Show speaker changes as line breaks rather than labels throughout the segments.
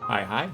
Hi, hi.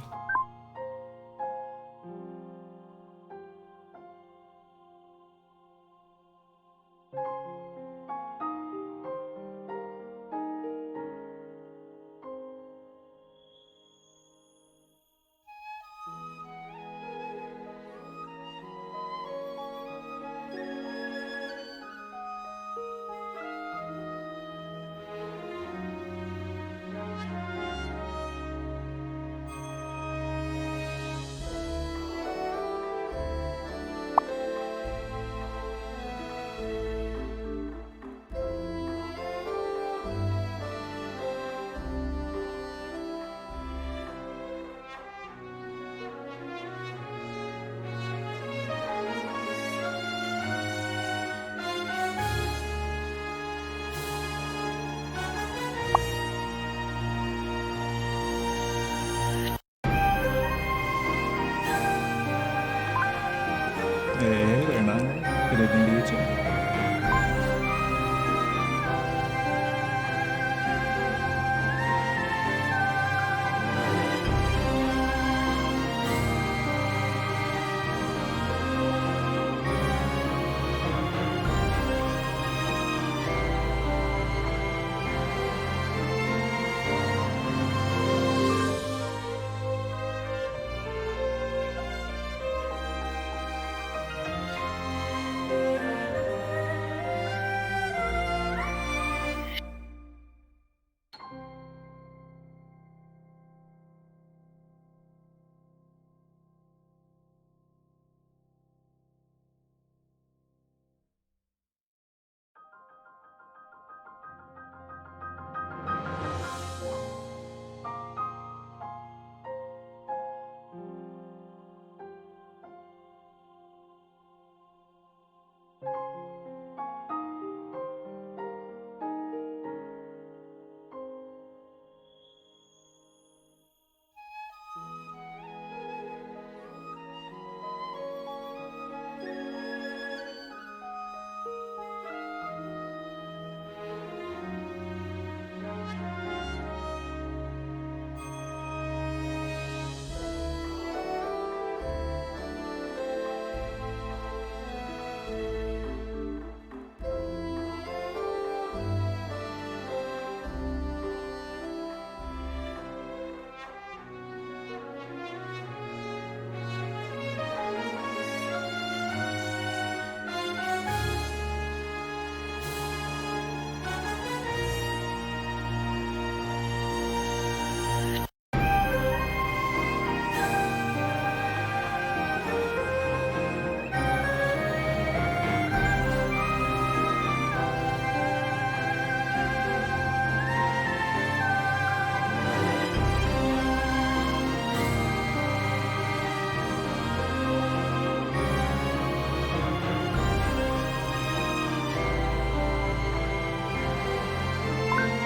Hey there, Nana. Good evening to you too.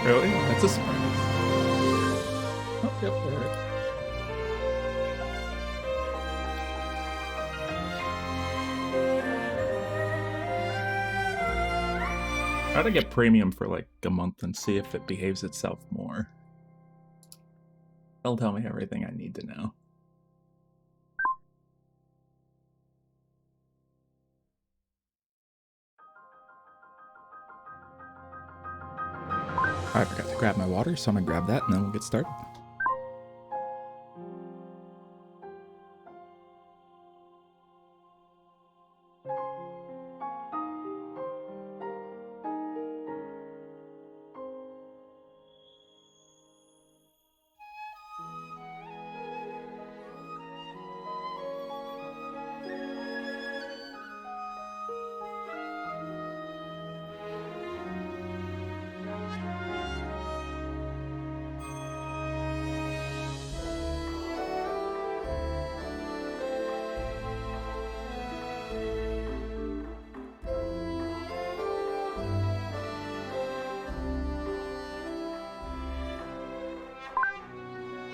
Really? That's a surprise. Oh, yep, all right. Try to get premium for like a month and see if it behaves itself more. It'll tell me everything I need to know. I forgot to grab my water, so I'm gonna grab that and then we'll get started.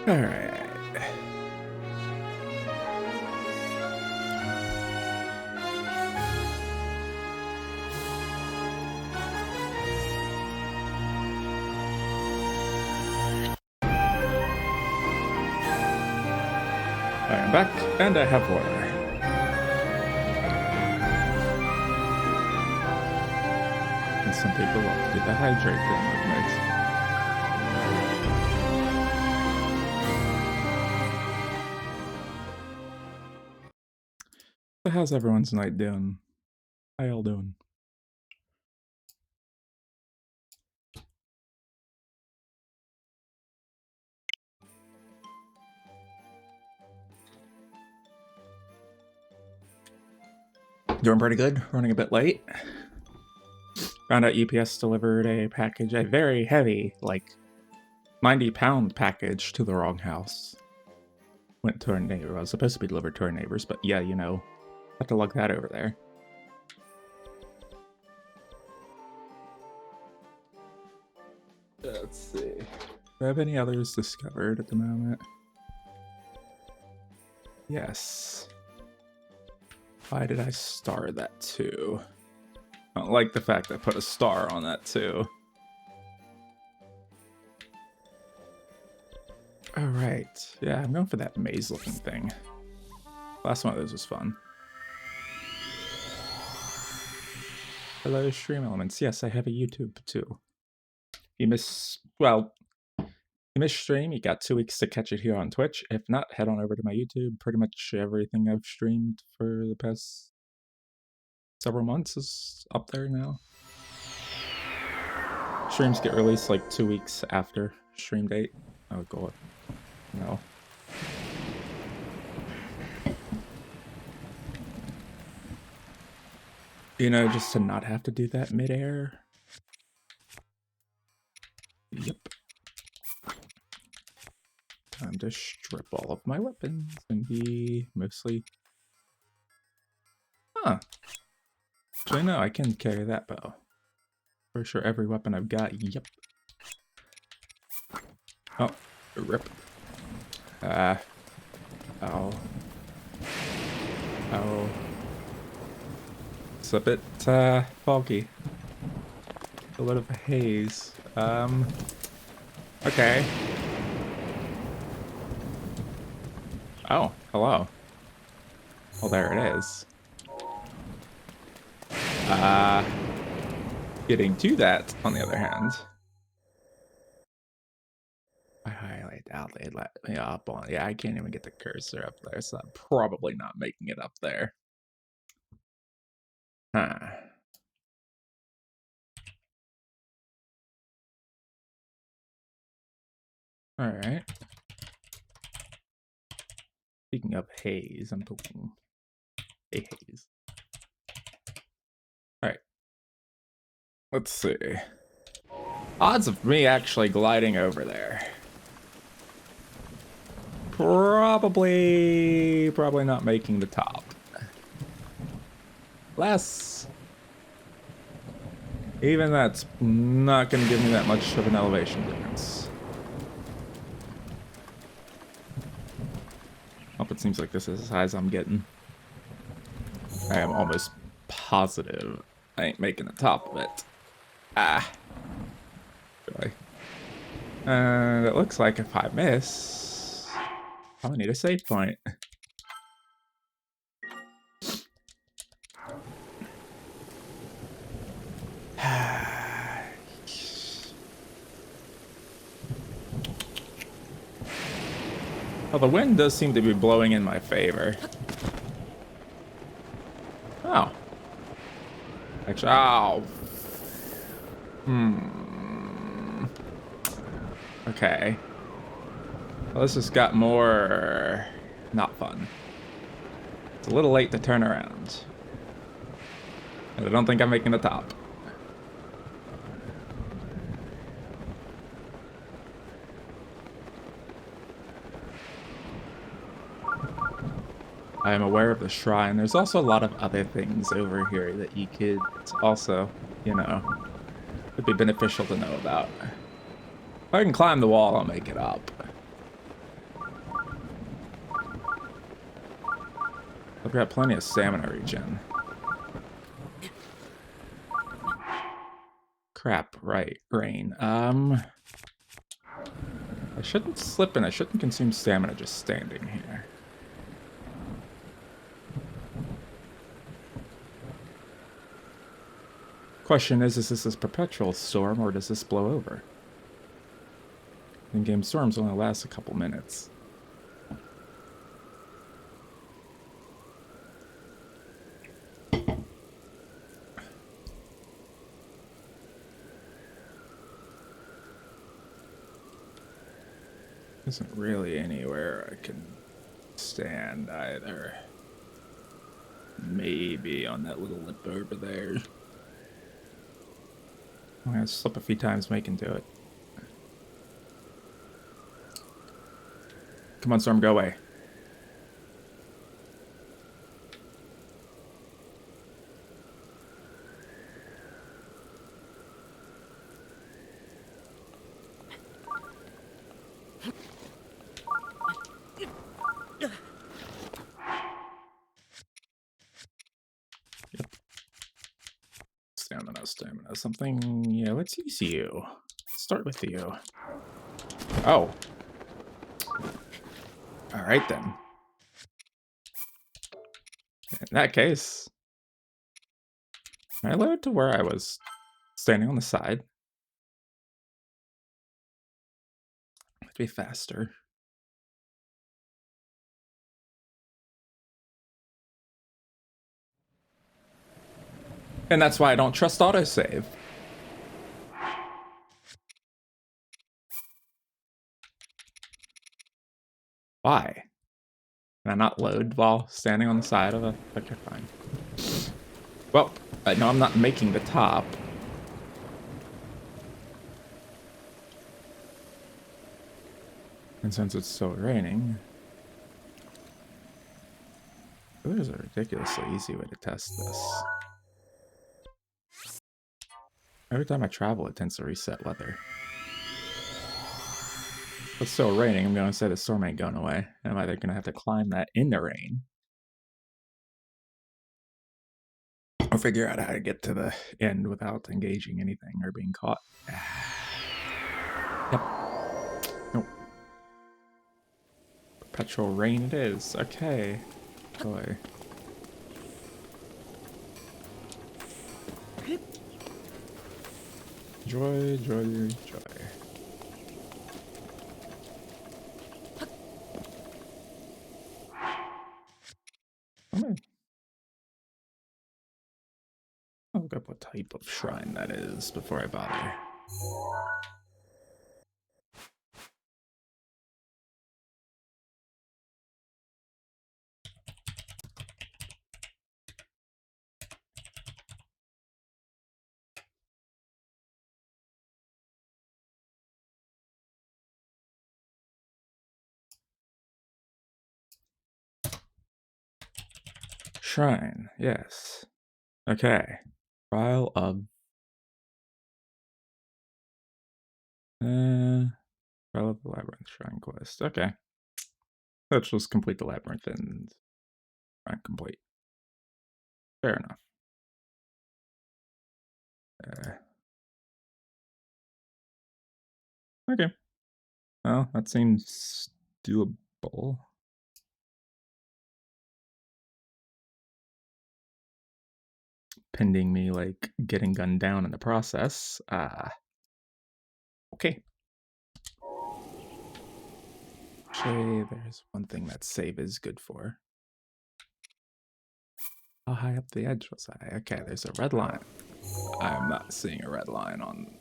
All right. I am back, and I have water. And some people love to do the hydrate thing with me. So how's everyone's night doing? How y'all doing? Doing pretty good, running a bit late. Found out UPS delivered a package, a very heavy, like 90-pound package to the wrong house. Went to our neighbor. Well, it was supposed to be delivered to our neighbors, but yeah, you know, have to lug that over there. Let's see. Do I have any others discovered at the moment? Yes. Why did I star that too? I don't like the fact I put a star on that too. Alright. Yeah, I'm going for that maze-looking thing. Last one of those was fun. Hello, Stream Elements. Yes, I have a YouTube too. You missed stream, you got 2 weeks to catch it here on Twitch. If not, head on over to my YouTube. Pretty much everything I've streamed for the past several months is up there now. Streams get released like 2 weeks after stream date. Oh god. No. You know, just to not have to do that mid-air. Yep. Time to strip all of my weapons and be mostly... Huh. Actually, no, I can carry that bow. For sure, every weapon I've got, yep. Oh, rip. Ow. Ow. It's a bit, foggy. A lot of haze. Okay. Oh, hello. Well, there it is. Getting to that, on the other hand. I highly doubt they'd let me up on. Yeah, I can't even get the cursor up there, so I'm probably not making it up there. Huh. Alright. Speaking of haze, I'm poking a haze. Alright. Let's see. Odds of me actually gliding over there. Probably not making the top. Less. Even that's not going to give me that much of an elevation difference. Hope it seems like this is as high as I'm getting. I am almost positive I ain't making the top of it. Ah. Really. And it looks like if I miss, I need a save point. Well, the wind does seem to be blowing in my favor. Oh. Actually, oh. Okay. Well, this just got more not fun. It's a little late to turn around. And I don't think I'm making the top. I am aware of the shrine. There's also a lot of other things over here that you could also, you know, would be beneficial to know about. If I can climb the wall, I'll make it up. I've got plenty of stamina regen. Crap, right, rain. I shouldn't slip and I shouldn't consume stamina just standing here. Question is this a perpetual storm or does this blow over? In-game storms only last a couple minutes. Isn't really anywhere I can stand either. Maybe on that little lip over there. I'm gonna slip a few times making to it. Come on, Storm, go away. Stamina. Something, yeah, let's use you. Start with you. Oh. Alright then. In that case, I load to where I was standing on the side. It'd be faster. And that's why I don't trust autosave. Why? Can I not load while standing on the side of a... Okay, fine. Well, no, I'm not making the top. And since it's still raining... There's a ridiculously easy way to test this. Every time I travel, it tends to reset weather. If it's still raining, I'm going to say the storm ain't going away. I'm either going to have to climb that in the rain, or figure out how to get to the end without engaging anything or being caught. Yep. Nope. Perpetual rain it is. Okay. Boy. Joy, joy, joy. I'll look up what type of shrine that is before I bother. Shrine, yes. Okay. Trial of... Trial of the Labyrinth Shrine quest. Okay. Let's just complete the Labyrinth and... Shrine complete. Fair enough. Okay. Well, that seems doable. Pending me, like, getting gunned down in the process. Okay. Actually, there's one thing that save is good for. How high up the edge was I? Okay, there's a red line. I'm not seeing a red line on...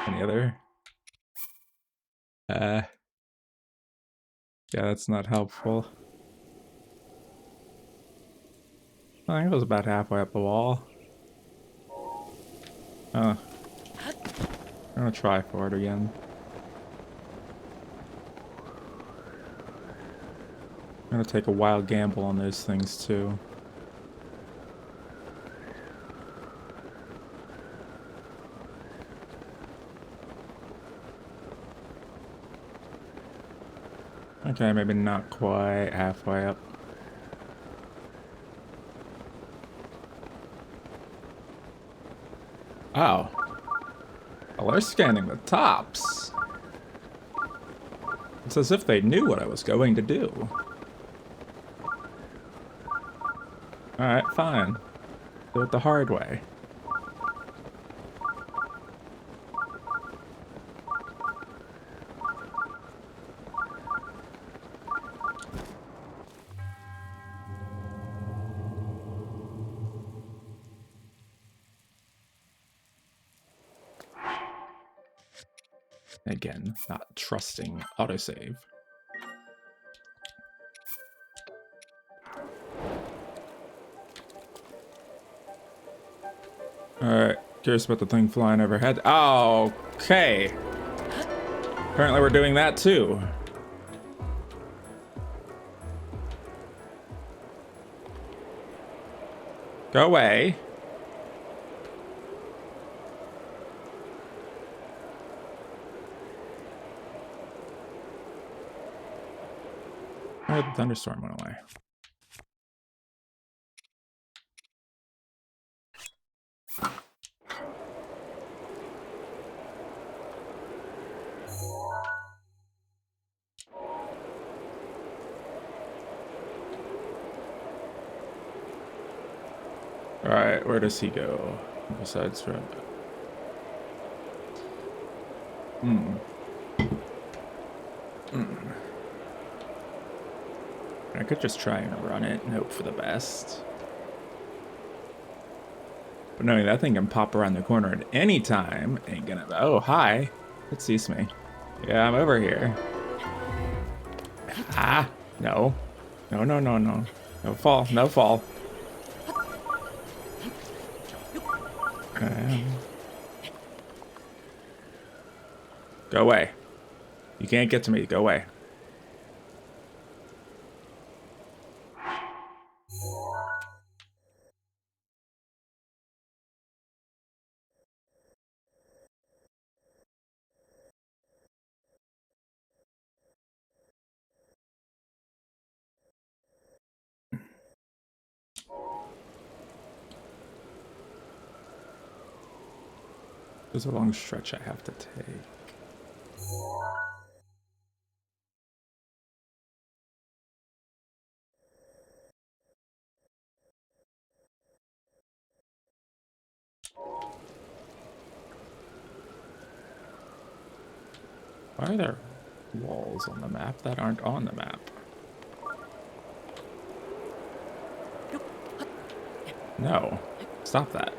Any other? Yeah, that's not helpful. I think it was about halfway up the wall. I'm gonna try for it again. I'm gonna take a wild gamble on those things too. Okay, maybe not quite halfway up. Oh. Well, they're scanning the tops. It's as if they knew what I was going to do. Alright, fine. Do it the hard way. Again, not trusting autosave. Alright, curious about the thing flying overhead. Oh, okay. Apparently we're doing that too. Go away. Oh, the thunderstorm went away. Alright, where does he go? Besides from... I could just try and run it and hope for the best. But knowing that thing can pop around the corner at any time, ain't gonna... Oh, hi. It sees me. Yeah, I'm over here. Ah, no. No, no, no, no. No fall, no fall. Go away. You can't get to me. Go away. There's a long stretch I have to take. Why are there walls on the map that aren't on the map? No. Stop that.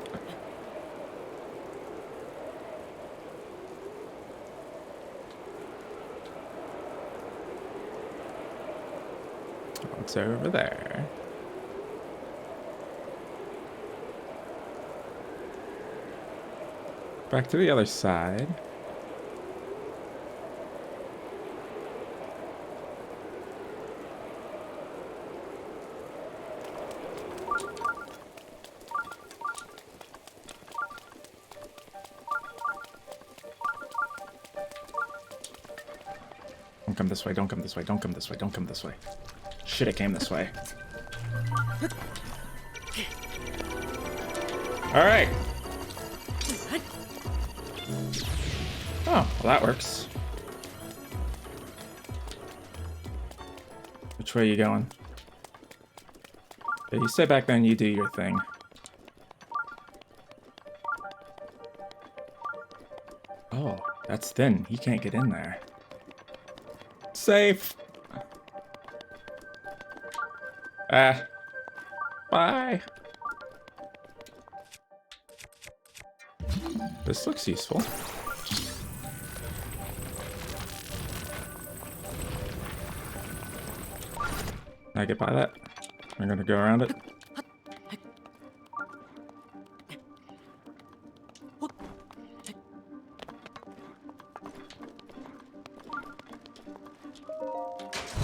What's over there? Back to the other side. Don't come this way, don't come this way, don't come this way, don't come this way. Shit, it came this way. Alright. Oh, well that works. Which way are you going? Yeah, you stay back there and you do your thing. Oh, that's thin. He can't get in there. Safe. Ah. Bye. This looks useful. Can I get by that? I'm gonna go around it.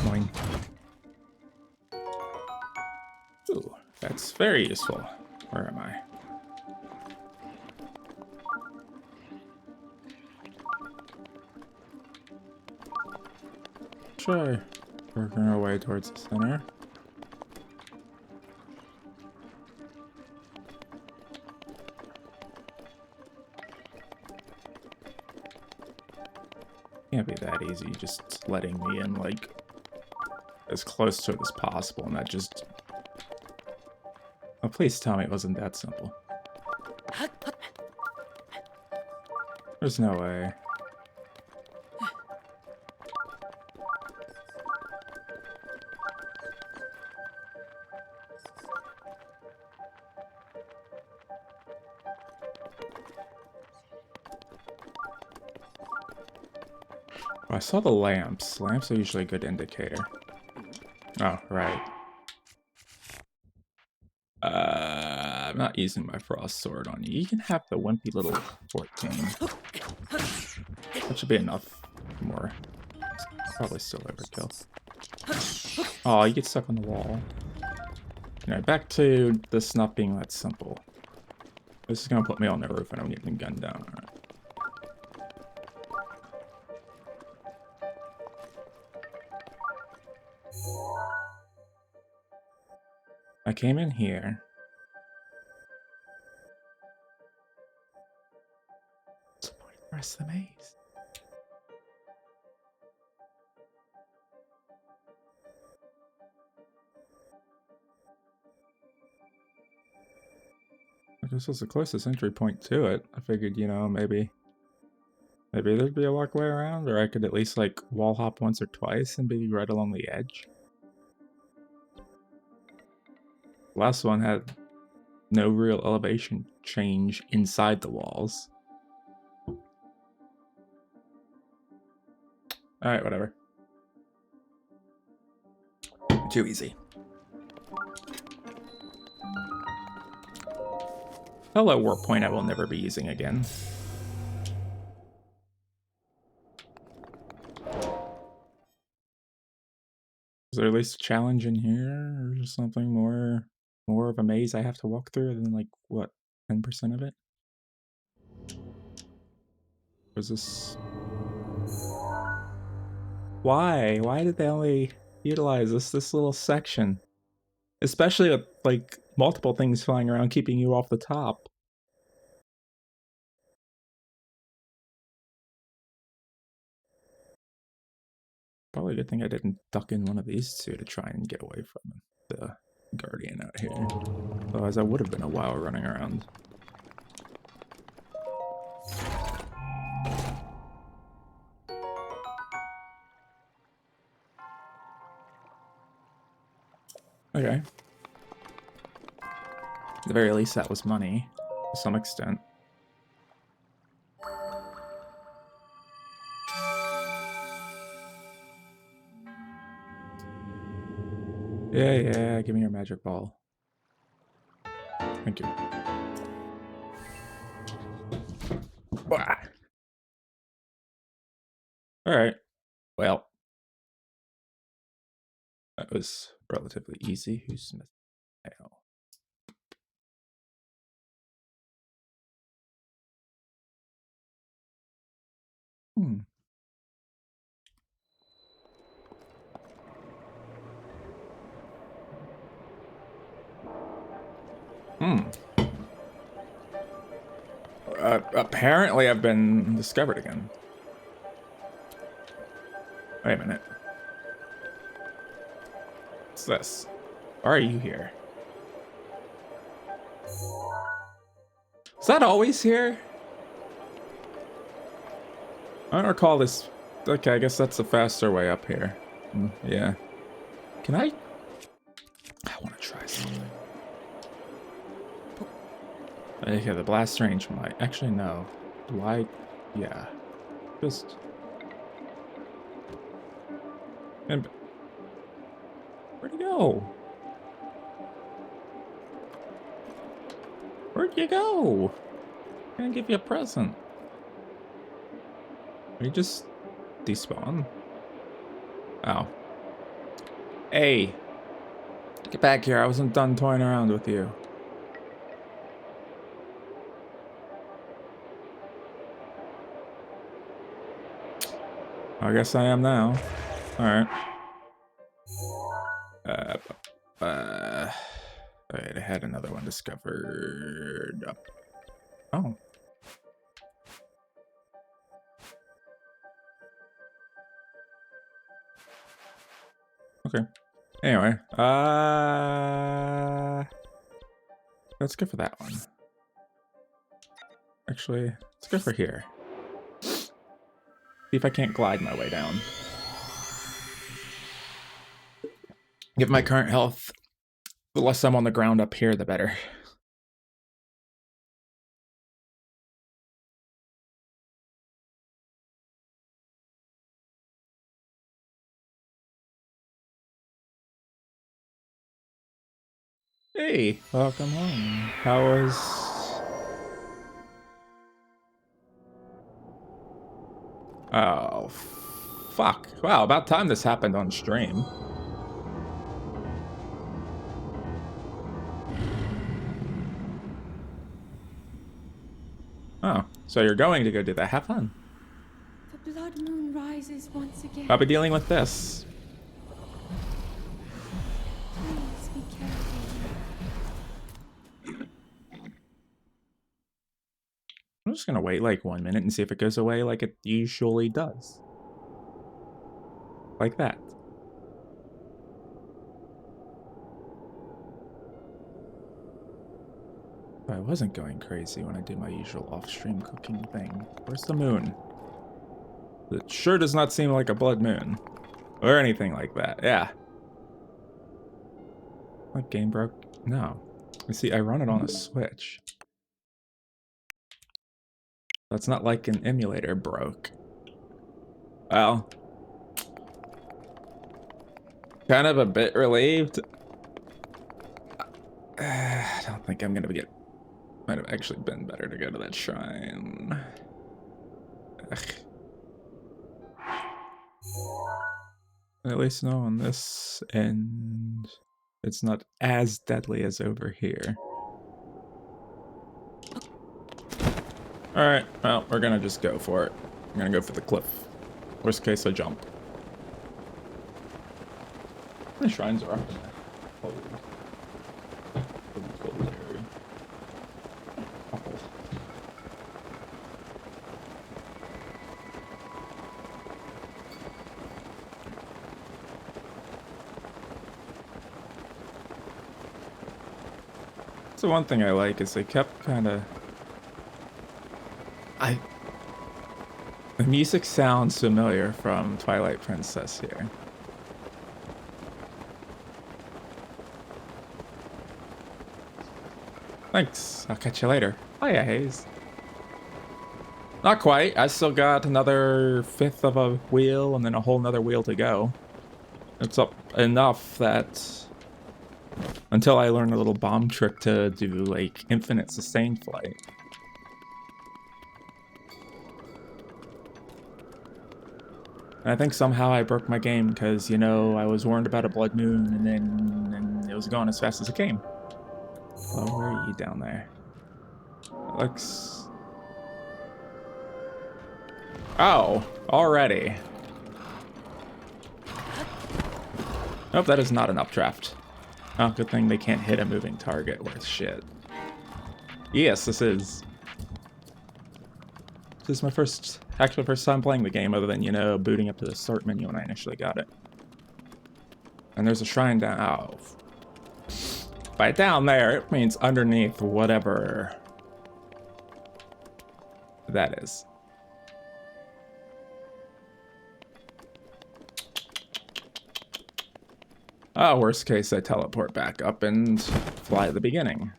Boing. Ooh, that's very useful. Where am I? Try working our way towards the center. Can't be that easy, just letting me in, like, as close to it as possible, and that just please tell me it wasn't that simple. There's no way. Oh, I saw the lamps. Lamps are usually a good indicator. Oh, right. I'm not using my frost sword on you. You can have the wimpy little 14. That should be enough. More. Probably still overkill. Oh, you get stuck on the wall. Alright, back to this not being that simple. This is gonna put me on the roof and I'm getting gunned down. Alright. I came in here. What's the point of the rest of the maze? This was the closest entry point to it. I figured, you know, maybe there'd be a walkway around, or I could at least like wall hop once or twice and be right along the edge. Last one had no real elevation change inside the walls. Alright, whatever. Too easy. Hello, warp point I will never be using again. Is there at least a challenge in here, or just something more of a maze I have to walk through than like, what, 10% of it? Was this... Why? Why did they only utilize this little section? Especially with, like, multiple things flying around keeping you off the top. Probably a good thing I didn't duck in one of these two to try and get away from the Guardian out here. Otherwise I would have been a while running around. Okay. At the very least, that was money, to some extent. Yeah, give me your magic ball. Thank you. Alright. Well. That was relatively easy. Who's Smith? Hmm. Apparently I've been discovered again. Wait a minute. What's this? Why are you here? Is that always here? I don't recall this. Okay, I guess that's the faster way up here. Yeah. Can I want to try something. Okay, the blast range might. Actually, no. Why? Yeah. Just. And where'd he go? Where'd you go? I'm gonna give you a present. Did he just despawn? Oh. Hey. Get back here. I wasn't done toying around with you. I guess I am now. Alright. Alright, I had another one discovered. Oh. Okay. Anyway, Let's go for that one. Actually, let's go for here. See if I can't glide my way down. Given my current health, the less I'm on the ground up here, the better. Hey, welcome home. How was... Oh, fuck. Wow, about time this happened on stream. Oh, so you're going to go do that. Have fun.
The blood moon rises once again.
I'll be dealing with this.
Please be careful.
I'm just gonna wait like 1 minute and see if it goes away like it usually does. Like that. I wasn't going crazy when I do my usual off-stream cooking thing. Where's the moon? It sure does not seem like a blood moon. Or anything like that, yeah. My game broke? No. You see, I run it on a Switch. That's not like an emulator broke. Well. Kind of a bit relieved. I don't think I'm gonna get... Might have actually been better to go to that shrine. Ugh. At least know on this end, it's not as deadly as over here. Alright, well, we're gonna just go for it. I'm gonna go for the cliff. Worst case, I jump. The shrines are up in there. The one thing I like is they kept kind of... The music sounds familiar from Twilight Princess here. Thanks. I'll catch you later. Oh yeah, Hayes. Not quite. I still got another fifth of a wheel and then a whole nother wheel to go. It's up enough that... Until I learn a little bomb trick to do, like, infinite sustained flight. And I think somehow I broke my game because, you know, I was warned about a blood moon and then it was gone as fast as it came. Oh, where are you down there? Looks... Oh, already. Nope, that is not an updraft. Oh, good thing they can't hit a moving target worth shit. Yes, this is. This is my first time playing the game other than, you know, booting up to the start menu when I initially got it. And there's a shrine down. Oh. By down there, it means underneath whatever that is. Oh, worst case, I teleport back up and fly at the beginning.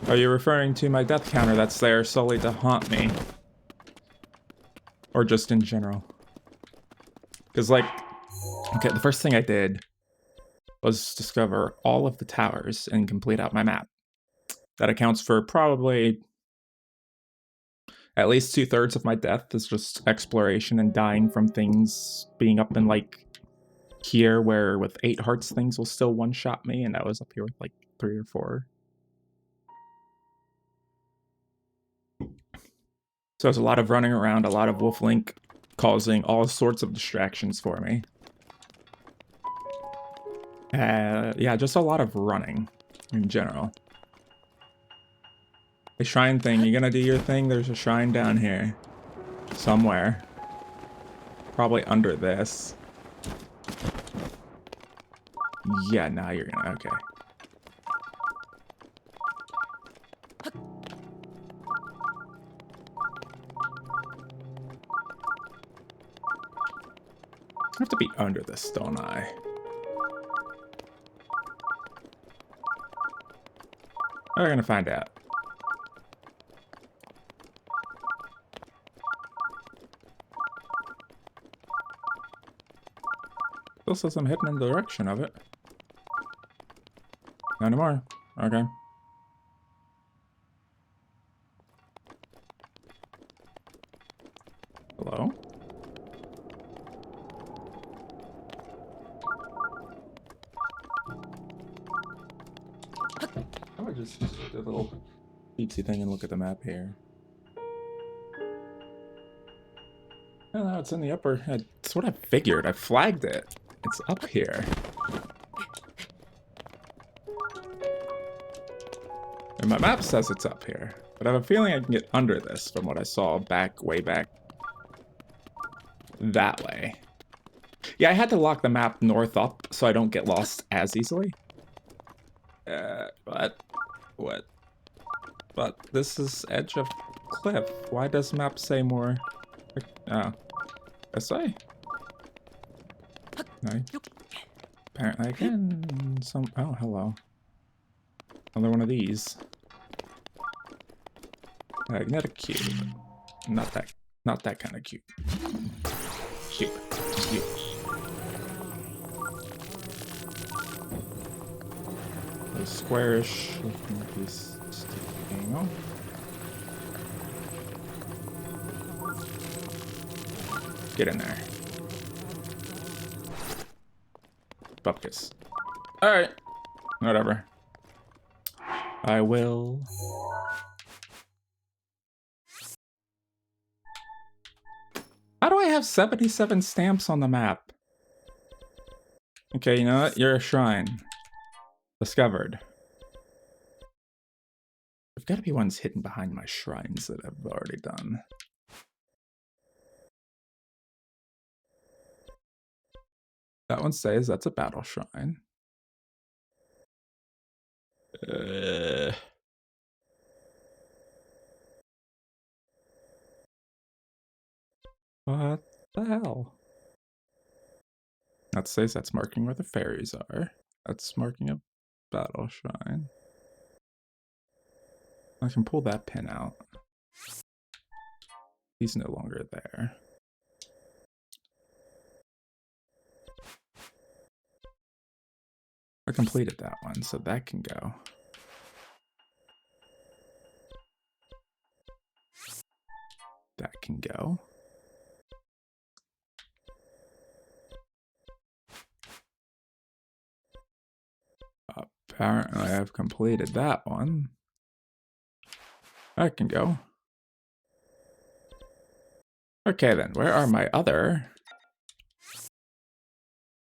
Are you referring to my death counter that's there solely to haunt me? Or just in general? Because, like, okay, the first thing I did was discover all of the towers and complete out my map. That accounts for probably at least 2/3 of my death is just exploration and dying from things being up in, like, here where with 8 hearts things will still one-shot me, and I was up here with, like, 3 or 4. So there's a lot of running around, a lot of Wolf Link causing all sorts of distractions for me. Yeah, just a lot of running in general. The shrine thing, you gonna do your thing? There's a shrine down here. Somewhere. Probably under this. Yeah, now you're gonna, okay. I have to be under this, don't I? We're gonna find out. Still says I'm heading in the direction of it. Not anymore. Okay. Hello? I would just do a little cutesy thing and look at the map here. Oh, no, it's in the upper. That's what I figured. I flagged it. It's up here. And my map says it's up here. But I have a feeling I can get under this from what I saw way back that way. Yeah, I had to lock the map north up so I don't get lost as easily. But this is edge of cliff. Why does map say more? Oh. This way? No. Apparently I can. Oh, hello. Another one of these. Magnetic cube. Not that kind of cube. Cube. A squarish looking piece sticking on. Get in there. Bupkis. Alright. Whatever. I will. How do I have 77 stamps on the map? Okay, you know what? You're a shrine. Discovered. There've got to be ones hidden behind my shrines that I've already done. That one says that's a battle shrine. What the hell? That says that's marking where the fairies are. That's marking a battle shrine. I can pull that pin out. He's no longer there. I completed that one, so that can go. That can go. Apparently I've completed that one. That can go. Okay then, where are my other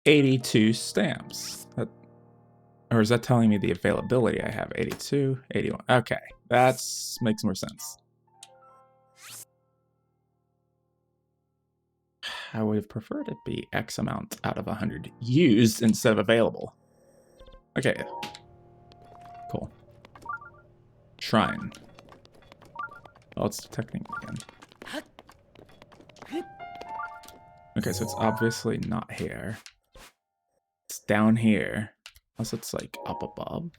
82 stamps? Or is that telling me the availability I have? 82, 81. Okay, that makes more sense. I would have preferred it be X amount out of 100 used instead of available. Okay. Cool. Shrine. Oh, it's detecting again. Okay, so it's obviously not here. It's down here. Unless it's like up above.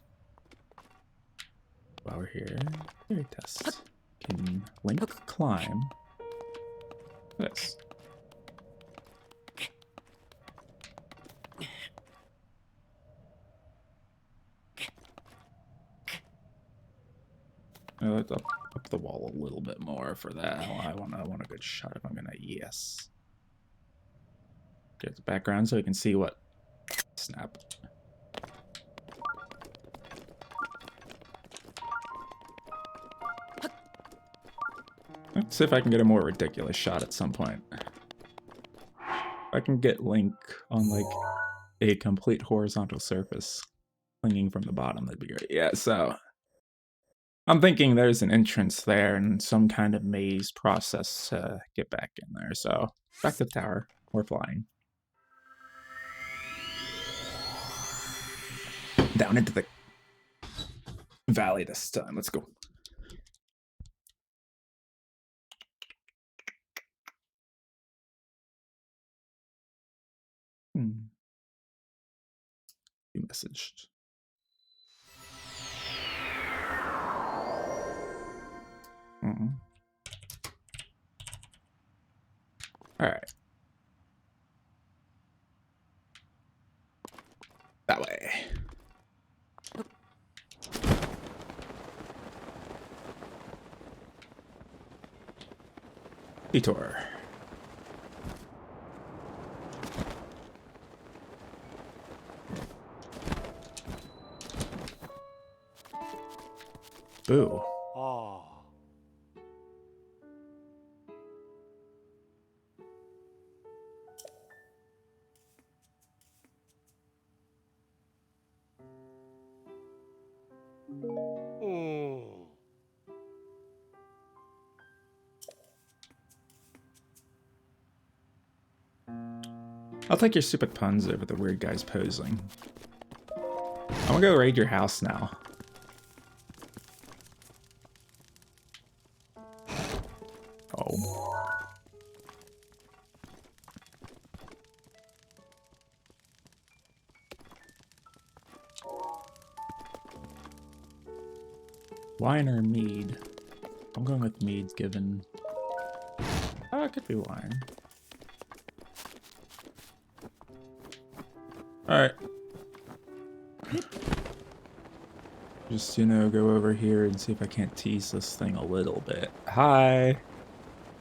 While we're here, theory test. Can Link climb this? Let's up the wall a little bit more for that. I want a good shot if I'm gonna, yes. Get the background so we can see what. Snap. Let's see if I can get a more ridiculous shot at some point. If I can get Link on like a complete horizontal surface clinging from the bottom, that'd be great. Yeah, so I'm thinking there's an entrance there and some kind of maze process to get back in there. So back to the tower. We're flying. Down into the valley this time. Let's go. You messaged. All right. That way. Detour. Boo. I'll take your stupid puns over the weird guys posing. I'm gonna go raid your house now. Oh. Wine or mead? I'm going with mead, given... Oh, it could be wine. Alright. Just, you know, go over here and see if I can't tease this thing a little bit. Hi!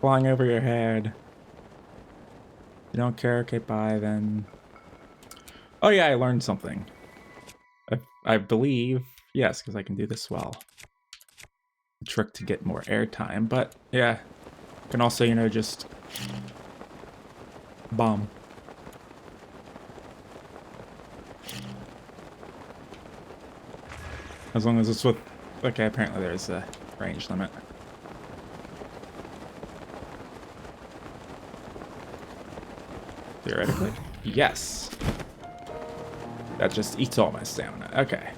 Flying over your head. You don't care? Okay, bye then. Oh yeah, I learned something. I believe, yes, because I can do this well. A trick to get more airtime, but yeah. Can also, you know, just bomb. As long as it's with... Okay, apparently there's a range limit. Theoretically. Yes. That just eats all my stamina. Okay.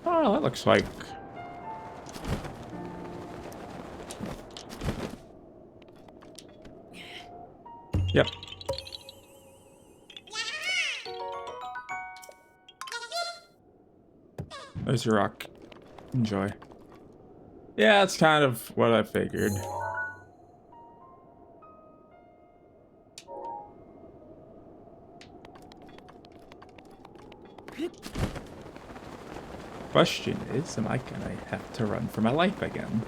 Oh, that looks like... Yep. There's your rock. Enjoy. Yeah, that's kind of what I figured. Question is, am I gonna have to run for my life again?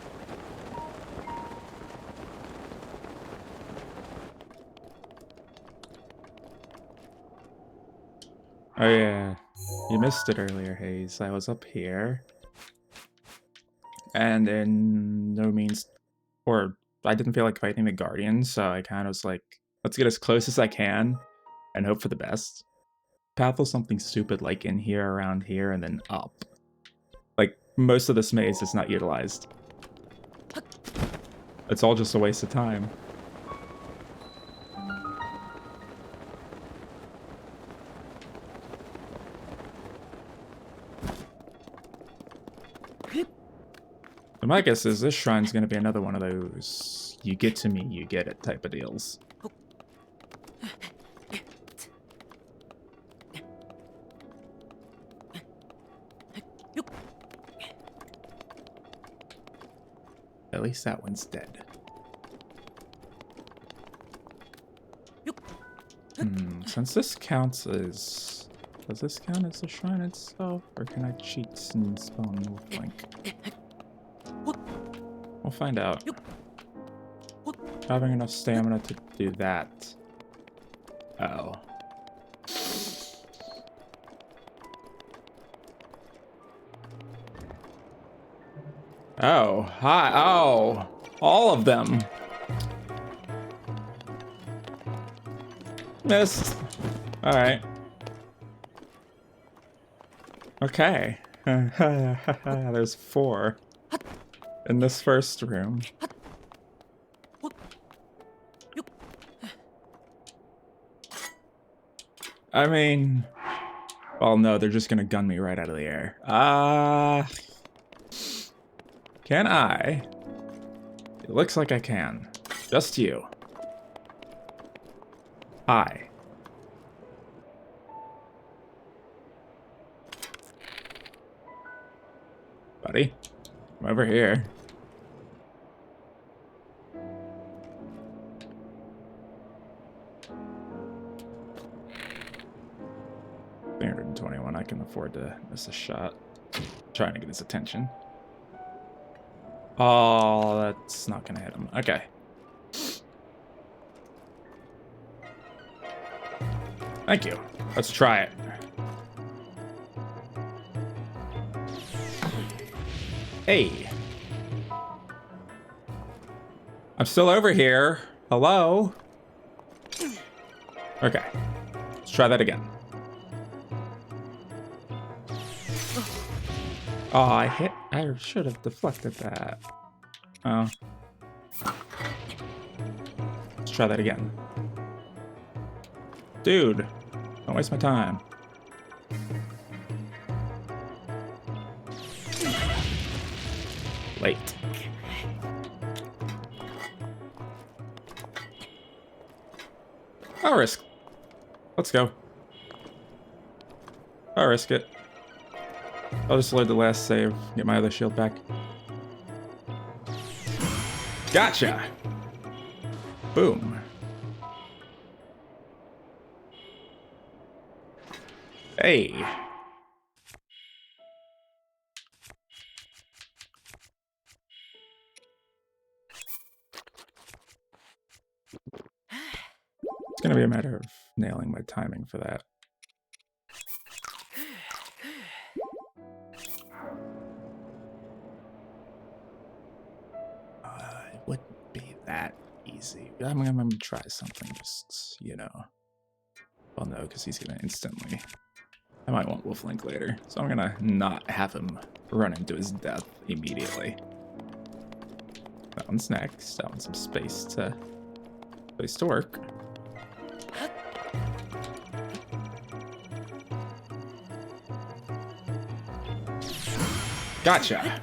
Oh yeah, you missed it earlier, Hayes. I was up here. And in no means, or I didn't feel like fighting the Guardians, so I kind of was like, let's get as close as I can and hope for the best. Path was something stupid like in here, around here, and then up. Like, most of this maze is not utilized. It's all just a waste of time. So my guess is this shrine's gonna be another one of those you get to me, you get it type of deals. At least that one's dead. Since this counts as... Does this count as the shrine itself? Or can I cheat and spawn Wolf Link? We'll find out. Having enough stamina to do that. Oh. Oh, hi. Oh, all of them. Missed. All right. Okay. There's 4 in this first room. I mean, well, no, they're just gonna gun me right out of the air. Can I? It looks like I can. Just you. Hi. Buddy, I'm over here. $321, I can afford to miss a shot. Trying to get his attention. Oh, that's not gonna hit him. Okay. Thank you. Let's try it. Hey. I'm still over here. Hello? Okay. Let's try that again. Oh, I should have deflected that. Oh. Let's try that again. Dude, don't waste my time. Late. I'll risk. Let's go. I'll risk it. I'll just load the last save, get my other shield back. Gotcha! Boom. Hey. It's gonna be a matter of nailing my timing for that. It wouldn't be that easy. I'm gonna try something, just, you know. Well, no, because he's gonna instantly... I might want Wolf Link later, so I'm gonna not have him run into his death immediately. That one's next. I want some space to work. Gotcha.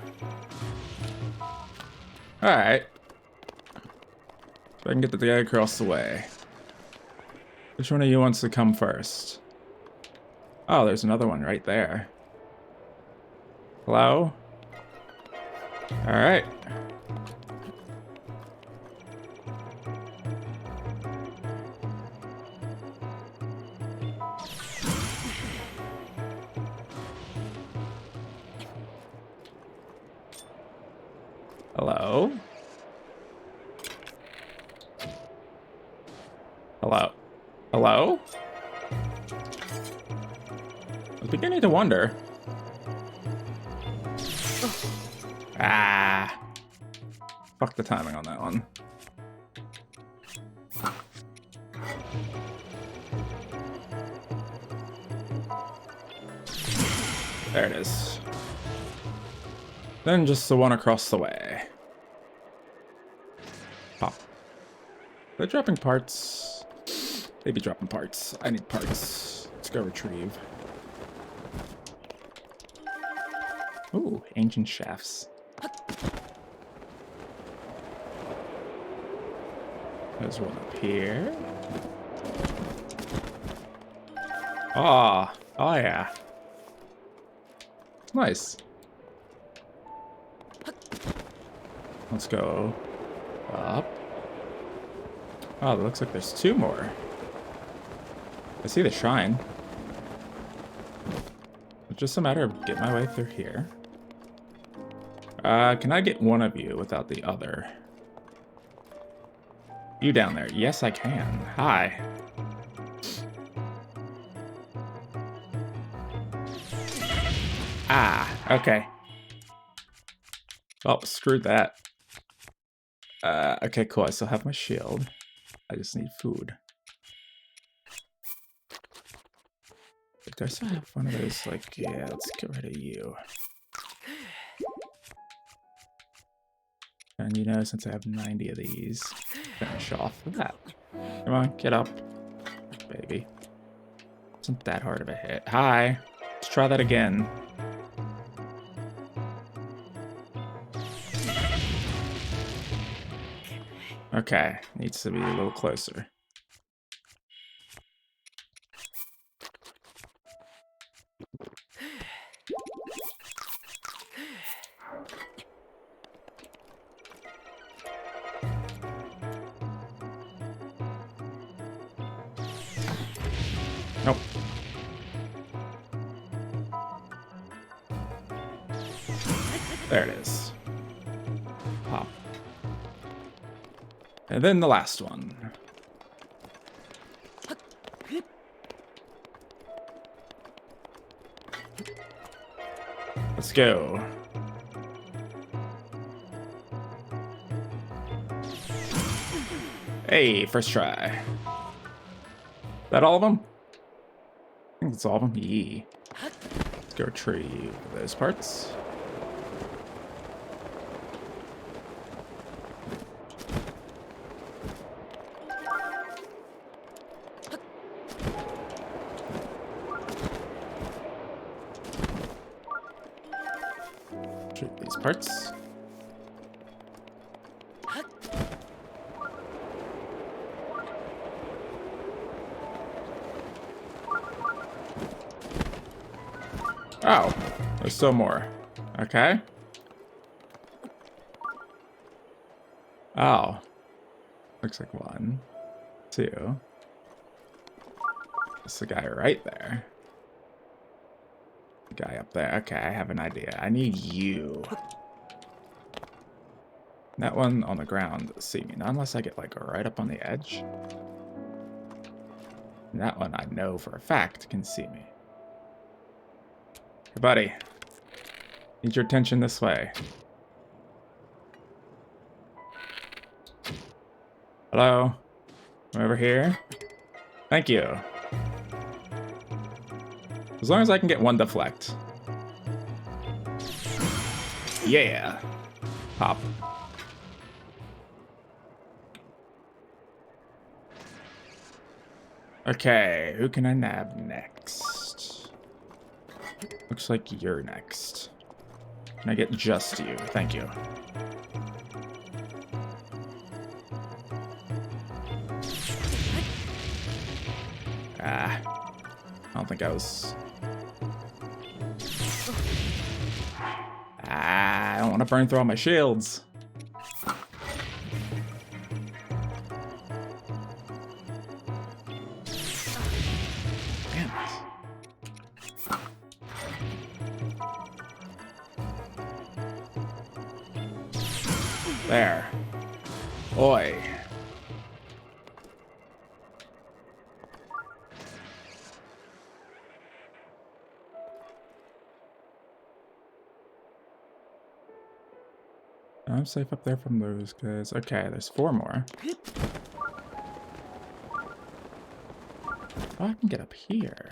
All right. So I can get the guy across the way. Which one of you wants to come first? Oh, there's another one right there. Hello? All right. Hello? Hello? Hello? I was beginning to wonder. Ah. Fuck the timing on that one. There it is. Then just the one across the way. Pop. They're dropping parts. They be dropping parts. I need parts. Let's go retrieve. Ooh, ancient shafts. There's one up here. Ah, oh yeah. Nice. Let's go up. Oh, it looks like there's two more. I see the shrine. It's just a matter of getting my way through here. Can I get one of you without the other? You down there? Yes, I can. Hi. Ah, okay. Oh, screwed that. Okay, cool. I still have my shield. I just need food. Do I still have one of those, like, yeah, let's get rid of you. And you know, since I have 90 of these, finish off with that. Come on, get up, baby. Isn't that hard of a hit. Hi. Let's try that again. Okay, needs to be a little closer. Nope. There it is. Pop. And then the last one. Let's go. Hey, first try. That all of them? I think that's all of them. Yeah. Let's go retrieve those parts. Retrieve these parts. Oh, there's still more. Okay. Oh. Looks like 1, 2. It's the guy right there. The guy up there. Okay, I have an idea. I need you. That one on the ground see me. Not unless I get like right up on the edge. And that one I know for a fact can see me. Hey, buddy. Need your attention this way. Hello? I'm over here. Thank you. As long as I can get one deflect. Yeah. Pop. Okay, who can I nab next? Looks like you're next. Can I get just you? Thank you. Ah. I don't think I was... Ah, I don't want to burn through all my shields. Damn it. There. Oi. I'm safe up there from those guys. Okay, there's 4 more. Oh, I can get up here.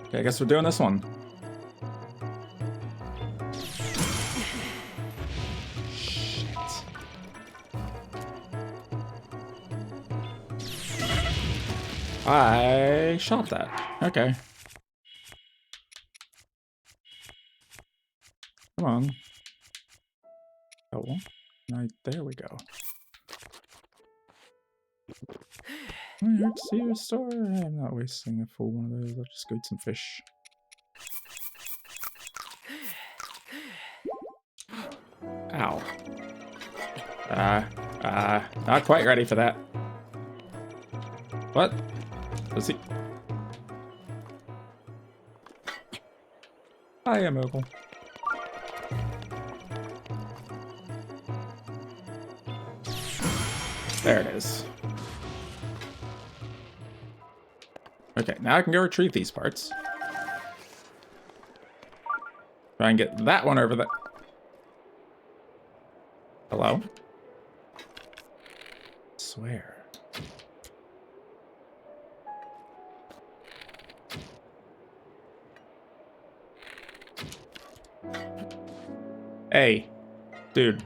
Okay, I guess we're doing this one. Shit. I shot that. Okay. Come on. Oh, right, there we go. Where to your store? I'm not wasting a full one of those. I'll just go eat some fish. Ow. Not quite ready for that. What? Let's see. Hi, Mogul. There it is. Okay, now I can go retrieve these parts. Try and get that one over there. Hello? Swear. Hey, dude.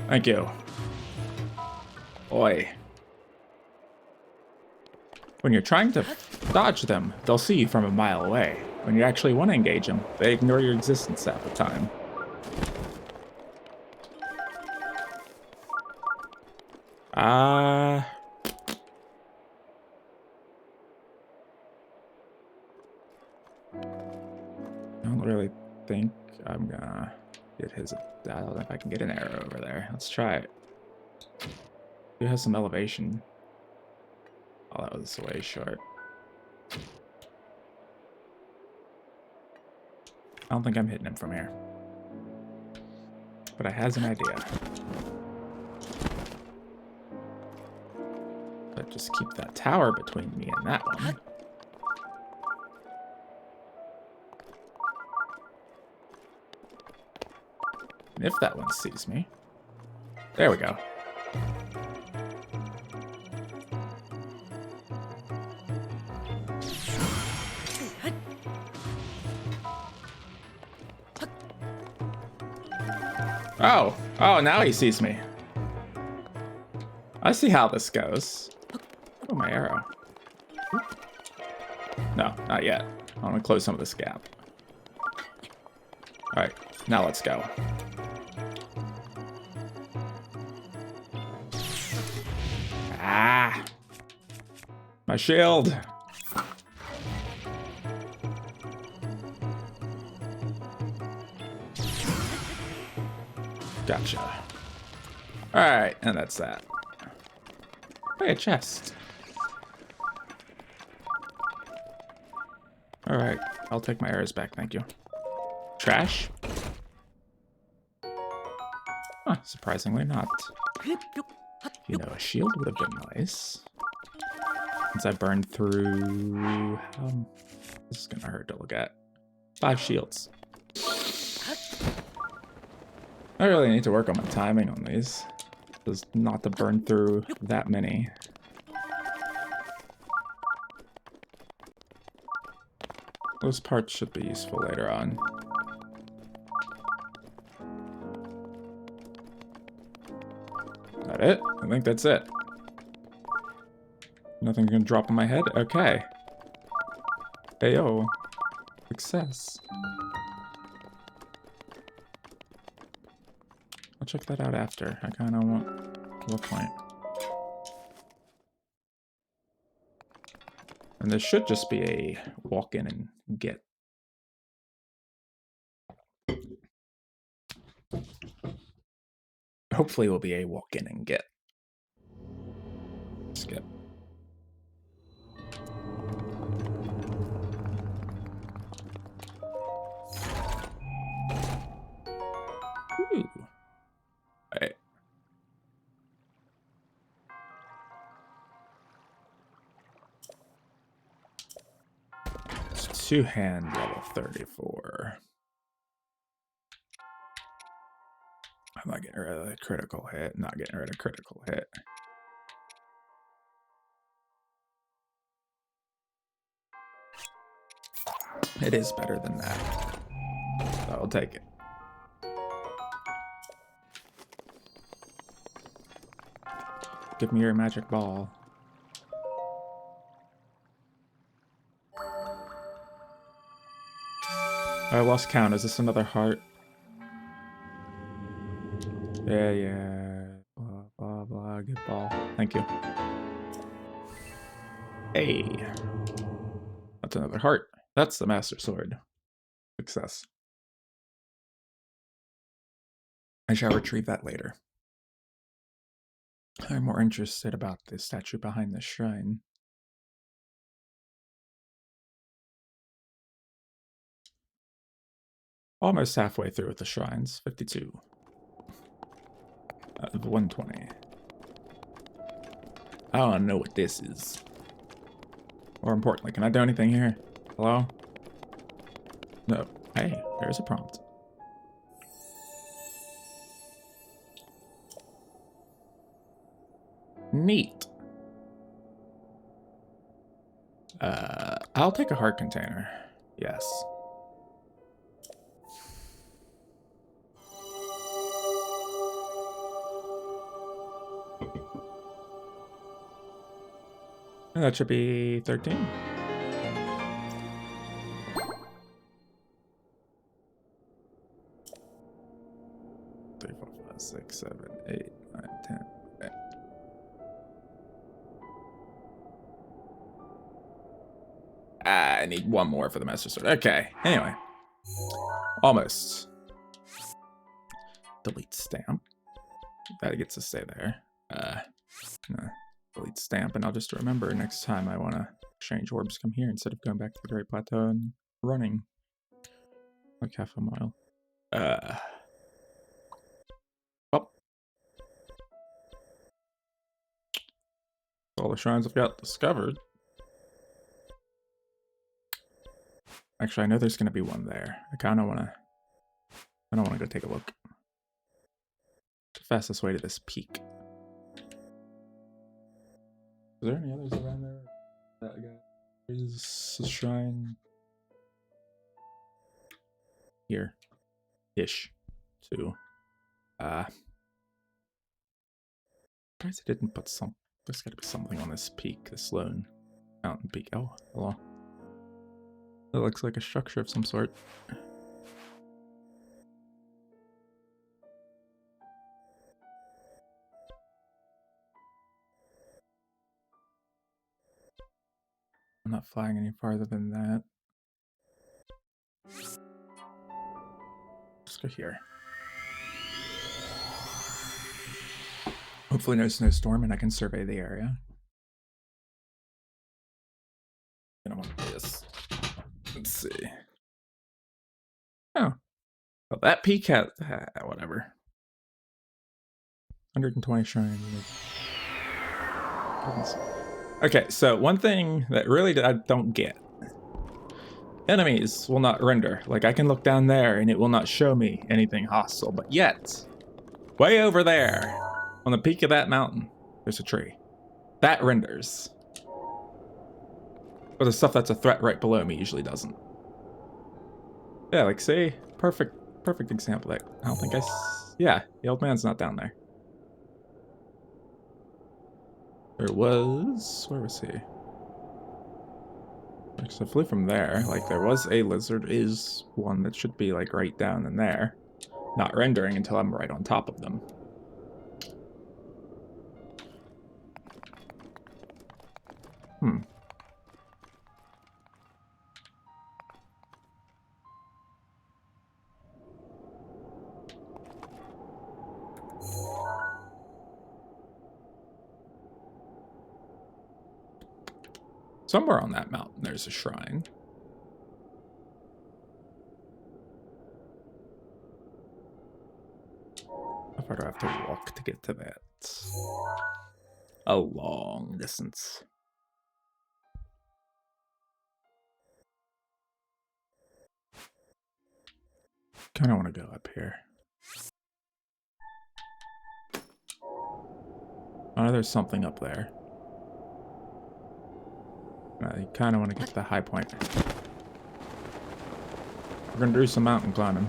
Thank you. Oi. When you're trying to dodge them, they'll see you from a mile away. When you actually want to engage them, they ignore your existence half the time. I don't really think I'm gonna get his. I don't know if I can get an arrow over there. Let's try it. It has some elevation. Oh, that was way short. I don't think I'm hitting him from here. But I has an idea. But just keep that tower between me and that one. And if that one sees me. There we go. Oh, now he sees me. I see how this goes. Oh, my arrow. No, not yet. I want to close some of this gap. All right, now let's go. Ah! My shield! Gotcha. Alright, and that's that. Hey, a chest. Alright, I'll take my arrows back, thank you. Trash? Huh, surprisingly not. You know, a shield would have been nice. Since I burned through... this is gonna hurt to look at. 5 shields. I really need to work on my timing on these. Just not to burn through that many. Those parts should be useful later on. Is that it? I think that's it. Nothing gonna drop on my head? Okay. Ayo. Success. I'll check that out after. I kinda want a point. And this should just be a walk in and get. Hopefully it will be a walk in and get. Skip. Ooh. Right. It's 2-hand level 34. I'm not getting rid of the critical hit. Not getting rid of critical hit. It is better than that. So I'll take it. Give me your magic ball. I lost count. Is this another heart? Yeah. Blah, blah, blah. Good ball. Thank you. Hey. That's another heart. That's the Master Sword. Success. I shall retrieve that later. I'm more interested about the statue behind the shrine. Almost halfway through with the shrines. 52. 120. I don't know what this is. More importantly, can I do anything here? Hello? No. Hey, there's a prompt. Neat. I'll take a heart container. Yes. And that should be 13. Three, four, five, six, 7, 8, 9, 10. Okay. I need one more for the Master Sword. Okay. Anyway. Almost. Delete stamp. That gets to stay there. No. Delete stamp, and I'll just remember next time I want to exchange orbs, come here instead of going back to the Great Plateau and running like half a mile. Well, all the shrines I've got discovered. Actually, I know there's going to be one there. I don't want to go take a look. The fastest way to this peak. Is there any others around there? That guy is a shrine here, ish, too. Surprised I didn't put some. There's got to be something on this peak, this lone mountain peak. Oh, hello. That looks like a structure of some sort. I'm not flying any farther than that. Let's go here. Hopefully no snowstorm and I can survey the area. I want this. Let's see. Oh. Well, that peak has... whatever. 120 shrine. Okay, so one thing that really I don't get. Enemies will not render. Like, I can look down there and it will not show me anything hostile. But yet, way over there, on the peak of that mountain, there's a tree. That renders. But the stuff that's a threat right below me usually doesn't. Yeah, like, see? Perfect example. That I don't think yeah, the old man's not down there. There was... Where was he? Because I flew from there. Like, there was a lizard. Is one that should be, like, right down in there. Not rendering until I'm right on top of them. Somewhere on that mountain, there's a shrine. How far do I have to walk to get to that? A long distance. Kind of want to go up here. Oh, there's something up there. I kind of want to get to the high point. We're going to do some mountain climbing.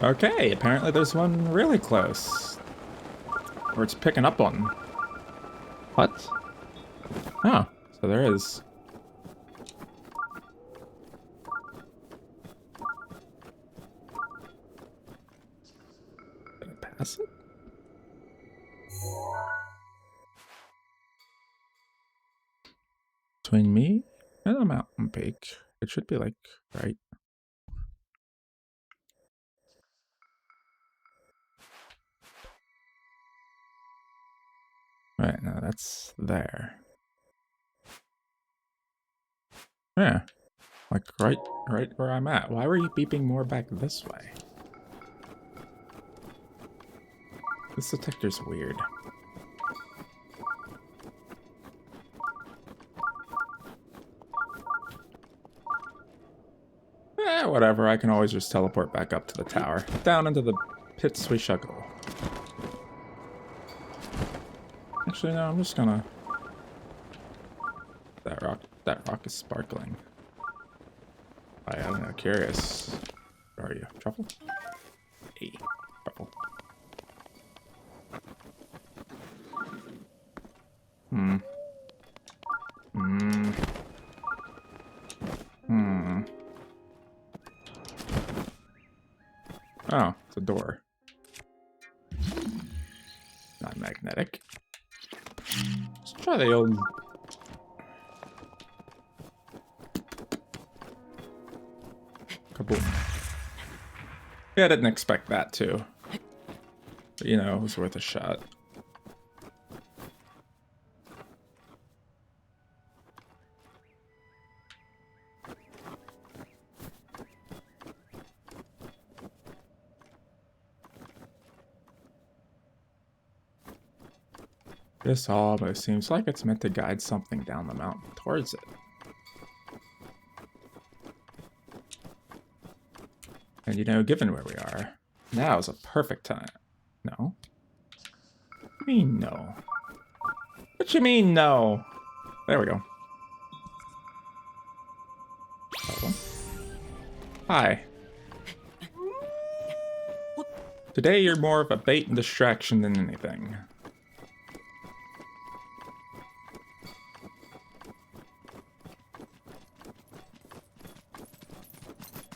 Okay, apparently there's one really close. Or it's picking up on. What? Oh, so there is. Did I pass it? Between me and a mountain peak, it should be like right. Right, now that's there. Yeah, like right where I'm at. Why were you beeping more back this way? This detector's weird. Whatever, I can always just teleport back up to the tower. Down into the pits we shall go. Actually, no, I'm just gonna... That rock is sparkling. I don't know, curious. Where are you? Truffle? Hey, Truffle. Hmm. Hmm. Hmm. Oh, it's a door. Not magnetic. Let's try the old... Kaboom. Yeah, I didn't expect that too. But, you know, it was worth a shot. This almost seems like it's meant to guide something down the mountain towards it. And you know, given where we are, now is a perfect time. No? What do you mean no? What you mean no? There we go. Hello. Hi. Today you're more of a bait and distraction than anything.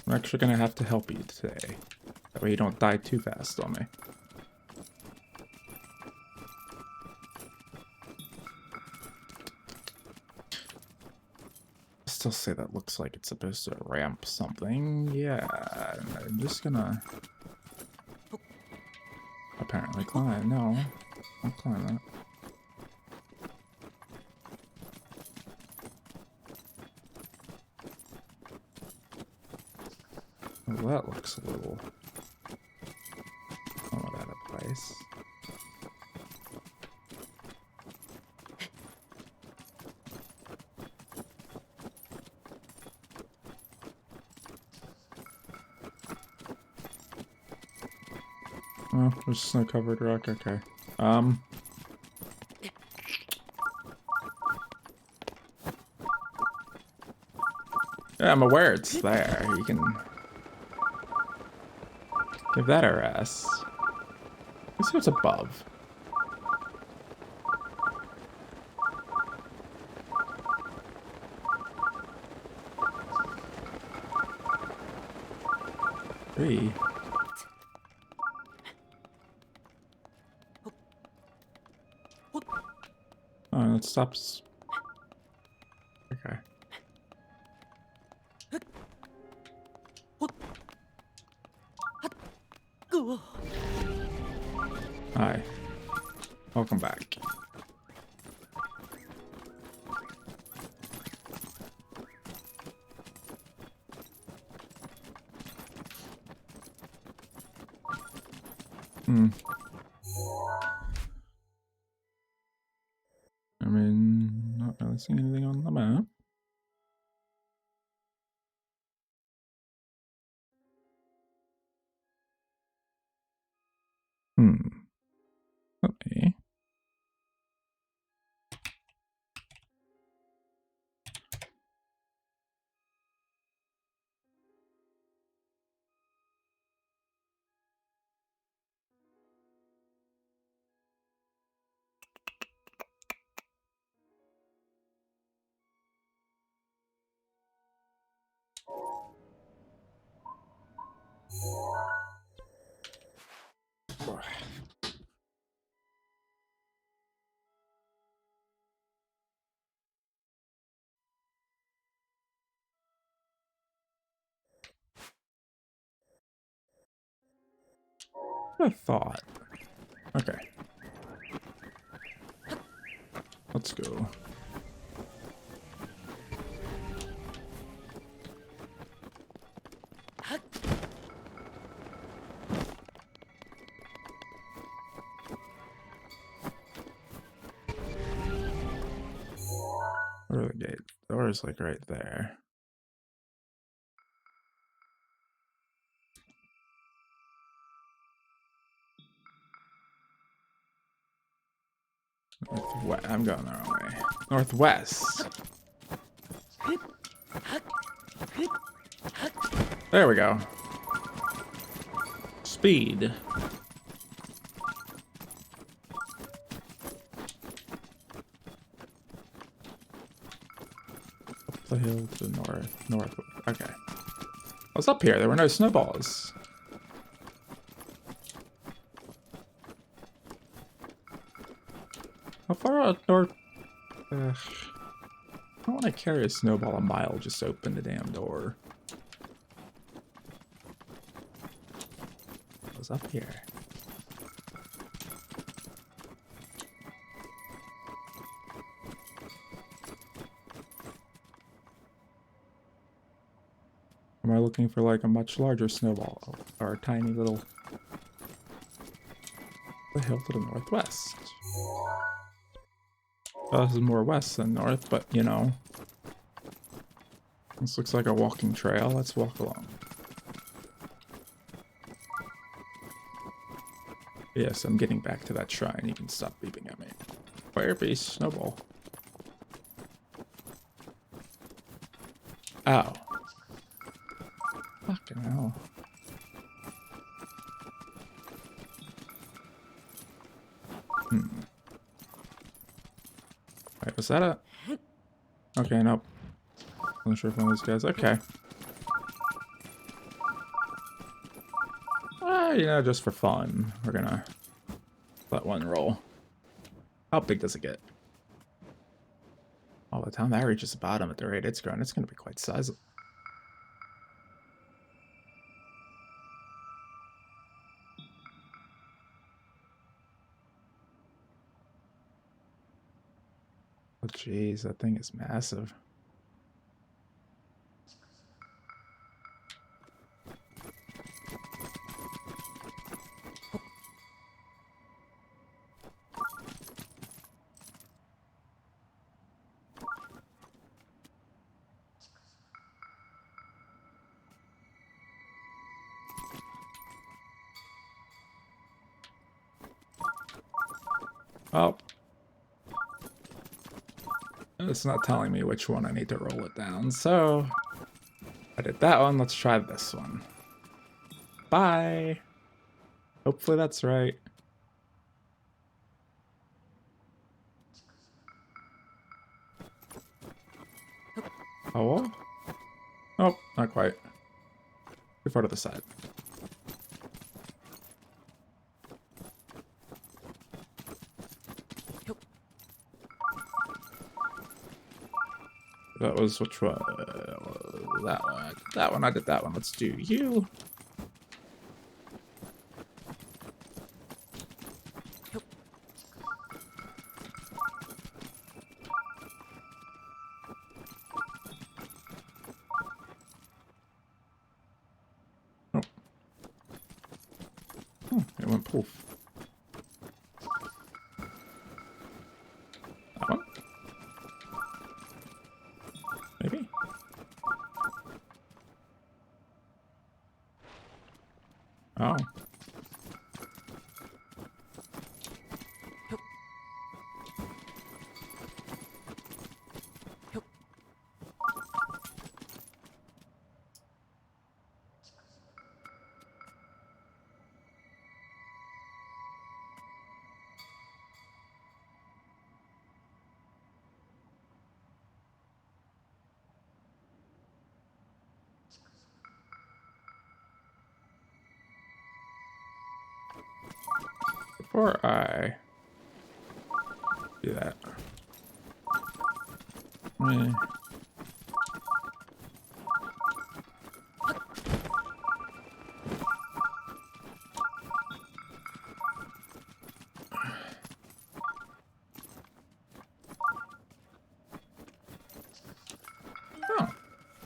I'm actually gonna have to help you today. That way you don't die too fast on me. I still say that looks like it's supposed to ramp something. Yeah, I'm just gonna... apparently climb. No, I'll climb that. Well, that looks a little... somewhat out of place. Oh, there's snow-covered rock. Okay. Yeah, I'm aware it's there. You can give that a rest. Let's see what's above. Three. Oh, it stops. Okay. Hi. Welcome back. Hmm. I mean, not really seeing anything on the map. Hmm. Okay. I thought. Okay. Let's go. Where are the gate? The door is like right there. Northwest. I'm going the wrong way. Northwest. There we go. Speed. The hill to the north. Okay. I was up here. There were no snowballs. How far out north? I don't want to carry a snowball a mile. Just open the damn door. I was up here. Am I looking for like a much larger snowball or a tiny little the hill to the northwest? Well, this is more west than north, but you know, this looks like a walking trail. Let's walk along. Yes, I'm getting back to that shrine. You can stop beeping at me. Fire beast snowball. Oh. Fucking hell. Wait, was that a... Okay, nope. Wasn't sure if one of these guys... Okay. You know, just for fun, we're gonna let one roll. How big does it get? Oh, by the time that reaches the bottom at the rate it's growing, it's gonna be quite sizable. Oh, jeez, that thing is massive. Oh. It's not telling me which one I need to roll it down, so... I did that one, let's try this one. Bye! Hopefully that's right. Oh? Oh, not quite. Too far to the side. That was which one? That one. That one. I did that one. Let's do you. Oh. Oh, it went poof. That one? Maybe? Oh. Before I do that. Oh.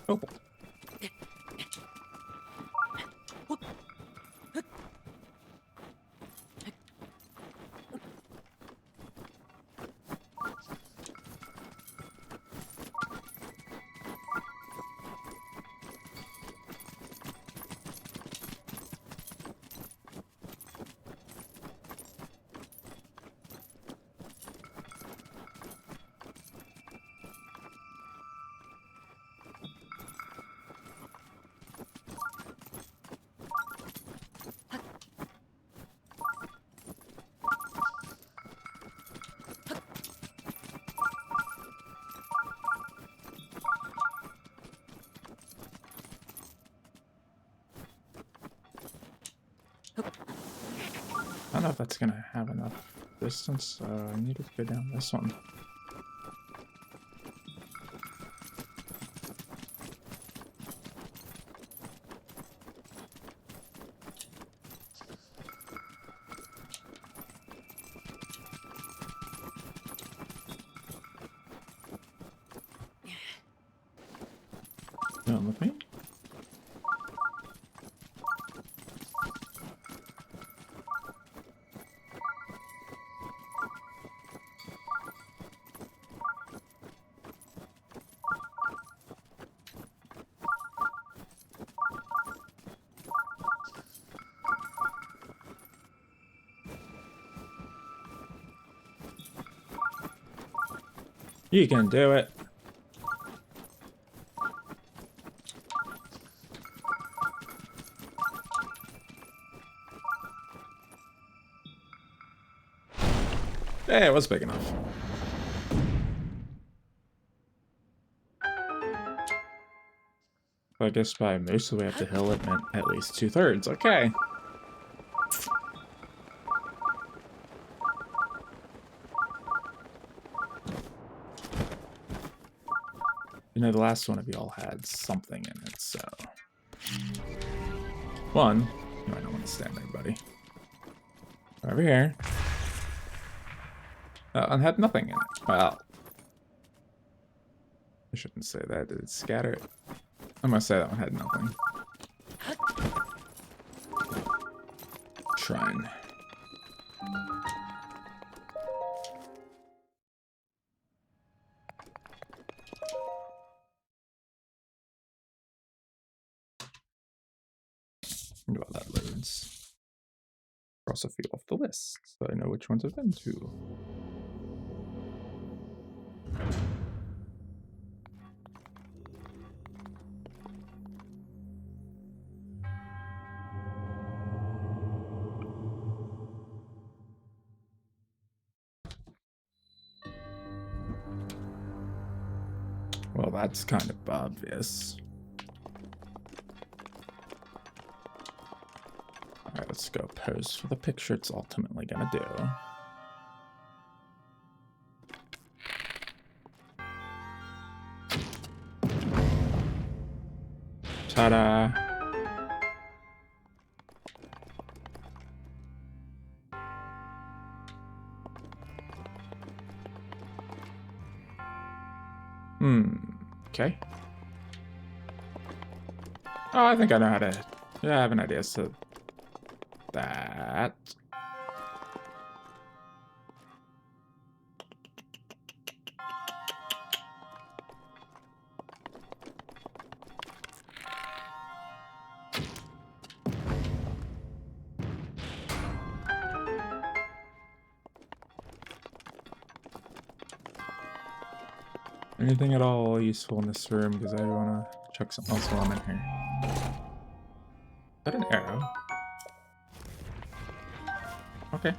Oh. don't know if that's gonna have enough distance, so I need to go down this one. Down with me. You can do it. Hey, it was big enough. I guess by most of the way up the hill it meant at least 2/3. Okay. You know, the last one of y'all had something in it, so... One, you might not want to stand there, buddy. Over here. And had nothing in it. Well... I shouldn't say that. Did it scatter it? I'm gonna say that one had nothing. Shrine. While that loads. Cross a few off the list, so I know which ones I've been to. Well, that's kind of obvious. Alright, let's go pose for the picture it's ultimately gonna do. Ta-da! Okay. Oh, I think I know how to... Yeah, I have an idea, so... That... Anything at all useful in this room, because I want to check something else while I'm in here. Is that an arrow? Okay.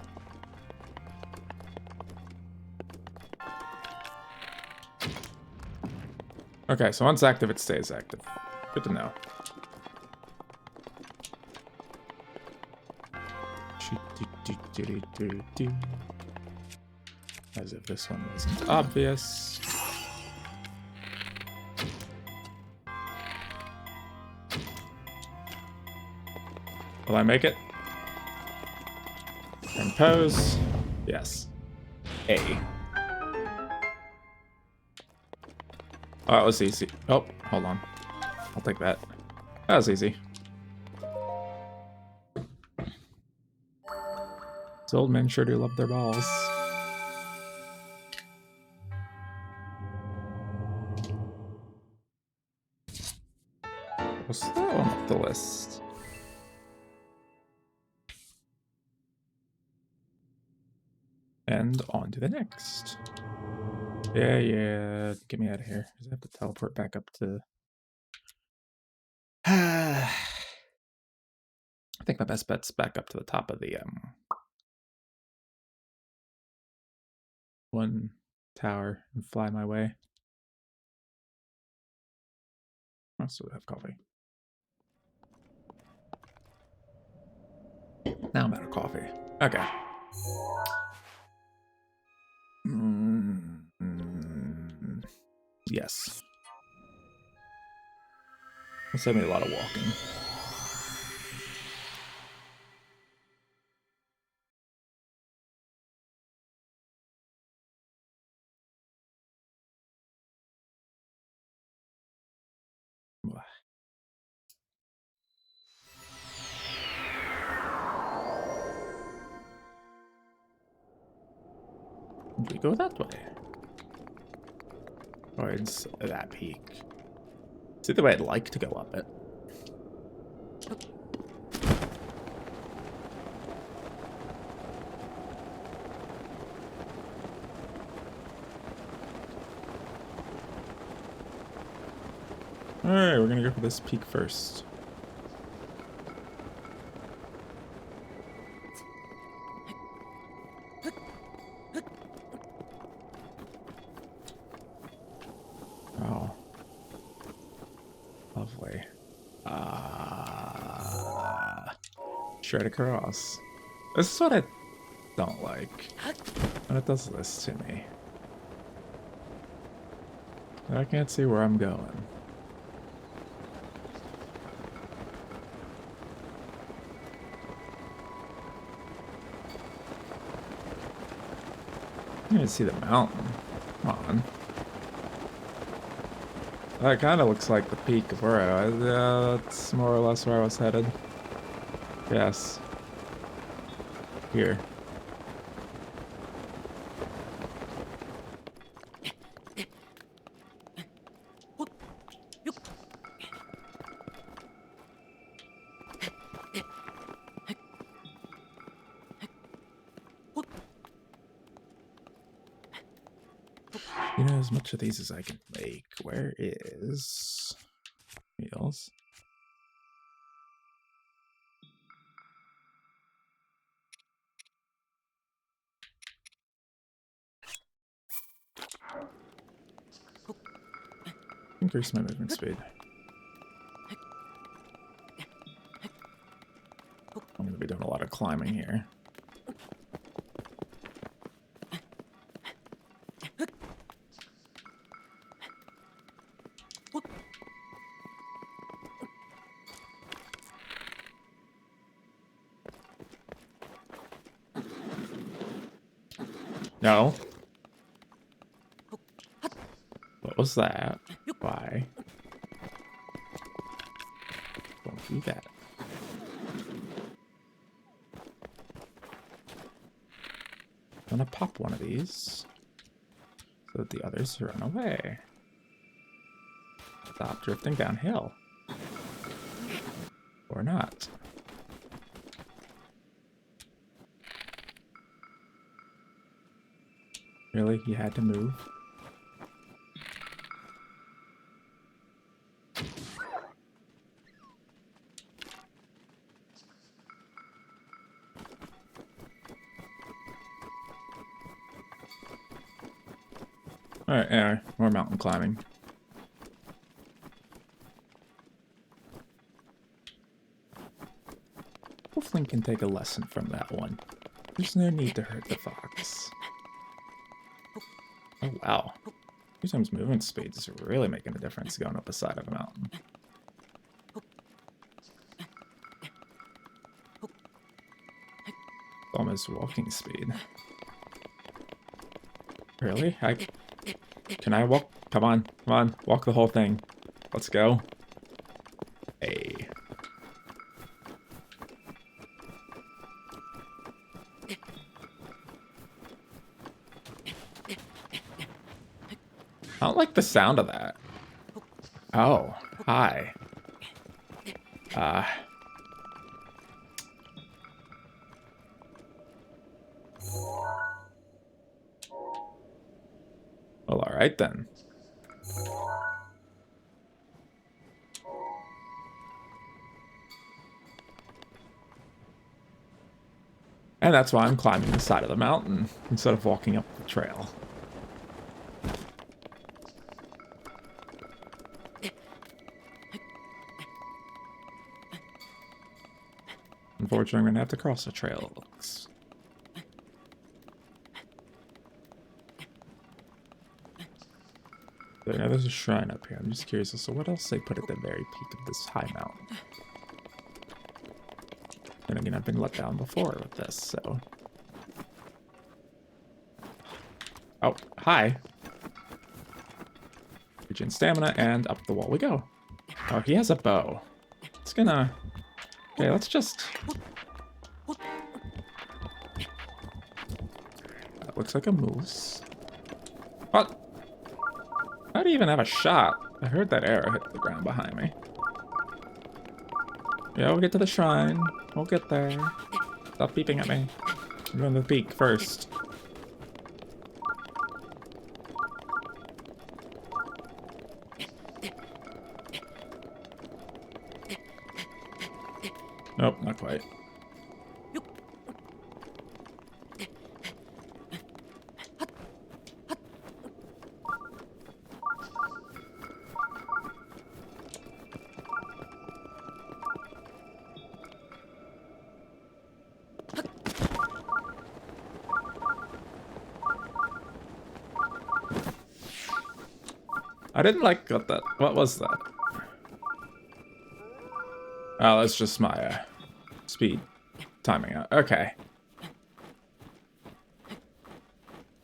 Okay, so once active, it stays active. Good to know. As if this one wasn't obvious. Will I make it? And pose. Yes. A. Oh, that was easy. Oh, hold on. I'll take that. That was easy. These old men sure do love their balls. What's that one off the list? And on to the next. Yeah. Get me out of here. Because I have to teleport back up to... I think my best bet's back up to the top of the one tower and fly my way. I also have coffee. Now I'm out of coffee. Okay. Yes. It'll save me a lot of walking. We go that way. Towards that peak. See the way I'd like to go up it. Alright, we're gonna go for this peak first. Oh. Lovely. Straight across. This is what I don't like. And it does this to me. I can't see where I'm going. I can't see the mountain. Come on. That kind of looks like the peak of where I was. That's more or less where I was headed. Yes. Here. You know, as much of these as I can make. Where is meals? Increase my movement speed. I'm going to be doing a lot of climbing here. No. What was that? Why? Don't do that. I'm gonna pop one of these so that the others run away. Stop drifting downhill. Or not. Really? You had to move? Alright, yeah, more mountain climbing. Wolfling can take a lesson from that one. There's no need to hurt the fox. Oh wow. Sometimes movement speed is really making a difference going up a side of a mountain. Almost walking speed. Really? Can I walk? Come on, come on, walk the whole thing. Let's go. Hey. I don't like the sound of that. Oh, hi. Well, alright then. And that's why I'm climbing the side of the mountain instead of walking up the trail. Unfortunately, I'm going to have to cross the trail, it looks. So now there's a shrine up here. I'm just curious as to what else they put at the very peak of this high mountain. And again, I've been let down before with this, so. Oh, hi. Regen stamina, and up the wall we go. Oh, he has a bow. It's gonna... Okay, let's just... That looks like a moose. What? How do you even have a shot? I heard that arrow hit the ground behind me. Yeah, we'll get to the shrine. We'll get there. Stop beeping at me. I'm going to the peak first. Nope, not quite. I didn't like what that. What was that? Oh, that's just my speed timing out. Okay.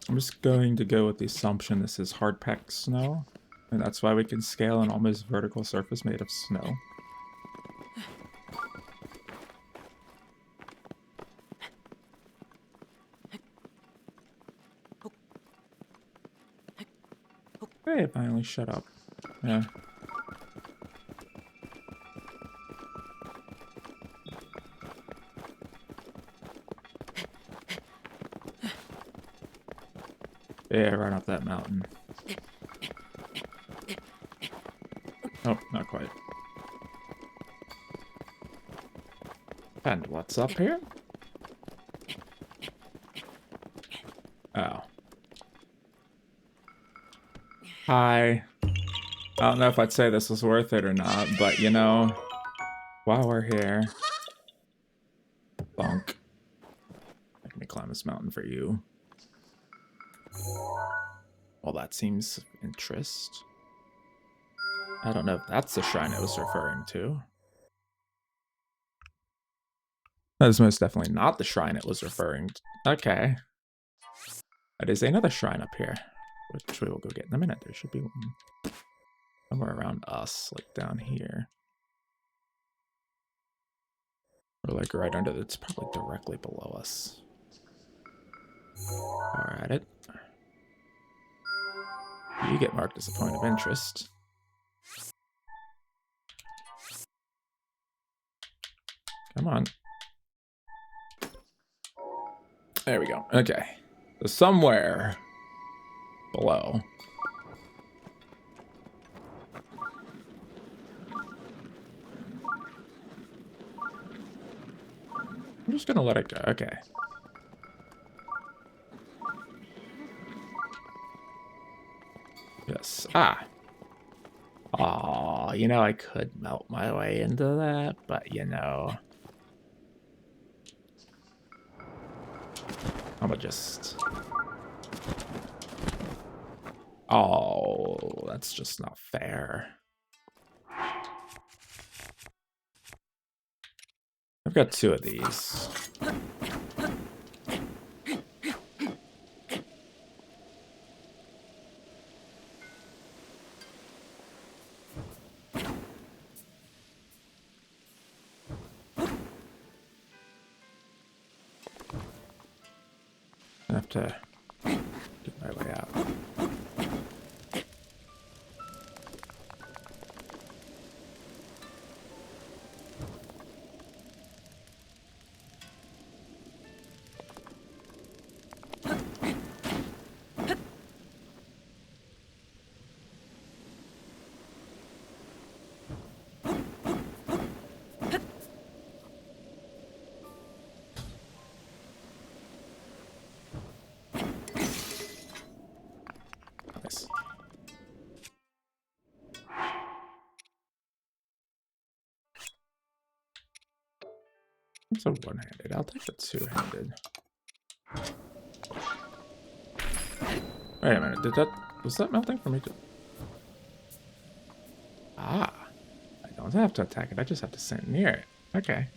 I'm just going to go with the assumption this is hard packed snow, and that's why we can scale an almost vertical surface made of snow. Hey, finally shut up. Yeah. Yeah, run up that mountain. Oh, not quite. And what's up here? Oh. Hi. I don't know if I'd say this was worth it or not, but you know, while we're here... Bonk. Let me climb this mountain for you. Well, that seems of interest. I don't know if that's the shrine I was referring to. That is most definitely not the shrine it was referring to. Okay. That is another shrine up here, which we will go get in a minute. There should be one somewhere around us, like down here. Or like right under it. It's probably directly below us. Alright, at it. You get marked as a point of interest. Come on. There we go. Okay. So somewhere below. I'm just gonna let it go. Okay. Yes. Ah. Aw, you know, I could melt my way into that, but you know. I'm gonna just... Oh, that's just not fair. I've got 2 of these. I have to get my way out. Nice. It's a one-handed. I'll take the two-handed. Wait a minute. Was that melting for me to... Ah, I don't have to attack it. I just have to sit near it. Okay.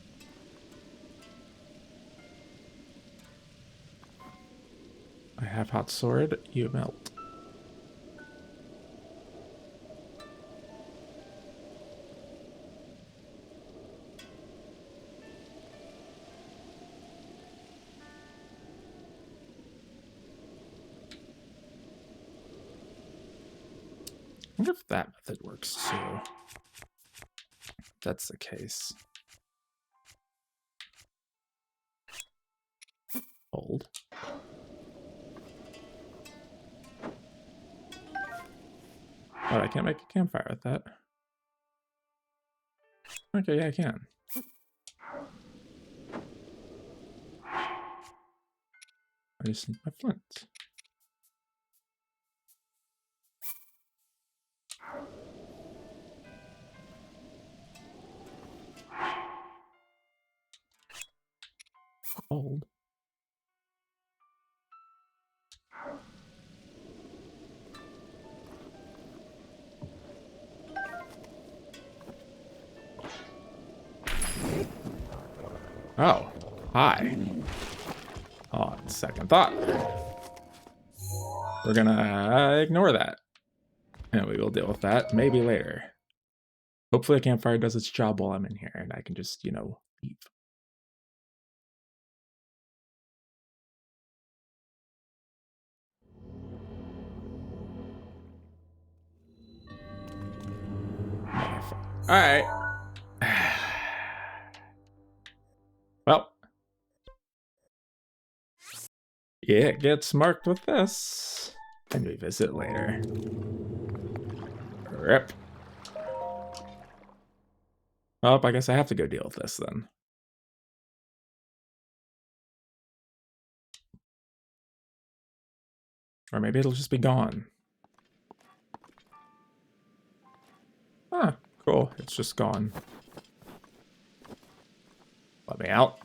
I have hot sword. You melt. I wonder if that method works too. If that's the case. Hold. Oh, I can't make a campfire with that. Okay, yeah, I can. I just need my flint. Hold. Oh, hi. On second thought, we're gonna ignore that. And we will deal with that maybe later. Hopefully a campfire does its job while I'm in here and I can just, you know, leave. Alright. Well. Yeah, it gets marked with this. And we visit later. Rip. Oh, I guess I have to go deal with this then. Or maybe it'll just be gone. Ah, cool. It's just gone. Let me out.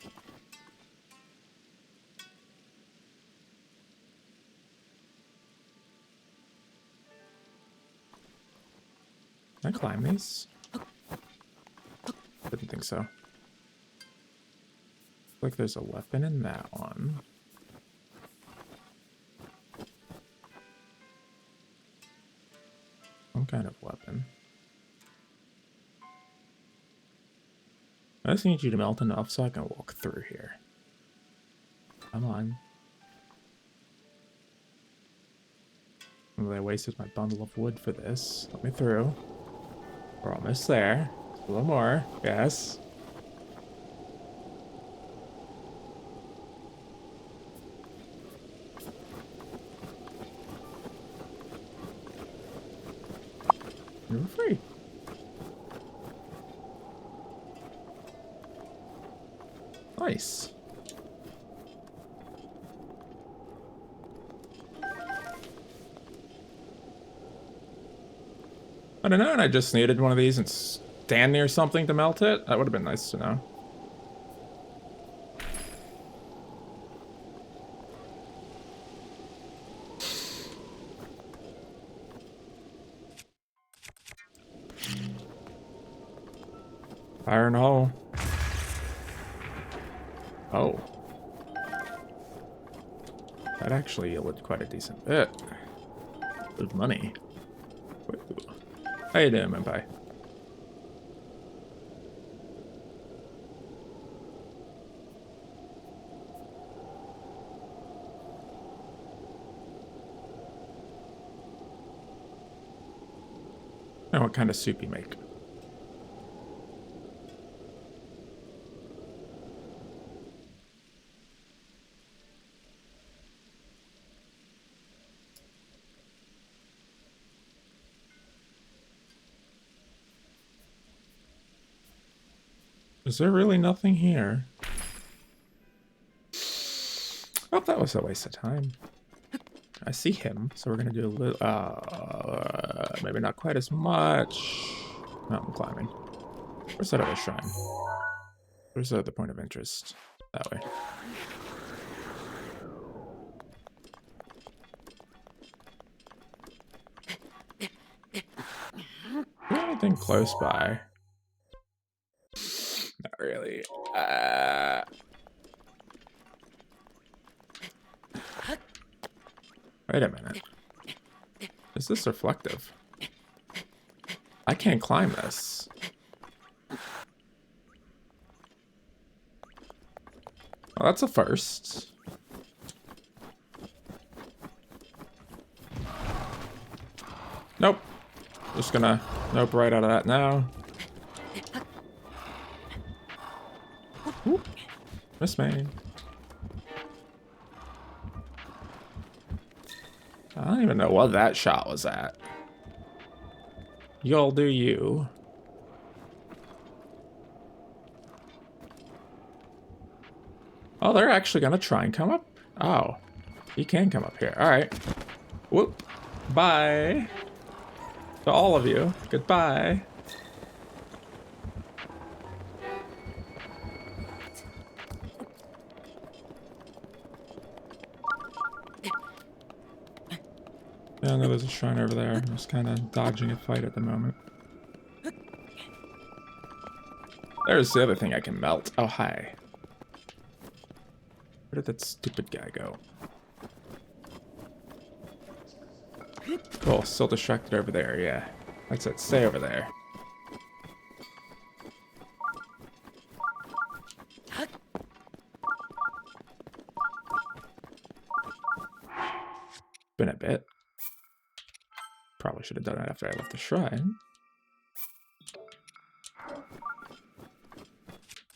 Can I climb these? Didn't think so. Looks like there's a weapon in that one. Some kind of weapon. I just need you to melt enough so I can walk through here. Come on. Well, I wasted my bundle of wood for this. Let me through. We're almost there. A little more. Yes. You're free. Nice. I don't know, and I just needed one of these and stand near something to melt it. That would have been nice to know. Iron hole. Oh. That actually yielded quite a decent bit of money. Woo. How you doing, Menpai? And what kind of soup you make? Is there really nothing here? Oh, that was a waste of time. I see him, so we're gonna do a little, maybe not quite as much mountain climbing. Where's that other shrine? Where's the other point of interest? That way. anything close by? Not really. Wait a minute. Is this reflective? I can't climb this. Well, that's a first. Nope. Just gonna nope right out of that now. Whoop. Miss me. I don't even know what that shot was at. You'll do you. Oh, they're actually gonna try and come up? Oh. You can come up here. Alright. Whoop. Bye. To all of you. Goodbye. Yeah, I know there's a shrine over there. I'm just kind of dodging a fight at the moment. There's the other thing I can melt. Oh, hi. Where did that stupid guy go? Cool, still distracted over there, yeah. That's it, stay over there. Been a bit. Probably should have done it after I left the shrine.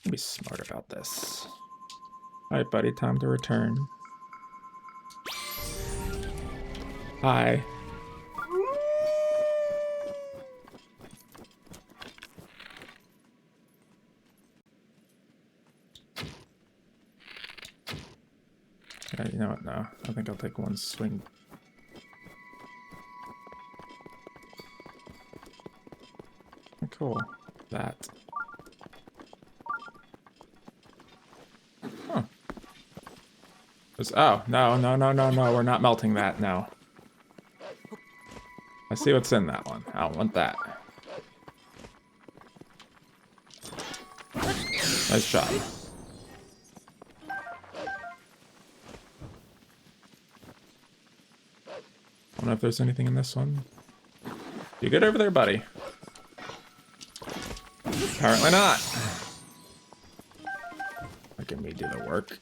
Be smart about this. Alright, buddy, time to return. Hi. Yeah, you know what? No, I think I'll take one swing. Cool. That. Huh. Oh, no, no, no, no, no. We're not melting that, no. I see what's in that one. I don't want that. Nice shot. I don't know if there's anything in this one. You good over there, buddy? Apparently not. Making me do the work.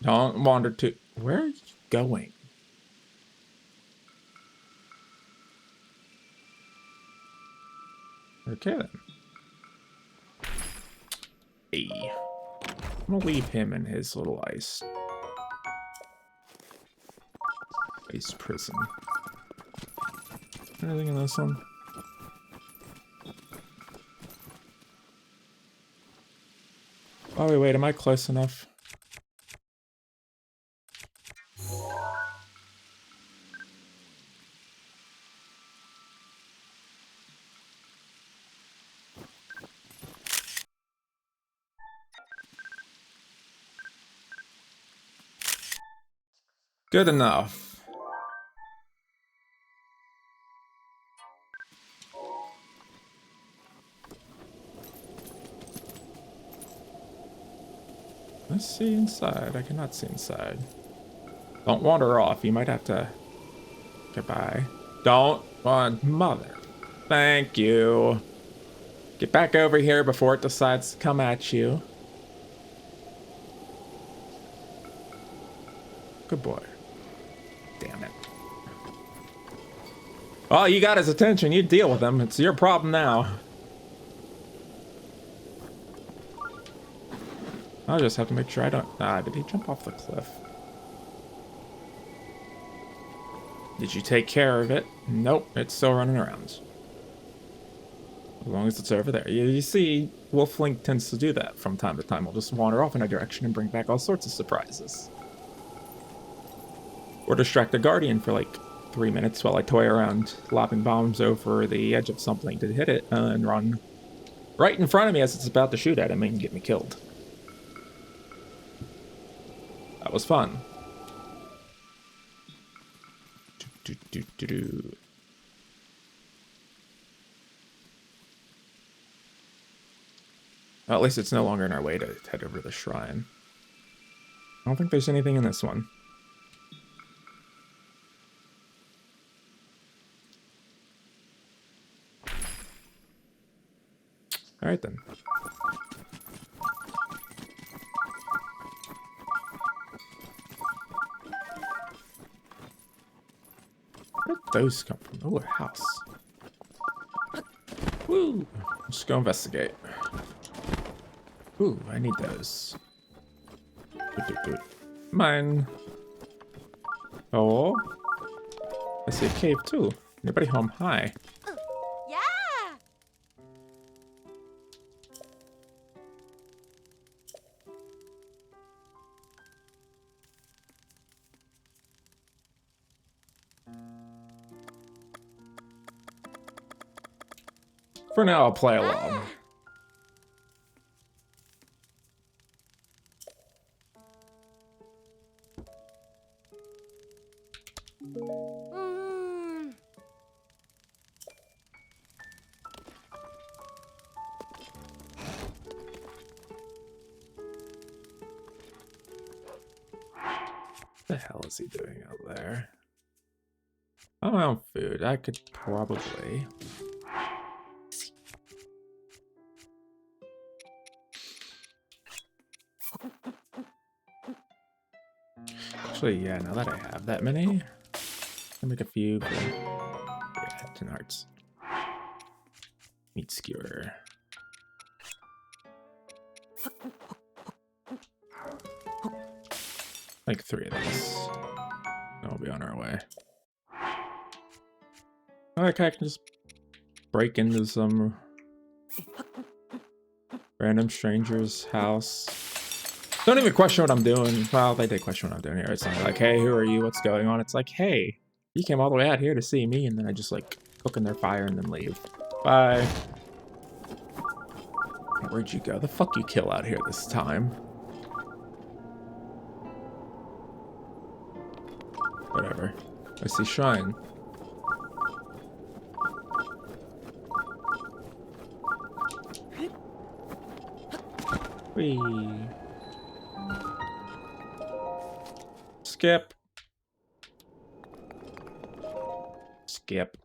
Don't wander too. Where are you going? Okay then. Hey. I'm gonna leave him in his little ice prison. Anything in this one? Oh wait, am I close enough? Good enough. Let's see inside. I cannot see inside. Don't wander off. You might have to. Goodbye. Don't want mother. Thank you. Get back over here before it decides to come at you. Good boy. Damn it. Oh, you got his attention. You deal with him. It's your problem now. I'll just have to make sure I don't... Ah, did he jump off the cliff? Did you take care of it? Nope, it's still running around. As long as it's over there. You see, Wolf-Link tends to do that from time to time. We'll just wander off in a direction and bring back all sorts of surprises. Or distract the Guardian for like 3 minutes while I toy around lobbing bombs over the edge of something to hit it and run right in front of me as it's about to shoot at him and get me killed. That was fun. Well, at least it's no longer in our way to head over to the shrine. I don't think there's anything in this one. All right then. Where did those come from? Oh, a house. Woo! Let's go investigate. Ooh, I need those. Do. Mine. Oh. I see a cave too. Anybody home? Hi.
Yeah.
For now, I'll play along.
Mm.
What the hell is he doing out there? Oh, my own food. I could probably. Actually, yeah, now that I have that many, I'll make a few. Yeah, 10 hearts. Meat skewer. Like 3 of these. And we'll be on our way. Okay, I can just break into some random stranger's house. Don't even question what I'm doing. Well, they did question what I'm doing here. It's not like, hey, who are you? What's going on? It's like, hey, you came all the way out here to see me, and then I just like cook in their fire and then leave. Bye. Where'd you go? The fuck you kill out here this time? Whatever. I see shrine. Whee. Skip. Skip.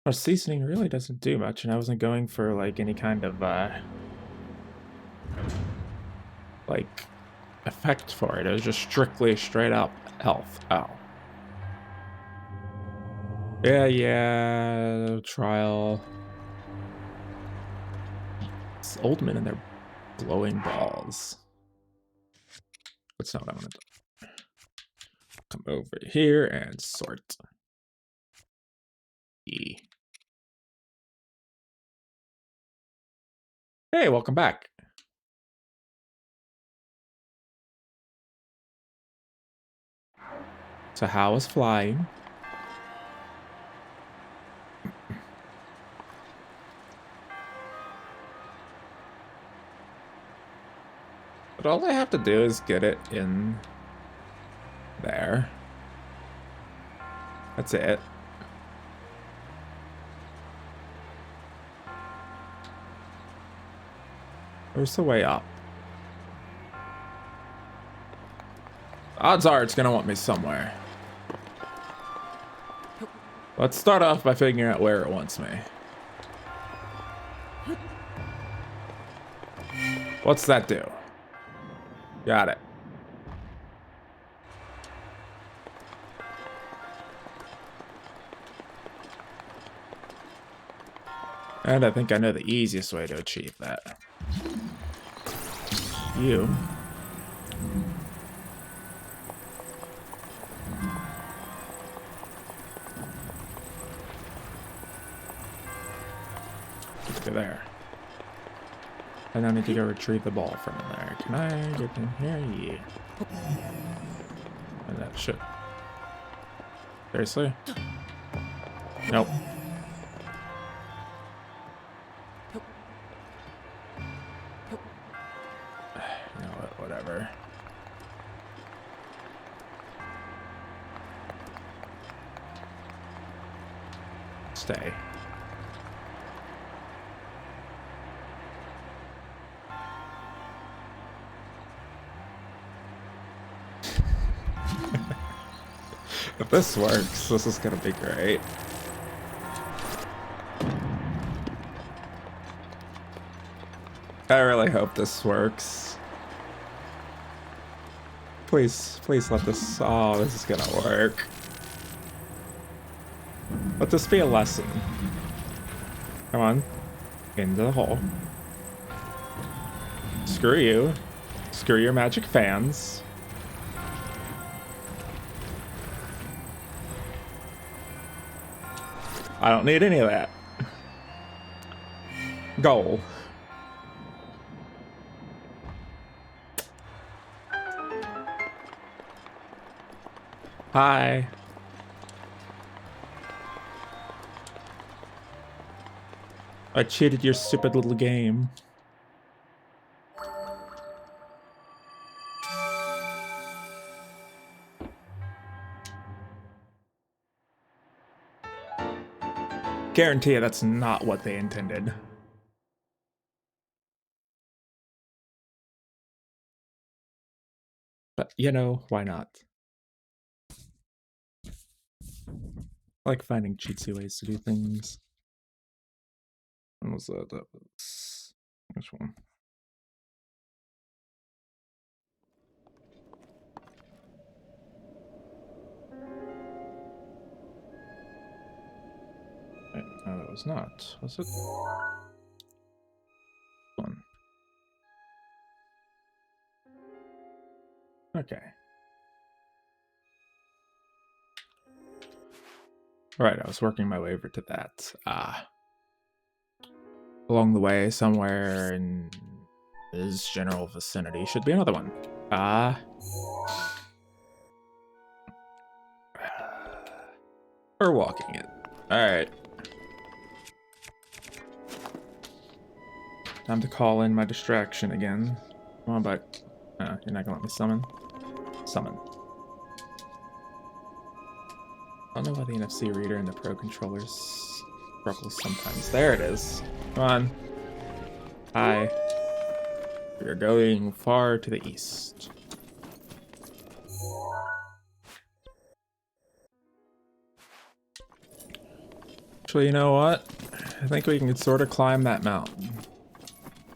Our seasoning really doesn't do much, and I wasn't going for like any kind of like effect for it. It was just strictly straight up health. Oh. Yeah, trial. It's old men and their glowing balls. That's not what I want to do. Come over here and sort. E. Hey, welcome back. So how was flying? But all I have to do is get it in there. That's it. Where's the way up? Odds are it's gonna want me somewhere. Let's start off by figuring out where it wants me. What's that do? Got it. And I think I know the easiest way to achieve that. You. Let's go there. I now need to go retrieve the ball from in there. Can I get in here? Yeah. And that shit. Seriously? Nope. You know what? Whatever. Stay. If this works, this is gonna be great. I really hope this works. Please, please let this. Oh, this is gonna work. Let this be a lesson. Come on. Into the hole. Screw you. Screw your magic fans. I don't need any of that. Goal. Hi. I cheated your stupid little game. Guarantee you that's not what they intended. But, you know, why not? I like finding cheatsy ways to do things. When was that? That was... Which one? Wait, no, that was not. Was it? One. Okay. Right, I was working my way over to that. Along the way, somewhere in his general vicinity, should be another one. We're walking it. Alright. Time to call in my distraction again. Come on, bud. You're not gonna let me summon? Summon. I don't know why the NFC reader and the Pro controllers struggles sometimes. There it is. Come on. Hi. We're going far to the east. Actually, you know what? I think we can sort of climb that mountain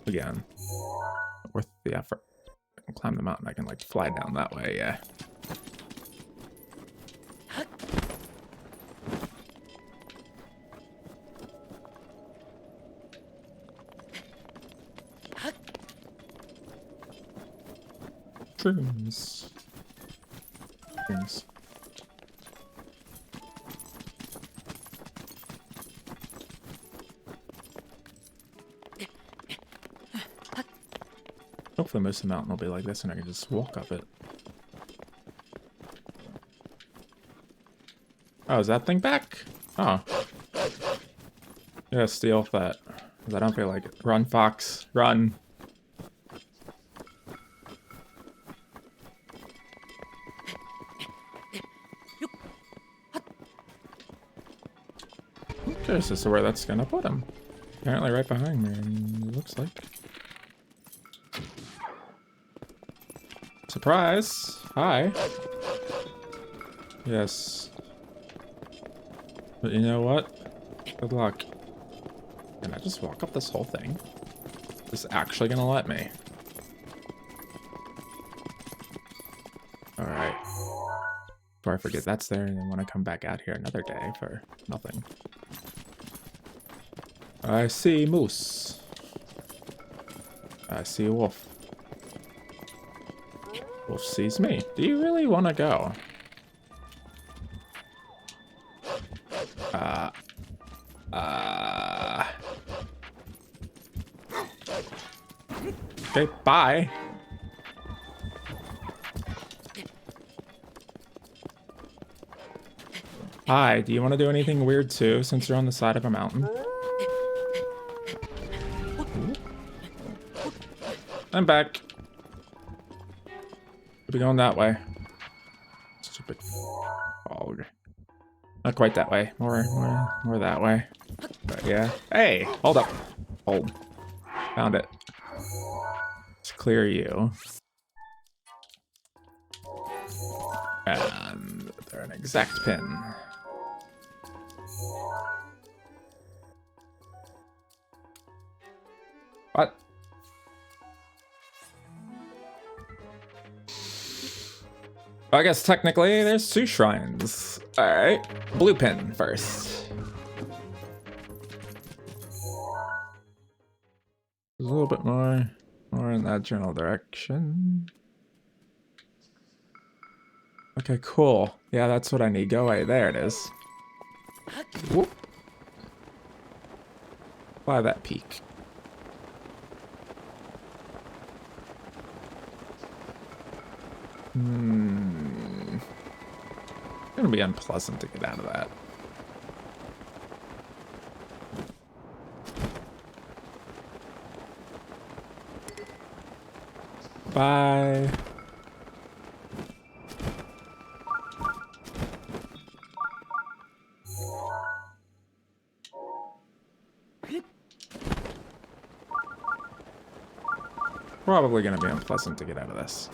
again. Worth the effort. I can climb the mountain. I can like fly down that way. Yeah. Shrooms. Shrooms. Hopefully most of the mountain will be like this and I can just walk up it. Oh, is that thing back? Oh. Yeah, steal that. Because I don't feel like it. Run, Fox. Run. Curious as to where that's gonna put him. Apparently right behind me, it looks like. Surprise! Hi. Yes. But you know what? Good luck. Can I just walk up this whole thing? Is this actually gonna let me? Alright. Before I forget that's there, and then when I come back out here another day for nothing. I see moose. I see a wolf. Wolf sees me. Do you really want to go? Okay, bye. Hi, do you want to do anything weird too, since you're on the side of a mountain? I'm back. We'll be going that way. Stupid fog. Not quite that way. More that way. But yeah. Hey, hold up. Hold. Found it. Let's clear you. And they're an exact pin. What? I guess technically there's 2 shrines. Alright. Blue pin first. A little bit more in that general direction. Okay, cool. Yeah, that's what I need. Go away. There it is. Whoop. Fly that peak. It's gonna be unpleasant to get out of that. Bye. Probably gonna be unpleasant to get out of this.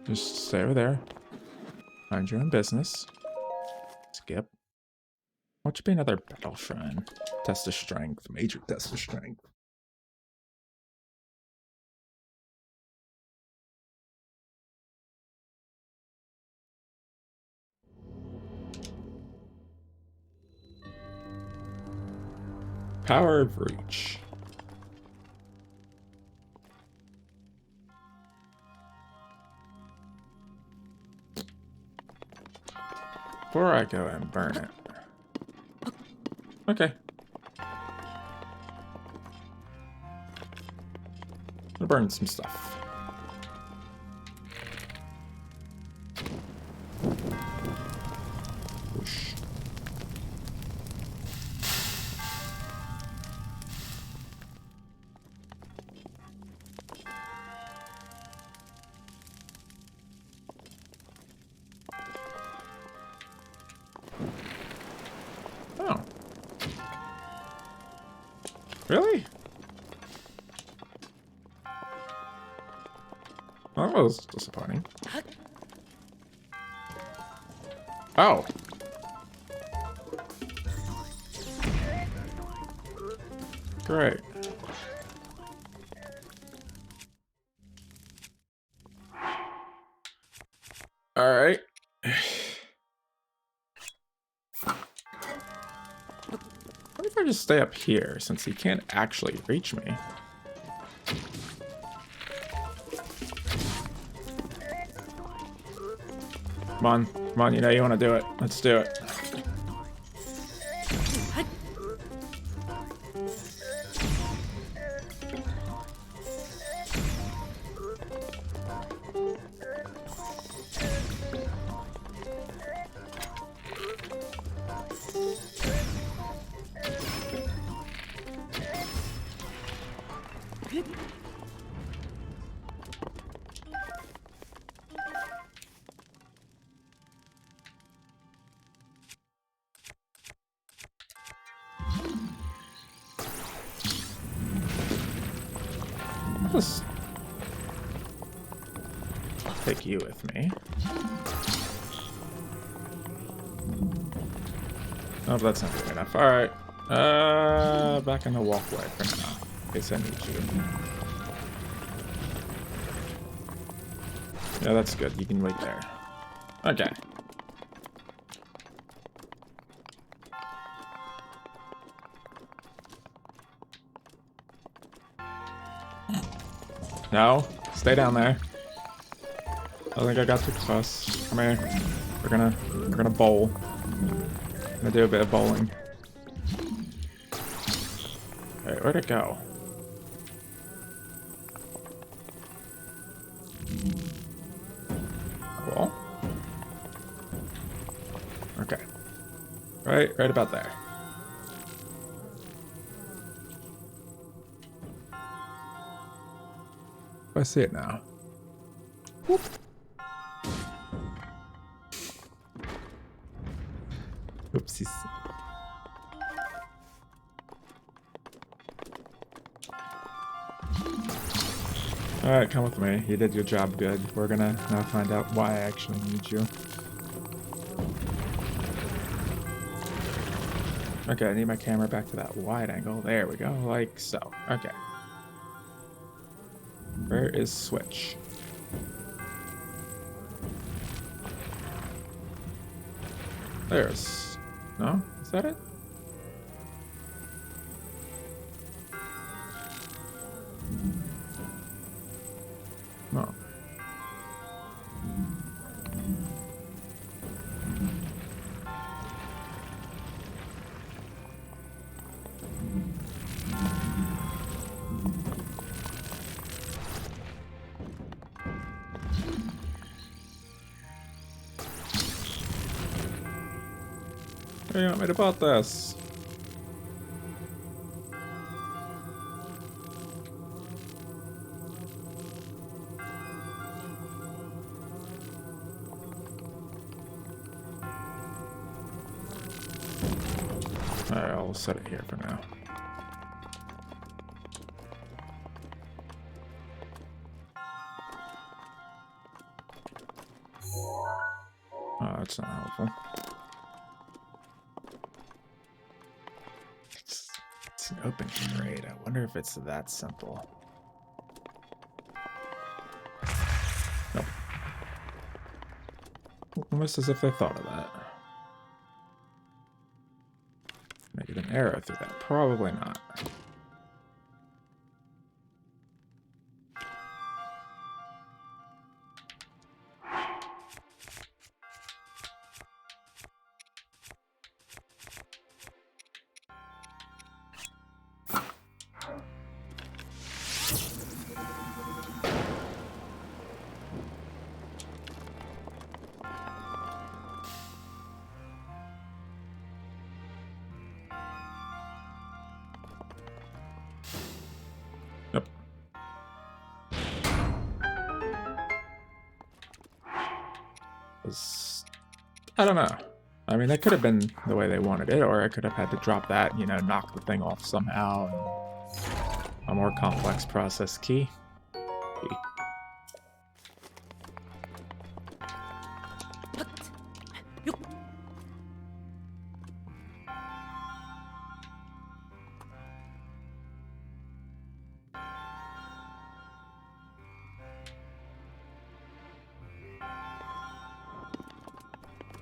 Just stay over there. Mind your own business. Skip. What should be another battle shrine? Test of strength. Major test of strength. Power of Reach. Before I go and burn it. Okay. I'll burn some stuff. Whoosh. Oh. Really? That was disappointing. Oh. Great. All right. What if I just stay up here since he can't actually reach me? Come on, you know you want to do it. Let's do it. Just take you with me. Oh, that's not good enough. All right. Back in the walkway for now. In case I need you. Yeah, that's good. You can wait there. Okay. No, stay down there. I think I got too close. Come here. We're gonna bowl. I'm gonna do a bit of bowling. Alright, where'd it go? Cool. Right about there. I see it now. Whoop. Oopsies. Alright, come with me. You did your job good. We're gonna now find out why I actually need you. Okay, I need my camera back to that wide angle. There we go, like so. Okay. Where is Switch? There's... No? Is that it? No. What do you want me to put this? Alright, I'll set it here for now. Oh, that's not helpful. It's an open grade. I wonder if it's that simple. Nope. Almost as if they thought of that. Maybe an arrow through that. Probably not. Yep. I don't know. I mean, that could have been the way they wanted it, or I could have had to drop that, you know, knock the thing off somehow. And a more complex process key.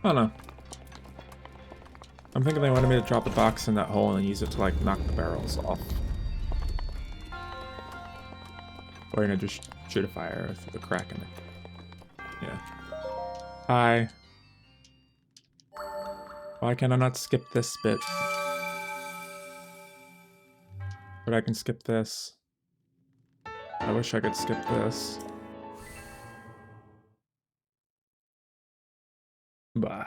I don't know. I'm thinking they wanted me to drop the box in that hole and use it to, like, knock the barrels off. Or, you know, just shoot a fire through the crack in it. Yeah. Hi. Why can I not skip this bit? But I can skip this. I wish I could skip this. Bah.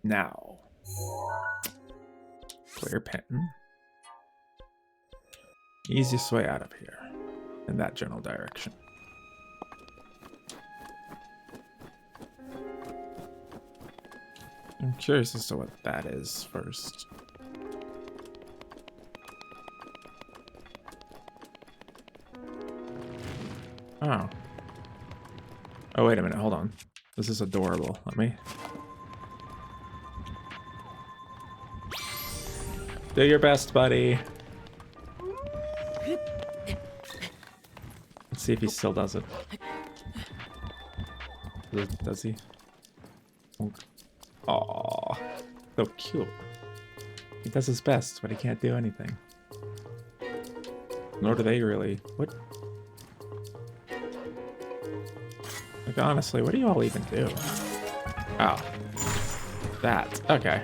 Now. Clear pen. Easiest way out of here. In that general direction. I'm curious as to what that is first. Oh. Oh, wait a minute, hold on. This is adorable. Let me... Do your best, buddy. Let's see if he still does it. Does he? Aww. So cute. He does his best, but he can't do anything. Nor do they really. What? Like, honestly, what do you all even do? Oh. That. Okay.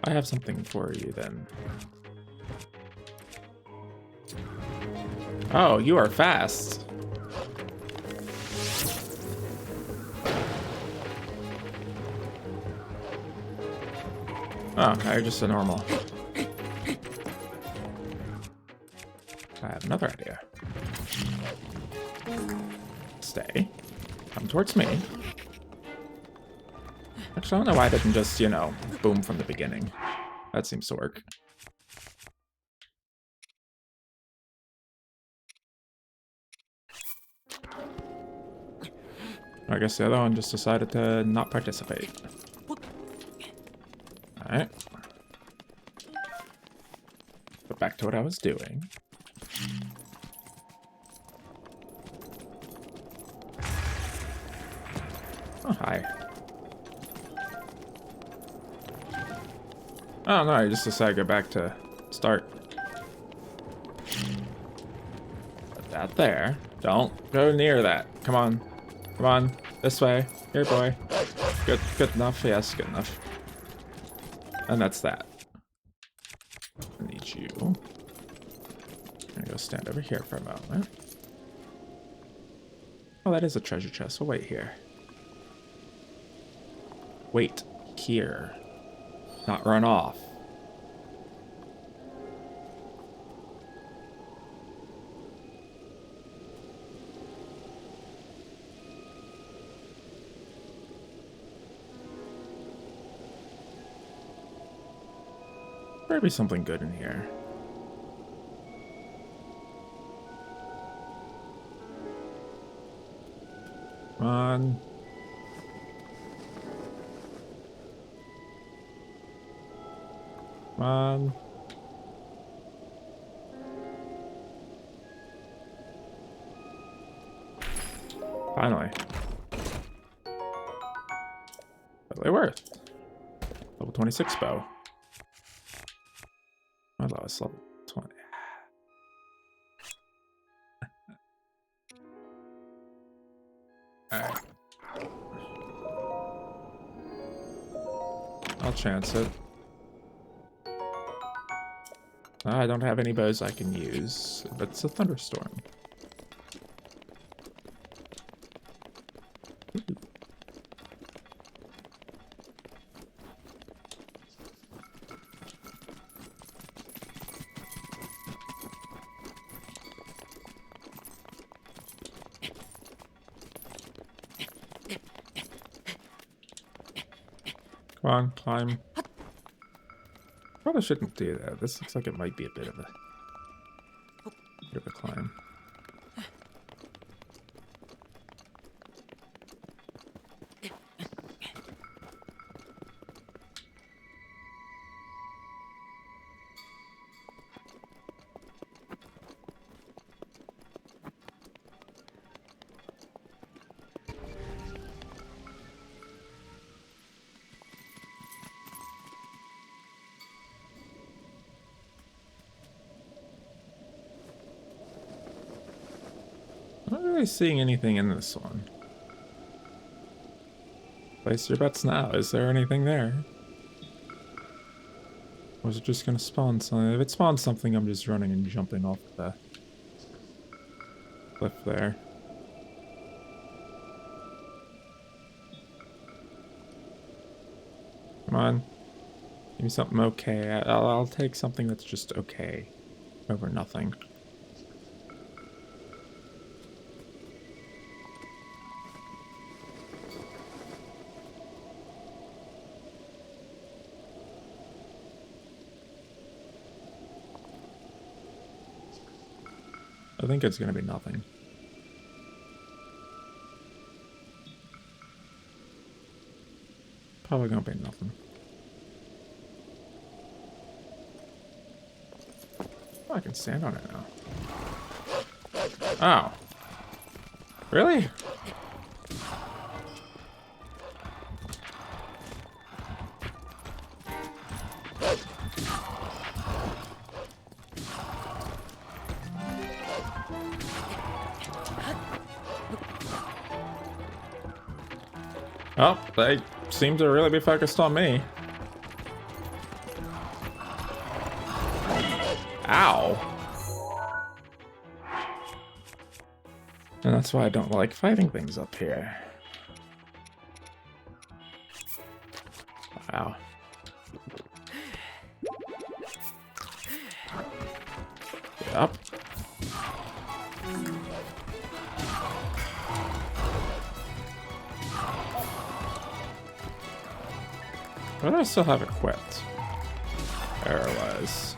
I have something for you then. Oh, you are fast. Oh, now you're just a normal. I have another idea. Stay. Come towards me. Actually, I don't know why I didn't just, you know, boom from the beginning. That seems to work. I guess the other one just decided to not participate. Alright. But back to what I was doing. Oh, hi. Oh, no, I just decided to go back to start. Put that there. Don't go near that. Come on. Come on. This way. Here, boy. Good enough. Yes, good enough. And that's that. I need you. I'm gonna go stand over here for a moment. Oh, that is a treasure chest. We'll wait here. Wait here. Not run off. There'll be something good in here. Come on. Come on. Finally. Totally worth. Level 26 bow. My lowest level 20. Alright. I'll chance it. I don't have any bows I can use, but it's a thunderstorm. Come on, climb. Probably shouldn't do that. This looks like it might be a bit of a climb. I'm not really seeing anything in this one. Place your bets now. Is there anything there? Or is it just gonna spawn something? If it spawns something, I'm just running and jumping off the cliff there. Come on. Give me something okay. I'll take something that's just okay over nothing. I think it's gonna be nothing. Probably gonna be nothing. Oh, I can stand on it now. Oh. Really? Oh, they seem to really be focused on me. Ow. And that's why I don't like fighting things up here. Wow. Yep. Why do I still have it equipped? There it was.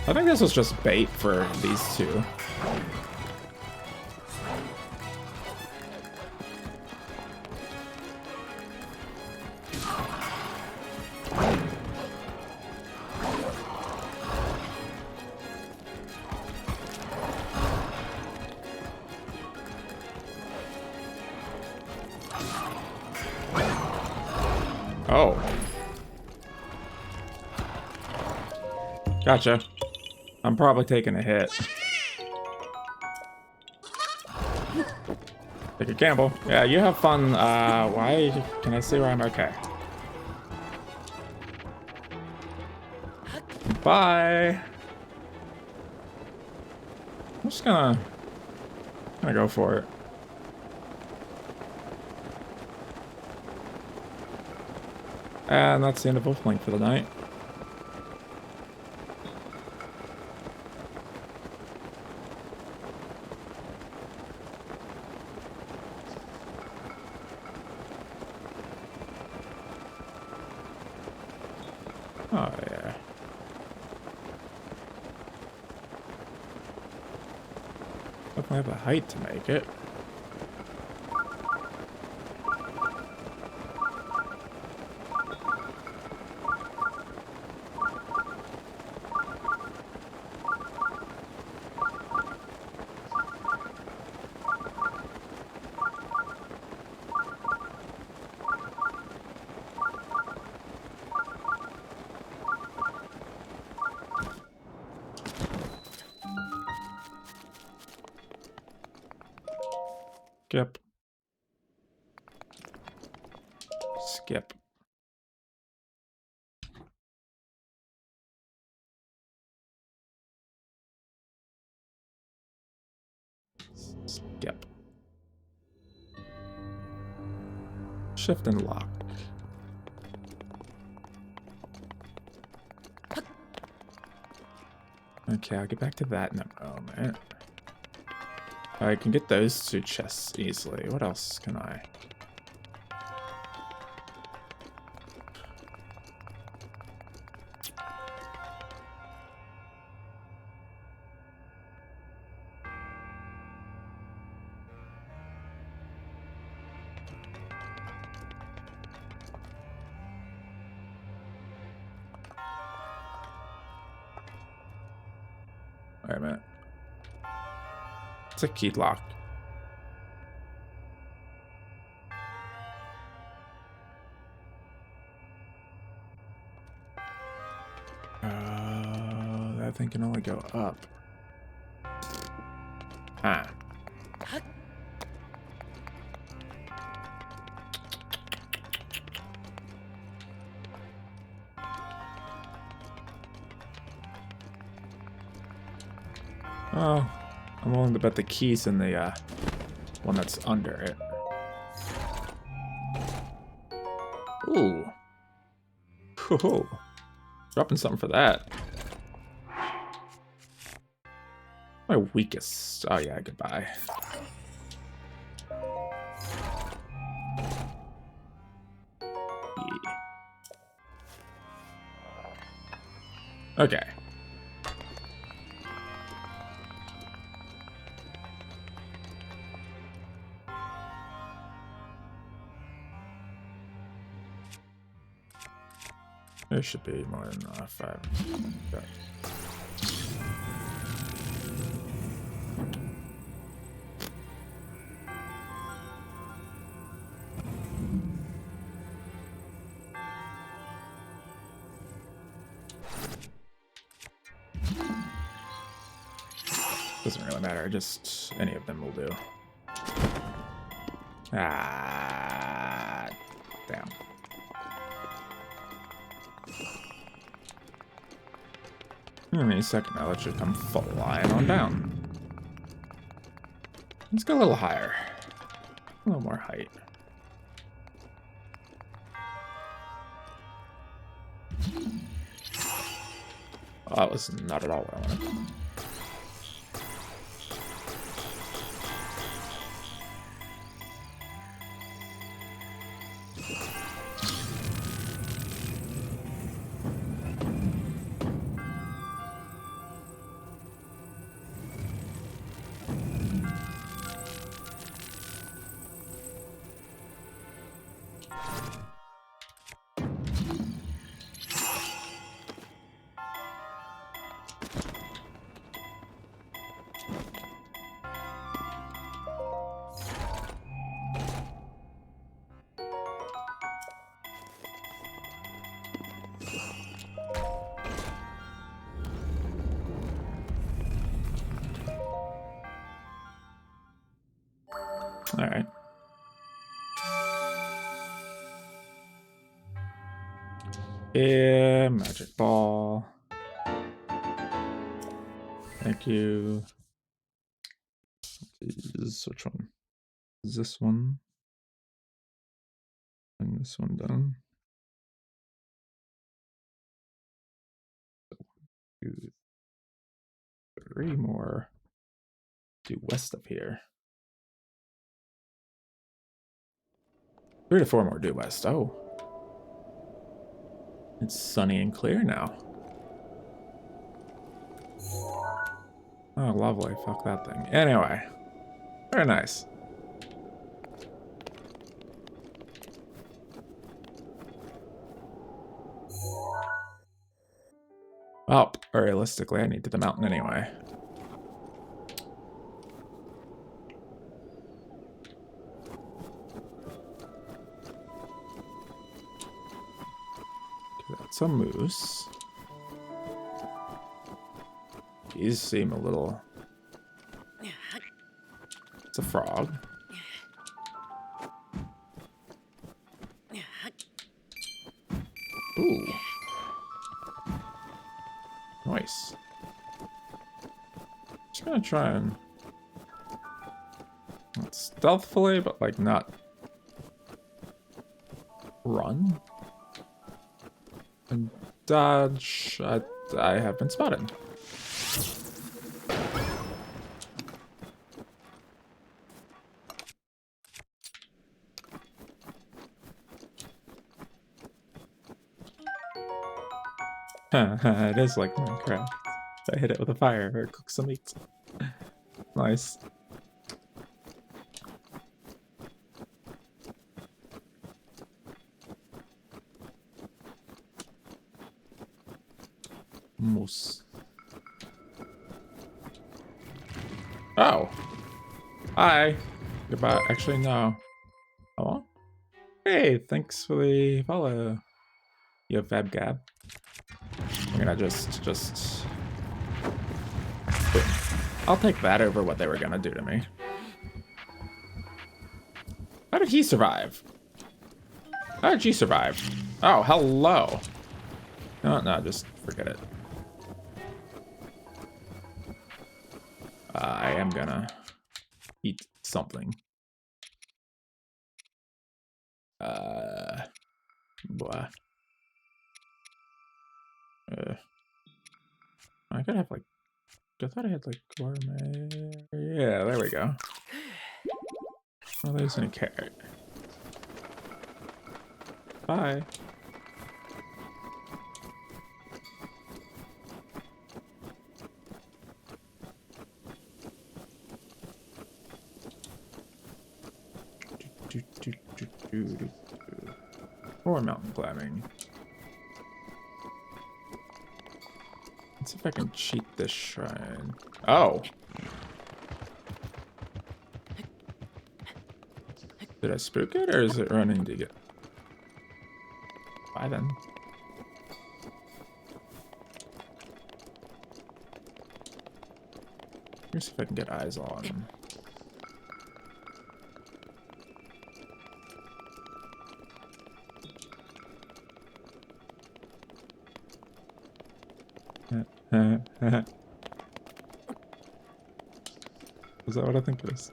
I think this was just bait for these two. Oh. Gotcha. I'm probably taking a hit. Take a gamble. Yeah, you have fun. Why can I see where I'm okay? Bye. I'm just gonna go for it. And that's the end of Wolflink for the night. Oh, yeah. Definitely have the height to make it. Skip. Skip. Skip. Shift and lock. Okay, I'll get back to that in a moment. I can get those two chests easily. What else can I? Wait a minute. It's a key lock. That thing can only go up. Ah. Oh, I'm willing to bet the key's in the one that's under it. Ooh. Hoo-hoo. Dropping something for that. My weakest. Oh yeah, goodbye. Yeah. Okay. There should be more than 5. Okay. Doesn't really matter, just any of them will do. Ah, damn. Any second now, that should come flying on down. Let's go a little higher. A little more height. Oh, that was not at all what I wanted. All right. Yeah, magic ball. Thank you. Which one? Is this one? And this one done. 2, 3 more. Due west of here. 3 to 4 more due west. Oh. It's sunny and clear now. Oh, lovely. Fuck that thing. Anyway. Very nice. Well, realistically, I need to the mountain anyway. That's a moose. These seem a little... It's a frog. Ooh. Nice. Just gonna try and... not stealthily, but like not... run? And dodge. I have been spotted. It is like Minecraft. I hit it with a fire or cook some meat. Nice. Moose. Oh. Hi. Goodbye. Actually, no. Hello? Hey, thanks for the follow. You have FabGab. I'm gonna just... Boom. I'll take that over what they were gonna do to me. How did he survive? How did you survive? Oh, hello. No, just forget it. I am gonna eat something. Blah. I could have like... I thought I had like gourmet. Yeah, there we go. Oh, there's any carrot. Bye. Or mountain climbing. Let's see if I can cheat this shrine. Oh. Did I spook it, or is it running to get... Bye then. Let me see if I can get eyes on. Is that what I think it is?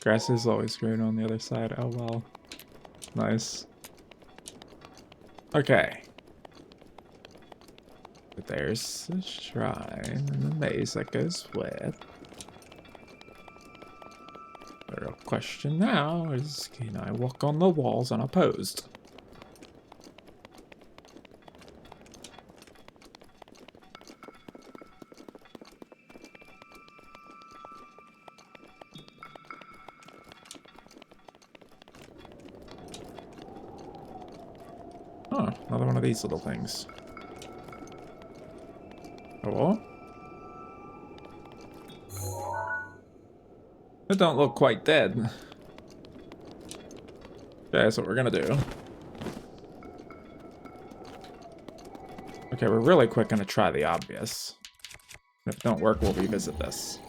Grass is always green on the other side. Oh well. Nice. Okay. But there's the shrine and the maze that goes with. The real question now is, can I walk on the walls unopposed? Oh, another one of these little things. Oh. It don't look quite dead. Okay, that's what we're gonna do. Okay, we're really quick gonna try the obvious. If it don't work, we'll revisit this.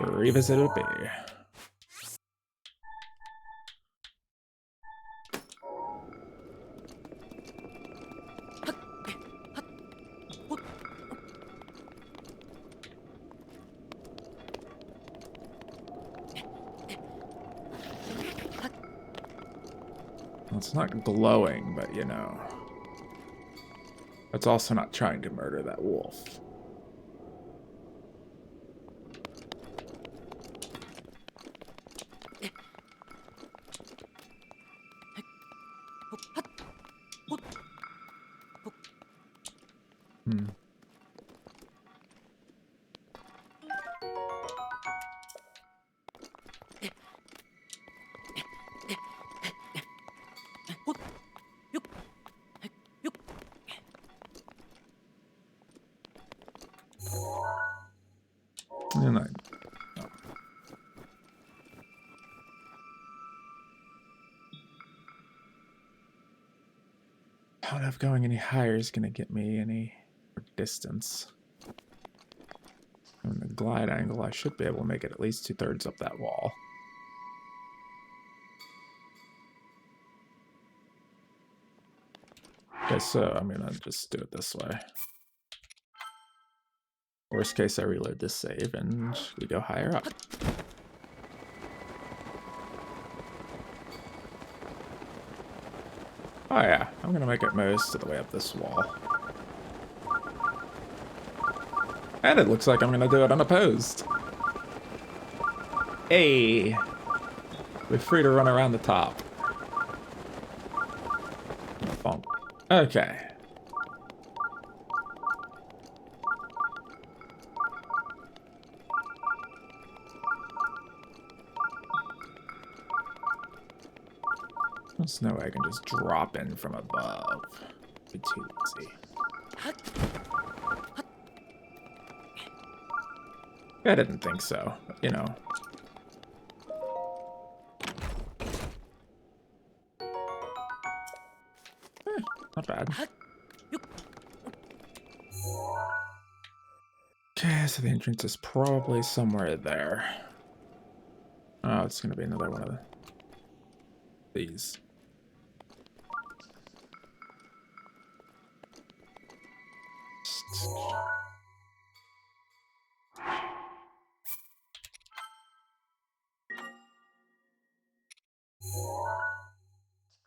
Revisit it be. Well, it's not glowing, but you know. It's also not trying to murder that wolf. Hmm. And I, oh. How of going any higher is gonna get me any distance. And the glide angle, I should be able to make it at least 2/3 up that wall. Okay, so I'm gonna just do it this way. Worst case, I reload this save and we go higher up. Oh yeah, I'm gonna make it most of the way up this wall. And it looks like I'm gonna do it unopposed. Hey! We're free to run around the top. Bonk. Okay. There's no way I can just drop in from above. It'd be too easy. I didn't think so, but, you know. Not bad. Okay, so the entrance is probably somewhere there. Oh, it's gonna be another one of these.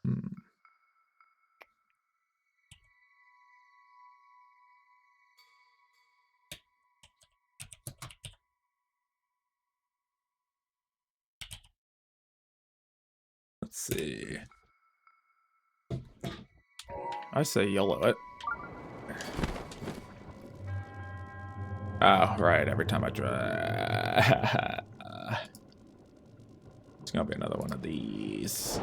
Hmm. Let's see. I say yellow it. Oh, right, every time I try. It's gonna be another one of these.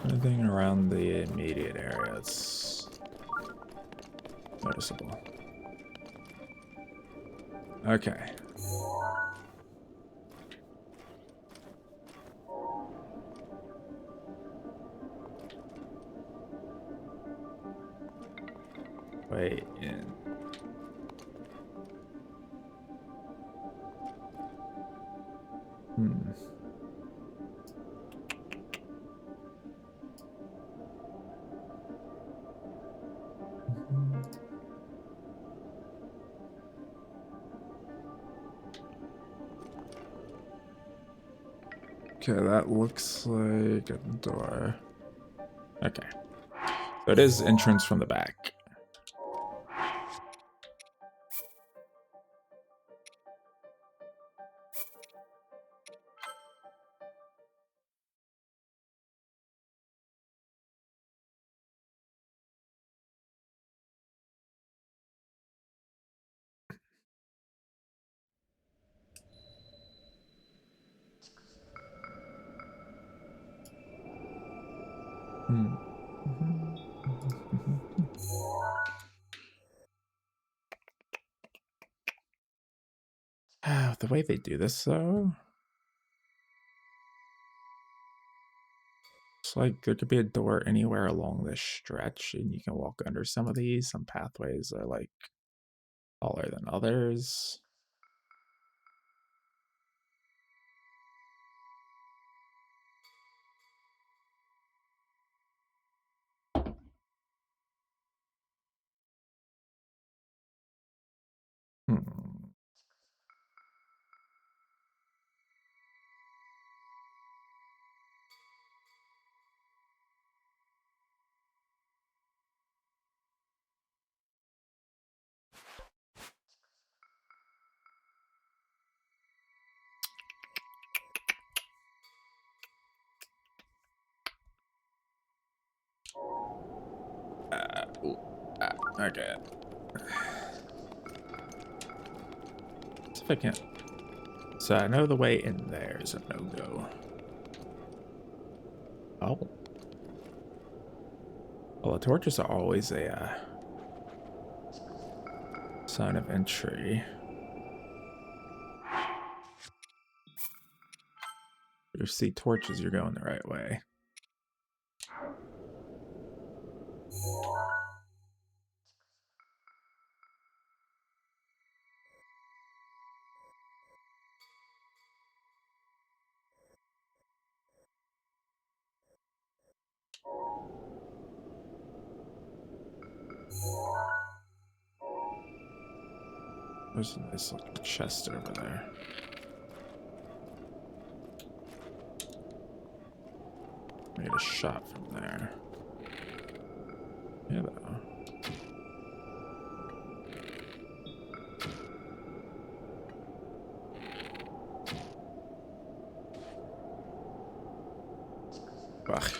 Anything around the immediate area that's noticeable. Okay. Way in. Hmm. Okay, that looks like a door. Okay. So it is entrance from the back. Hmm. The way they do this, though, it's like there could be a door anywhere along this stretch, and you can walk under some of these. Some pathways are like taller than others. Hmm. Ooh, okay. See if I can. So I know the way in there is a no-go. Oh. Well, the torches are always a sign of entry. If you see torches, you're going the right way. There's a nice looking chest over there. Made a shot from there. Yeah, though. Ugh.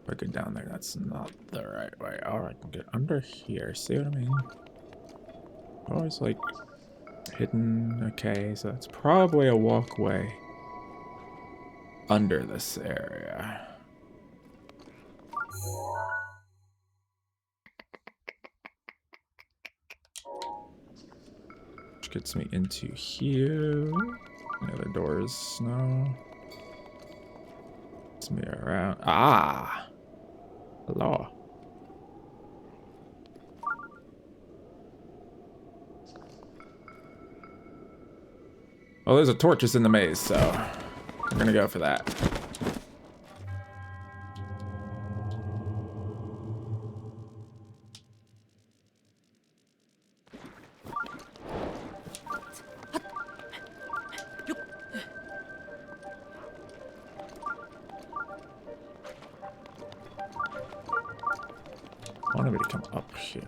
If I go down there, that's not the right way. Oh, I can get under here. See what I mean? Always like hidden. Okay, so it's probably a walkway under this area. Which gets me into here. Any other doors? No. Gets me around. Ah! Hello. Well, there's a torches in the maze, so we're gonna go for that. I wanted me to come up here.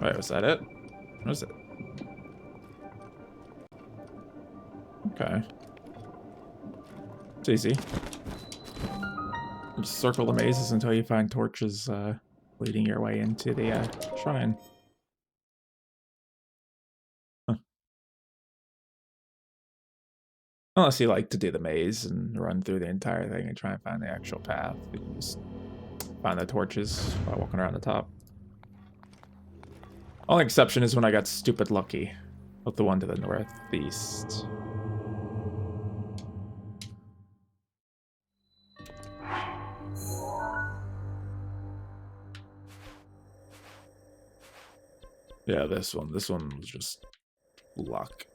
Wait, was that it? What is it? Okay. It's easy. Just circle the mazes until you find torches leading your way into the shrine. Unless you like to do the maze and run through the entire thing and try and find the actual path. You can just find the torches by walking around the top. Only exception is when I got stupid lucky with the one to the northeast. Yeah, this one was just luck.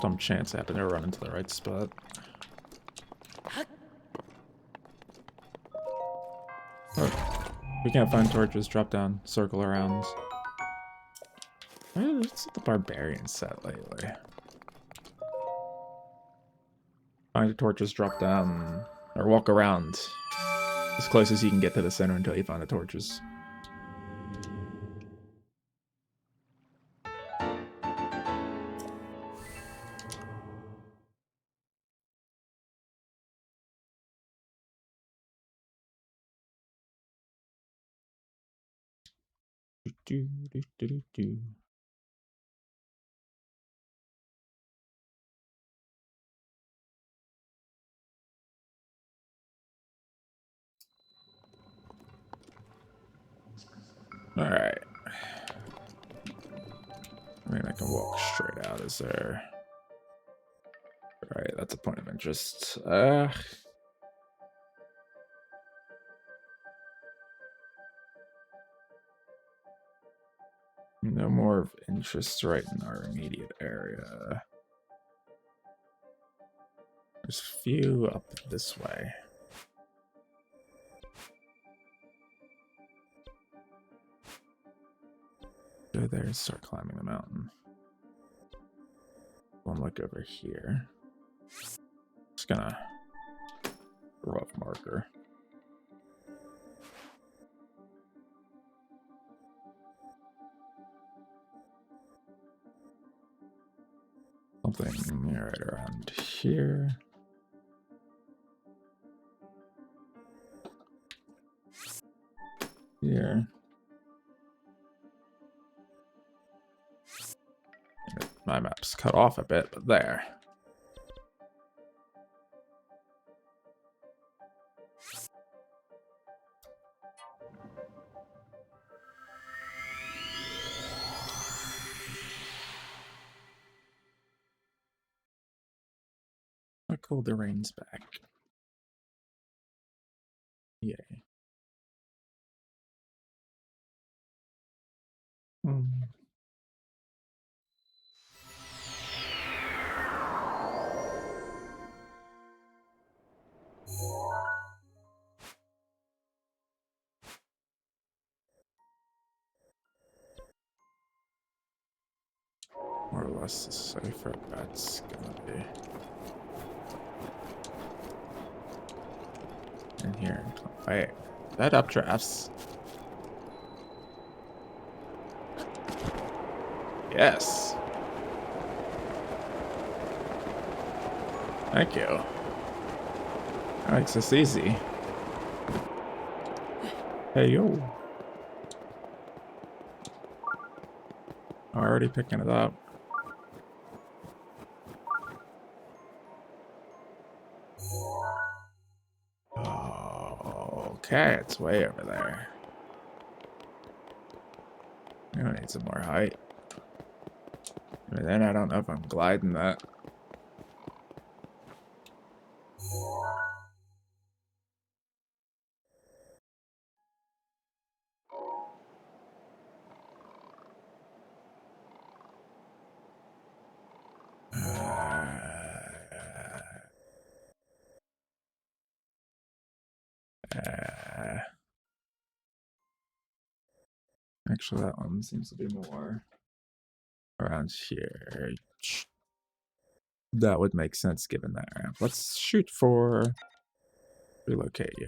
Some chance happened to run into the right spot. Oh, we can't find torches. Drop down, circle around. What's the barbarian set lately? Find the torches, drop down, or walk around as close as you can get to the center until you find the torches. Do, do, do, do, do. All right. I mean, I can walk straight out. Is there? All right, that's a point of interest. No more of interest right in our immediate area. There's a few up this way. Go there and start climbing the mountain. One look over here. Just gonna rough marker. Something right around here. Here. My map's cut off a bit, but there. Oh, cool, the rain's back. Yay. More or less the safer bet's gonna be in here. Wait, that updrafts. Yes. Thank you. That makes this easy. Hey, yo. Already picking it up. Oh, okay, it's way over there. I'm gonna need some more height. And then I don't know if I'm gliding that. Actually, that one seems to be more around here. That would make sense given that ramp. Let's shoot for relocate you.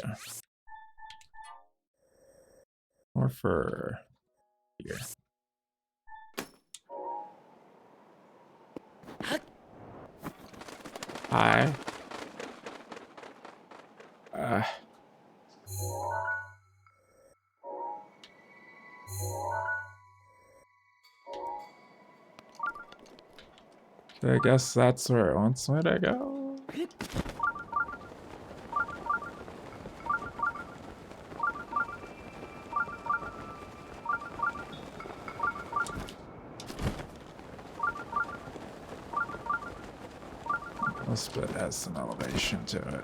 Or for here. Hi. I guess that's where it wants me to go. This bit has some elevation to it.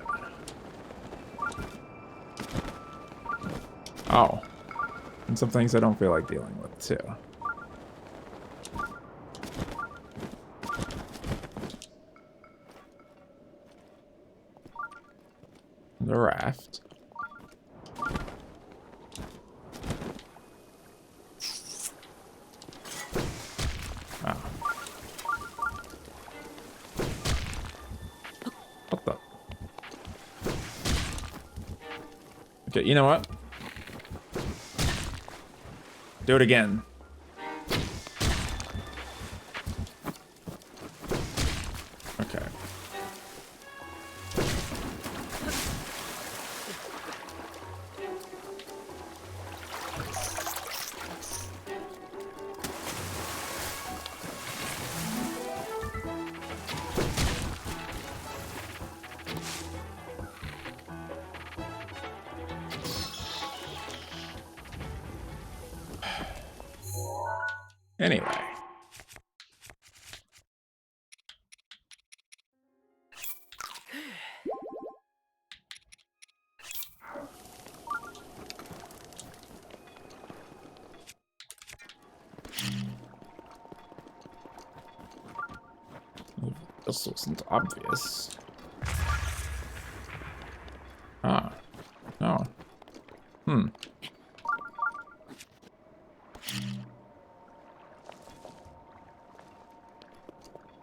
Oh. And some things I don't feel like dealing with, too. The raft. Oh. What the? Okay, you know what? Do it again. Okay. Anyway. This wasn't obvious. Ah. No. Hmm.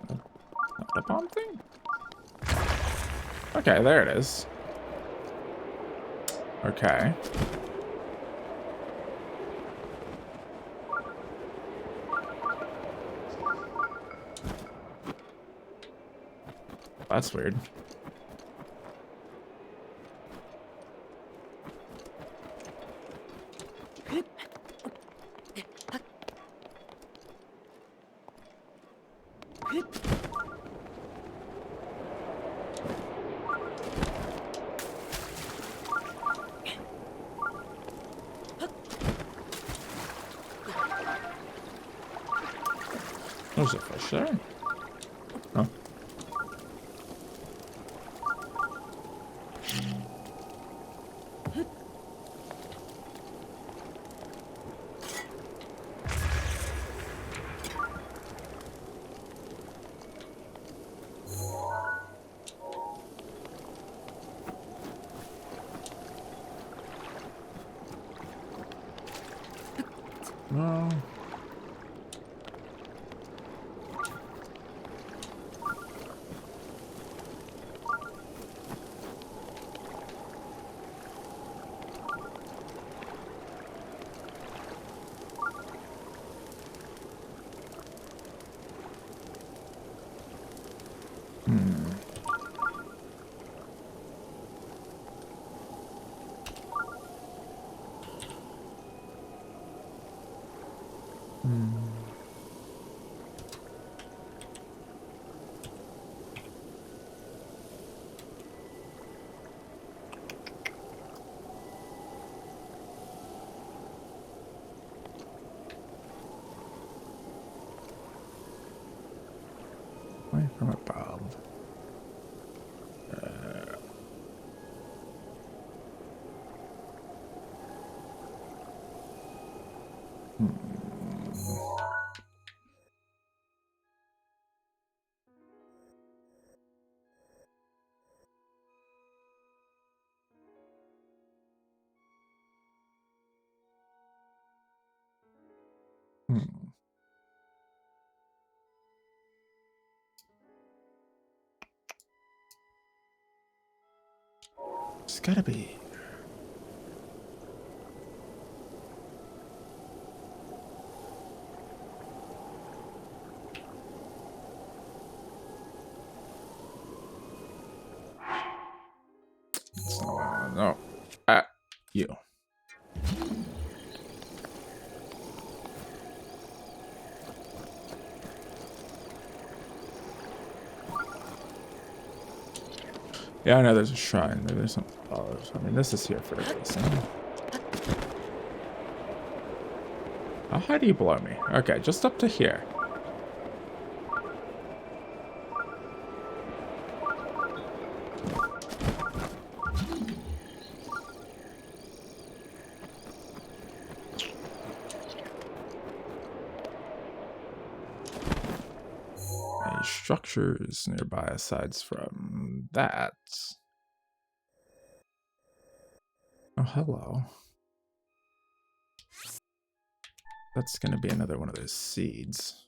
Not a bomb thing? Okay, there it is. Okay. That's weird. There's a fish there. Huh? No. Way from above. Hmm. It's gotta be. It's not what I want to know. You. Yeah, I know there's a shrine. Maybe there's some. Oh, I mean, this is here for a reason. Oh, how do you blow me? Okay, just up to here. Any structures nearby aside from that? Oh, hello. That's gonna be another one of those seeds.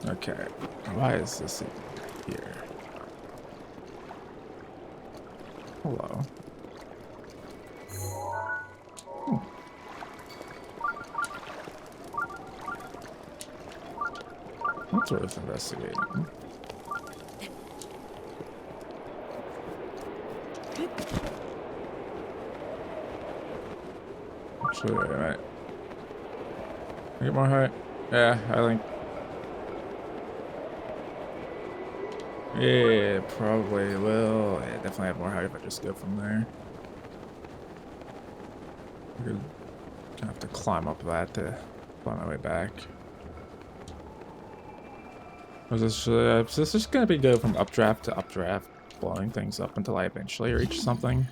Okay, why is this even here? Hello. Hmm. That's worth investigating. Actually, wait a minute. Can I get more height? Yeah, I think. Yeah, probably will. Yeah, definitely have more height if I just go from there. I'm gonna have to climb up that to find my way back. Is this just gonna be go from updraft to updraft, blowing things up until I eventually reach something?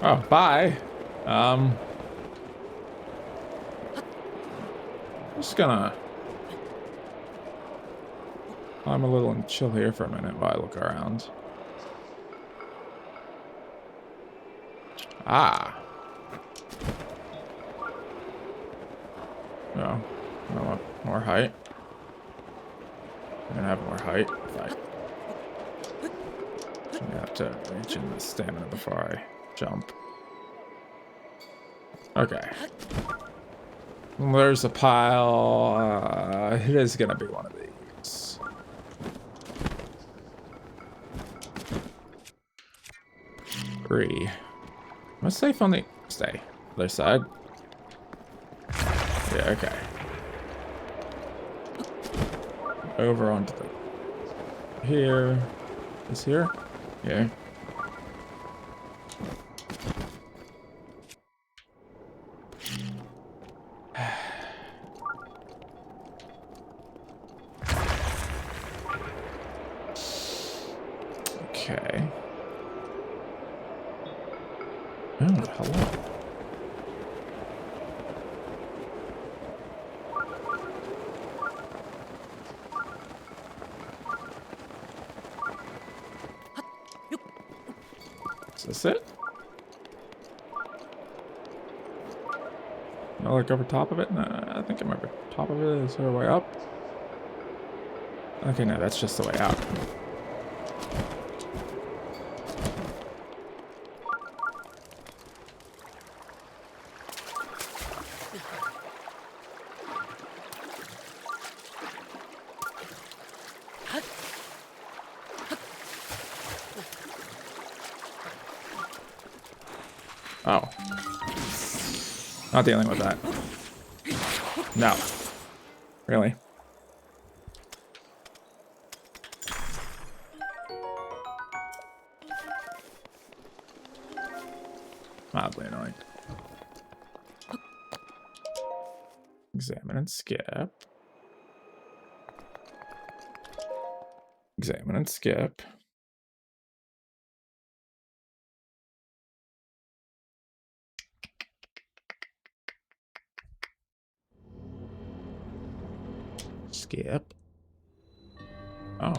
Oh, bye. Just gonna climb a little and chill here for a minute while I look around. Ah. No. I want more height. I'm gonna have more height if I have to reach in the stamina before I jump. Okay. There's a pile. It is gonna be one of these. Three. Am I safe on the stay? Other side? Yeah, okay. Over onto the here. Is here? Yeah. Okay. Oh, hello. Is this it? No, like over top of it? No, I think it might be top of it. Is there a way up? Okay, no, that's just the way out. Oh. Not dealing with that. No. Really? Mildly annoying. Examine and skip. Examine and skip. Skip. Oh.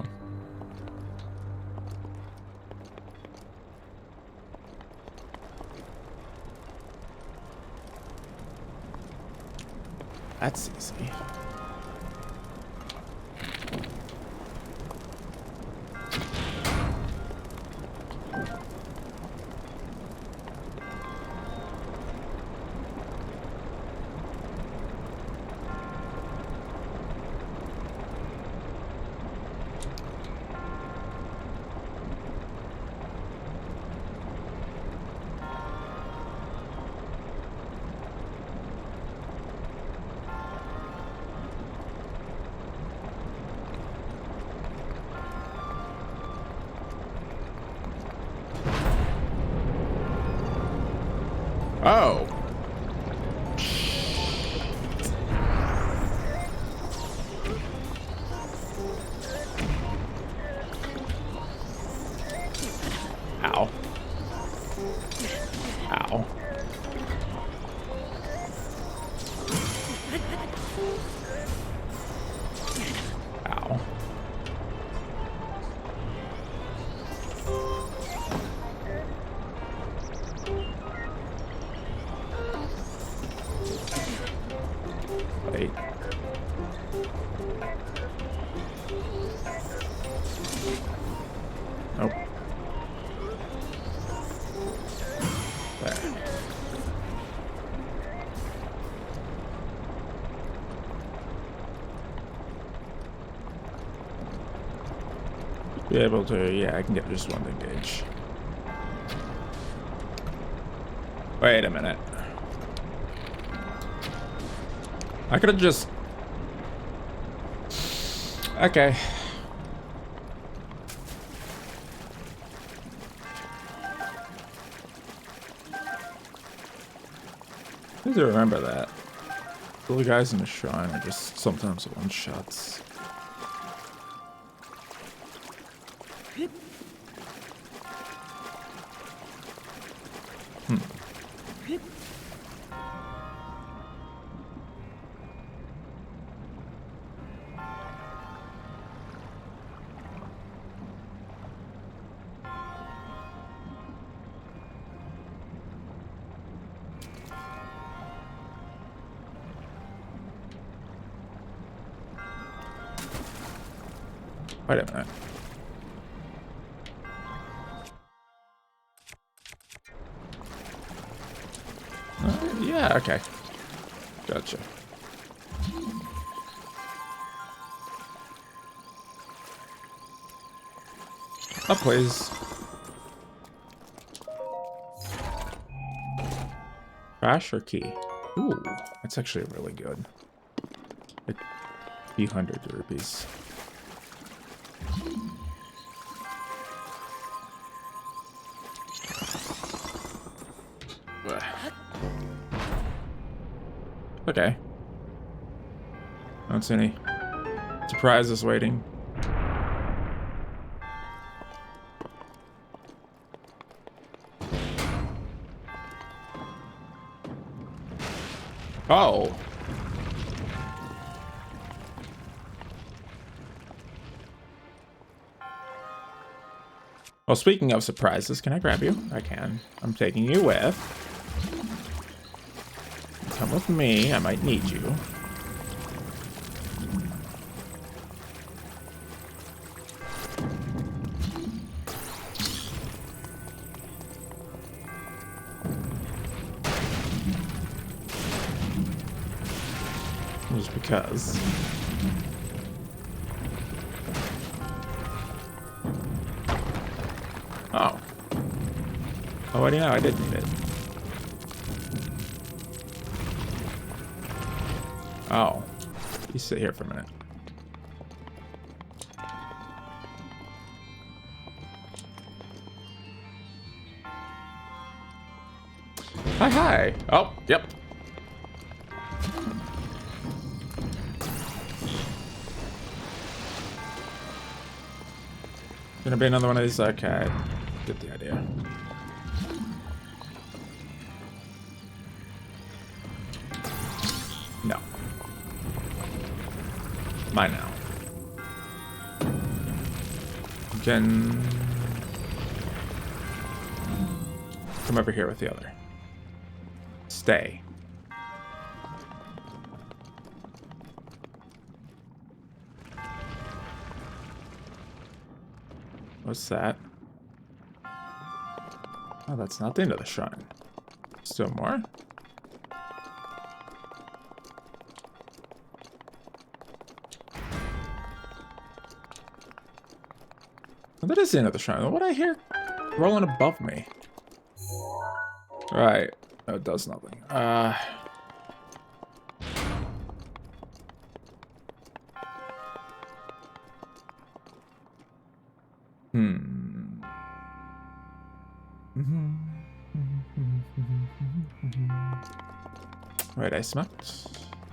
that's easy. Oh. Ow. Ow. Ow. Wait. Nope. There. Be able to, yeah, I can get just one engage. Wait a minute. I could have just... Okay. I need to remember that. The guys in the shrine are just sometimes one-shots. Wait a minute. Yeah, okay. Gotcha. Up, please. Trash or key? Ooh, that's actually really good. Like a few hundred rupees. Okay. I don't see any surprises waiting. Oh. Well, speaking of surprises, can I grab you? I can. I'm taking you with. Come with me. I might need you. Just because. Oh. Oh, what do you know? I did need it. Oh. You sit here for a minute. Hi, hi. Oh, yep. Gonna be another one of these. Okay. Get the idea. No. Mine now. You can come over here with the other. Stay. What's that? Oh, that's not the end of the shrine. Still more? Oh, that is the end of the shrine. What I hear rolling above me? Right. No, it does nothing. Right, I smelled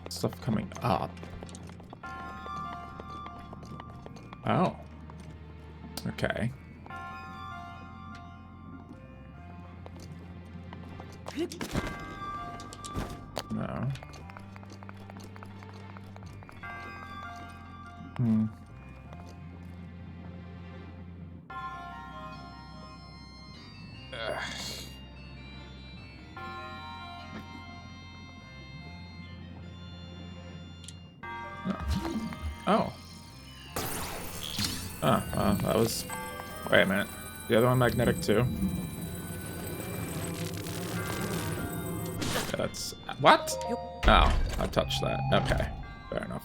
stuff coming up. Oh. Okay. No. Ugh. Oh. Oh, that was... Wait a minute. The other one magnetic too? Yeah, that's... What? Oh, I touched that. Okay. Fair enough.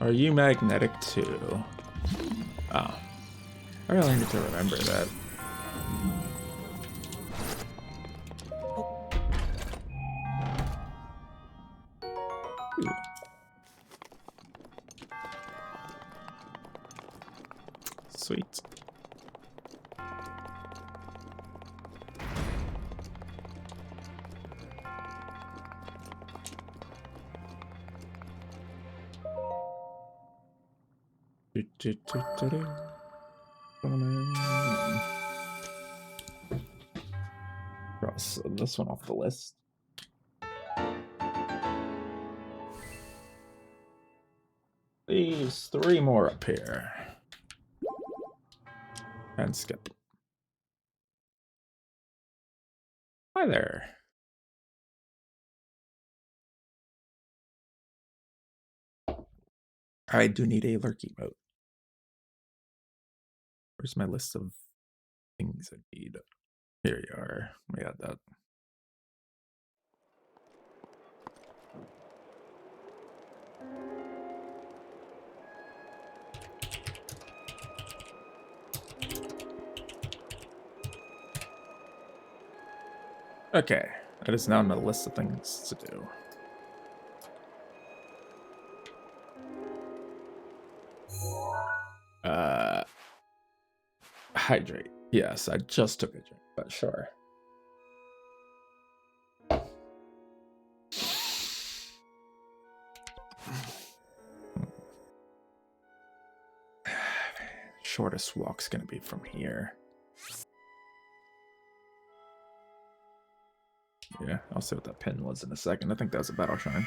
Are you magnetic too? Oh. I really need to remember that. Ooh. Sweet. Cross this one off the list. Leaves 3 more up here. And skip. Hi there. I do need a lurky mode. Where's my list of things I need? Here you are. We got that. Okay, that is now on my list of things to do. Hydrate. Yes, I just took a drink, but sure. Shortest walk's gonna be from here. Yeah, I'll see what that pin was in a second. I think that was a battle shrine.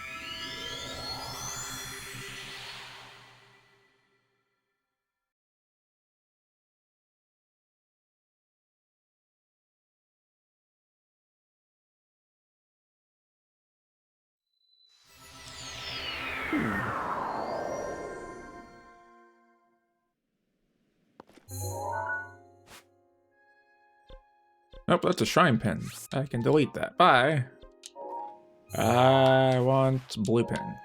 Nope, that's a shrine pin. I can delete that. Bye. I want blue pin.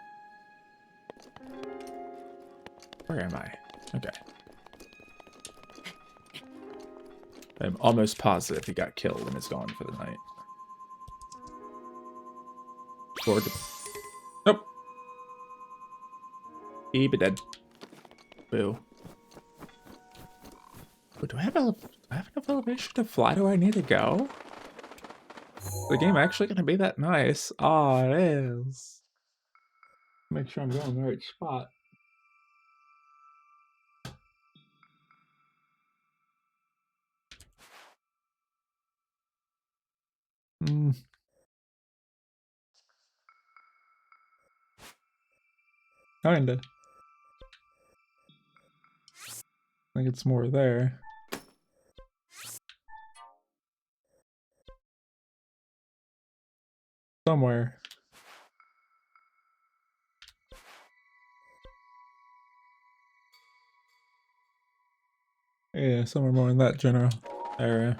Where am I? Okay. I'm almost positive he got killed and is gone for the night. Or the... Nope. He be dead. Boo. Oh, do I have enough elevation to fly? Do I need to go? Is the game actually gonna be that nice? Oh, it is. Make sure I'm going in the right spot. Kinda. I think it's more there. Somewhere. Yeah, somewhere more in that general area.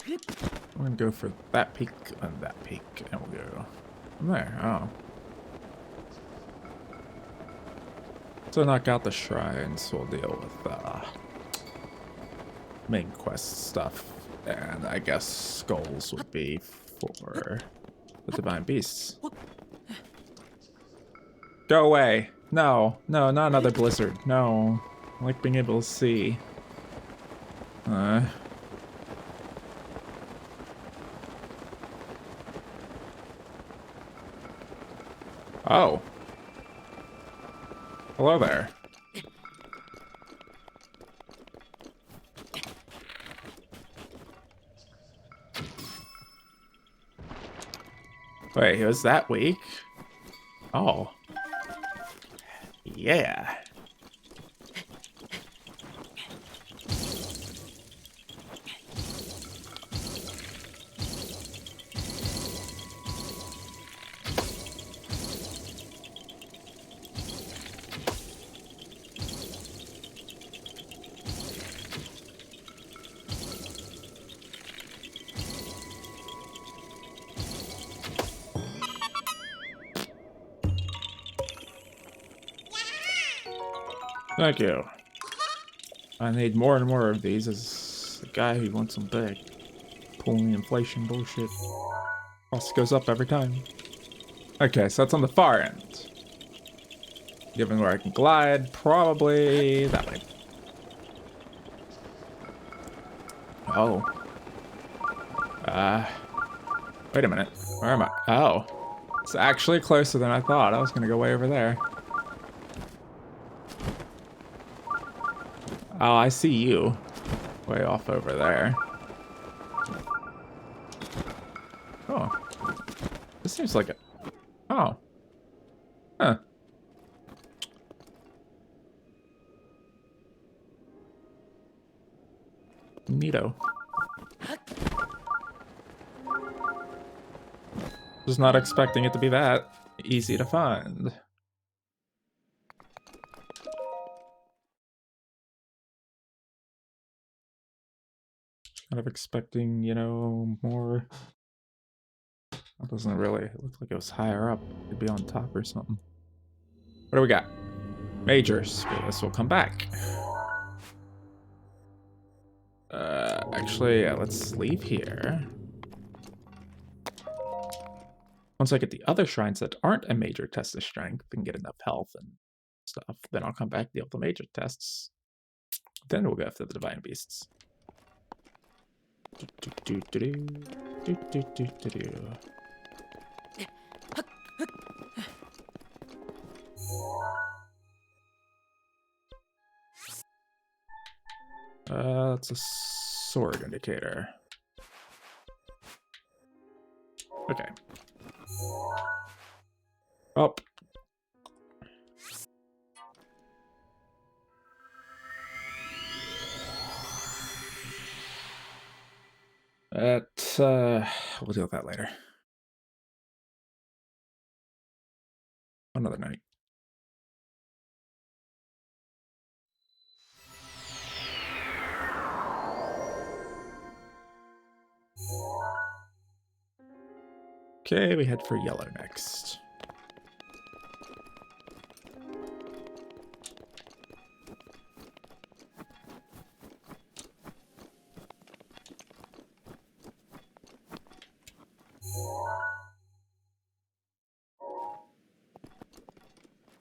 I'm gonna go for that peak and that peak, and we'll go from there. Oh. So knock out the shrines, we'll deal with main quest stuff. And I guess skulls would be for the divine beasts. Go away. No, no, not another blizzard. No. I like being able to see. Oh. Hello there. Wait, was that weak? Oh. Yeah. Thank you. I need more and more of these as a guy who wants them big. Pulling inflation bullshit. Cost goes up every time. Okay, so that's on the far end. Given where I can glide, probably that way. Oh. Wait a minute. Where am I? Oh. It's actually closer than I thought. I was gonna go way over there. Oh, I see you. Way off over there. Oh. This seems like a... Oh. Huh. Neato. Was not expecting it to be that easy to find. Kind of expecting, you know, more. That doesn't really, it looked like it was higher up. It'd be on top or something. What do we got? Majors. Well, this will come back. Actually, yeah, let's leave here. Once I get the other shrines that aren't a major test of strength and get enough health and stuff, then I'll come back, deal with the major tests. Then we'll go after the divine beasts. That's a sword indicator. Okay. Up. We'll deal with that later. Another night. Okay, we head for yellow next.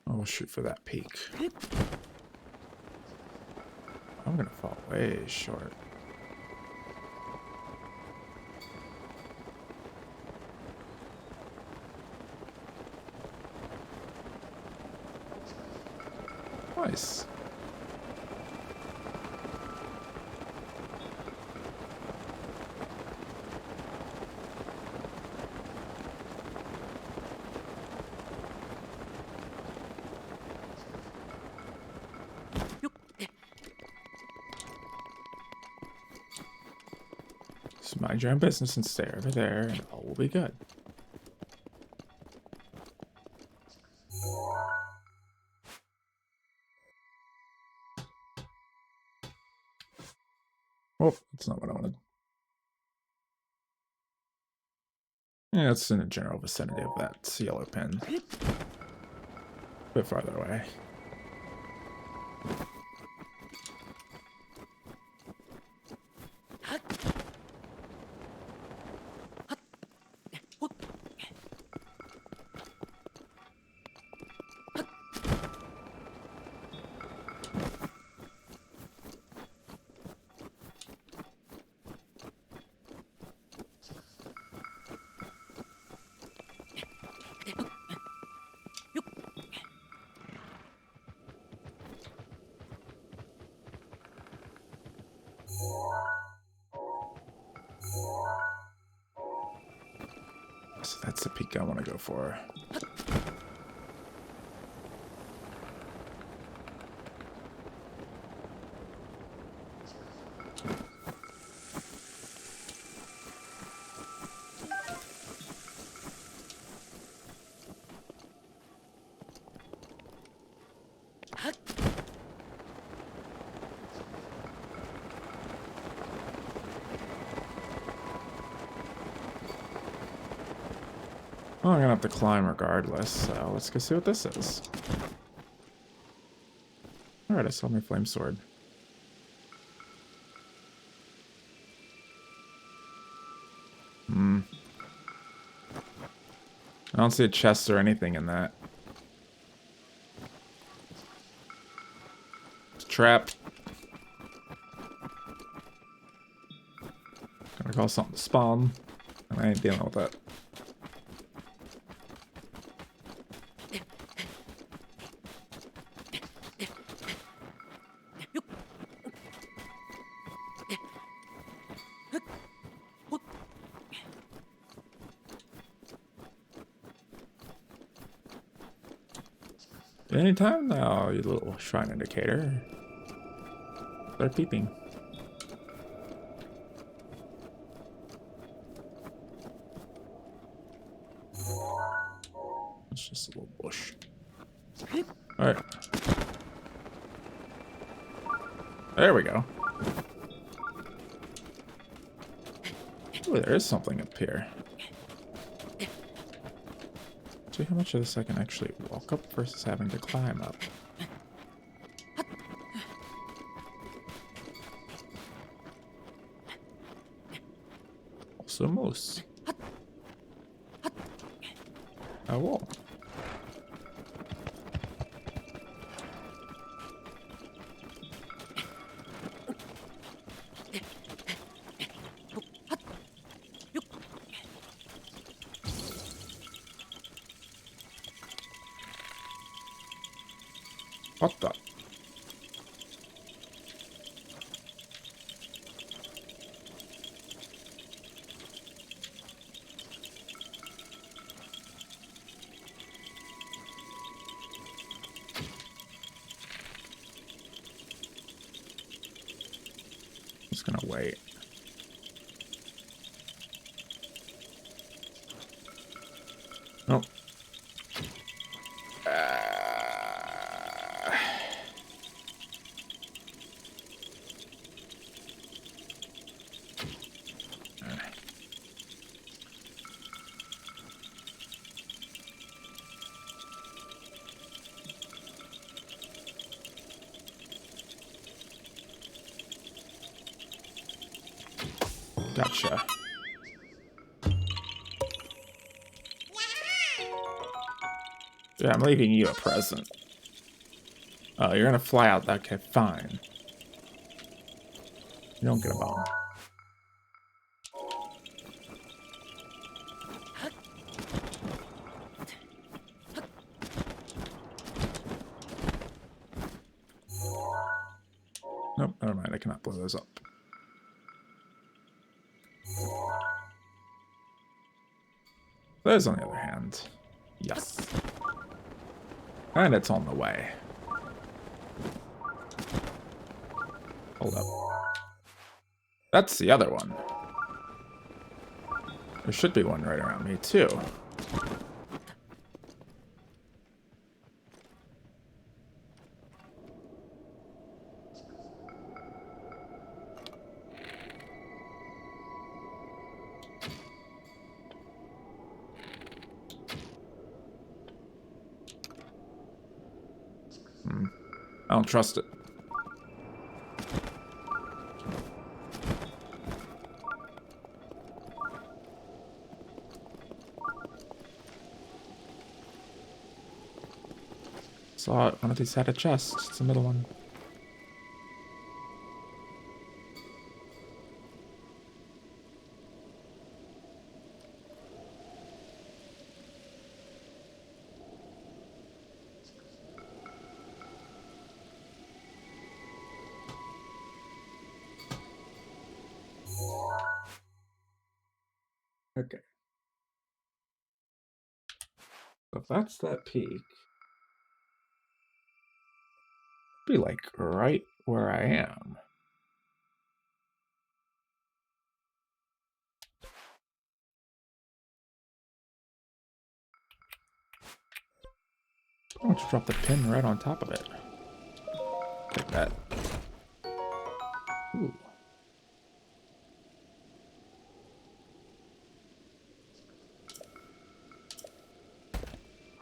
I'll shoot for that peak. I'm gonna fall way short. Nice. Just mind your own business and stay over there, and all will be good. Oh, that's not what I wanted. Yeah, it's in the general vicinity of that yellow pin. A bit farther away. So that's the peak I want to go for. Oh, I'm gonna have to climb regardless, so let's go see what this is. Alright, I saw my flame sword. I don't see a chest or anything in that. It's a trap. Gotta call something to spawn. And I ain't dealing with that. Anytime now, you little shrine indicator. Start peeping. It's just a little bush. Alright. There we go. Ooh, there is something up here. See how much of this I can actually walk up versus having to climb up. Also moose. A wall. What the? Just gonna wait. Nope. Gotcha. Yeah, I'm leaving you a present. Oh, you're gonna fly out. Okay, fine. You don't get a bone. Nope, never mind. I cannot blow those up. Those, on the other hand, yes. And it's on the way. Hold up. That's the other one. There should be one right around me, too. I don't trust it. Saw it. One of these had a chest. It's the middle one. Okay. So if that's that peak, be like right where I am. Why don't you drop the pin right on top of it? Like that. Ooh.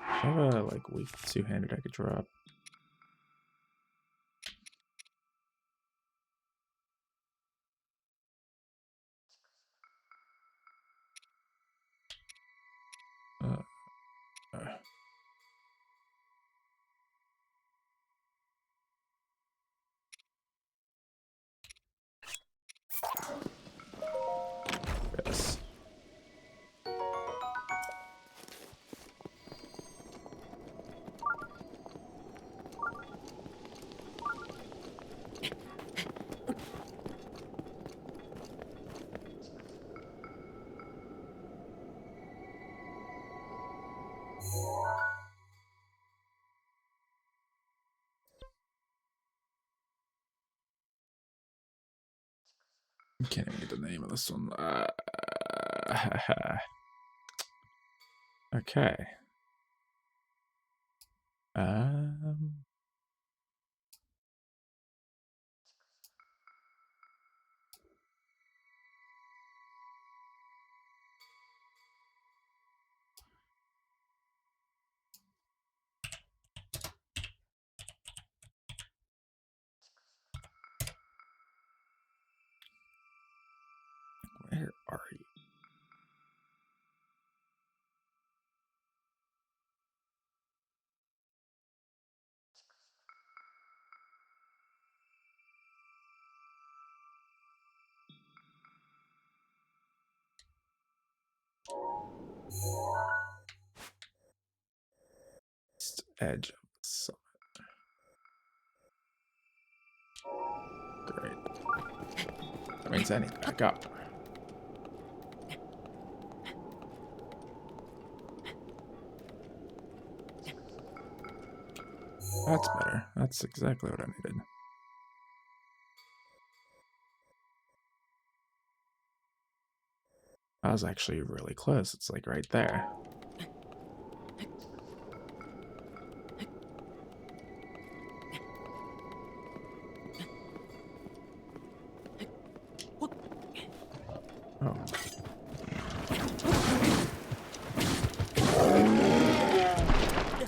I have a like weak two-handed I could drop. Uh, uh. Yes. I can't even get the name of this one. Okay. Um. Where are you? East edge of the summit. Great. That means I need to back up. That's better. That's exactly what I needed. I was actually really close. It's like right there. Oh.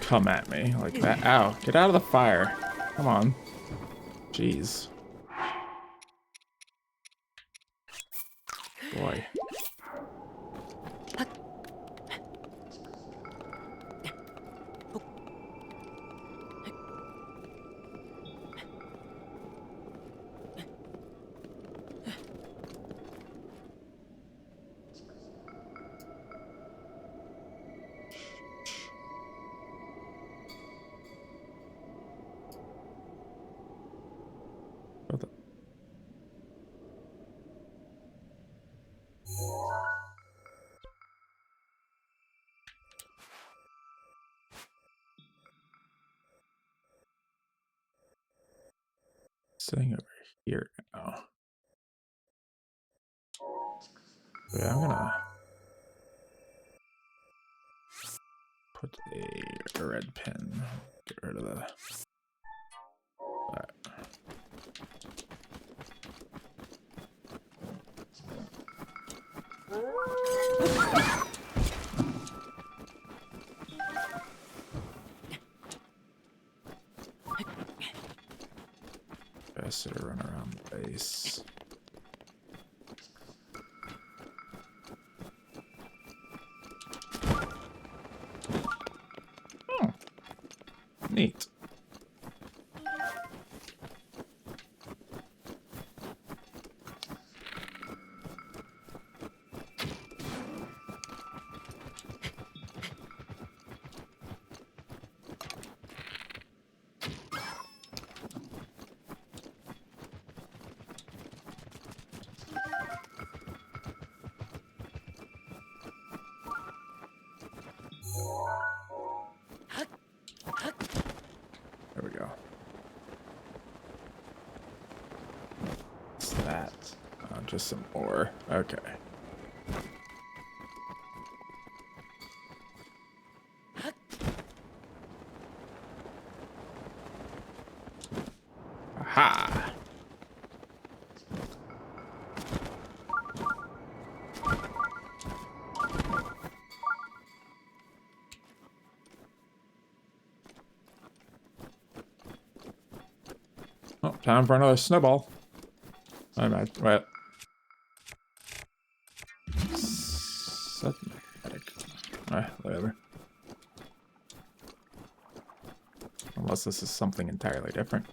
Come at me like that. Ow. Get out of the fire. Come on. Jeez. Boy. What the- Sitting over here now. Yeah, I'm gonna put a red pin. Get rid of that. Best to run around the base. Oh, neat. There we go. What's that? Just some ore. Okay. Aha! Oh, time for another snowball. I'm not. What? Submatic. Whatever. Unless this is something entirely different.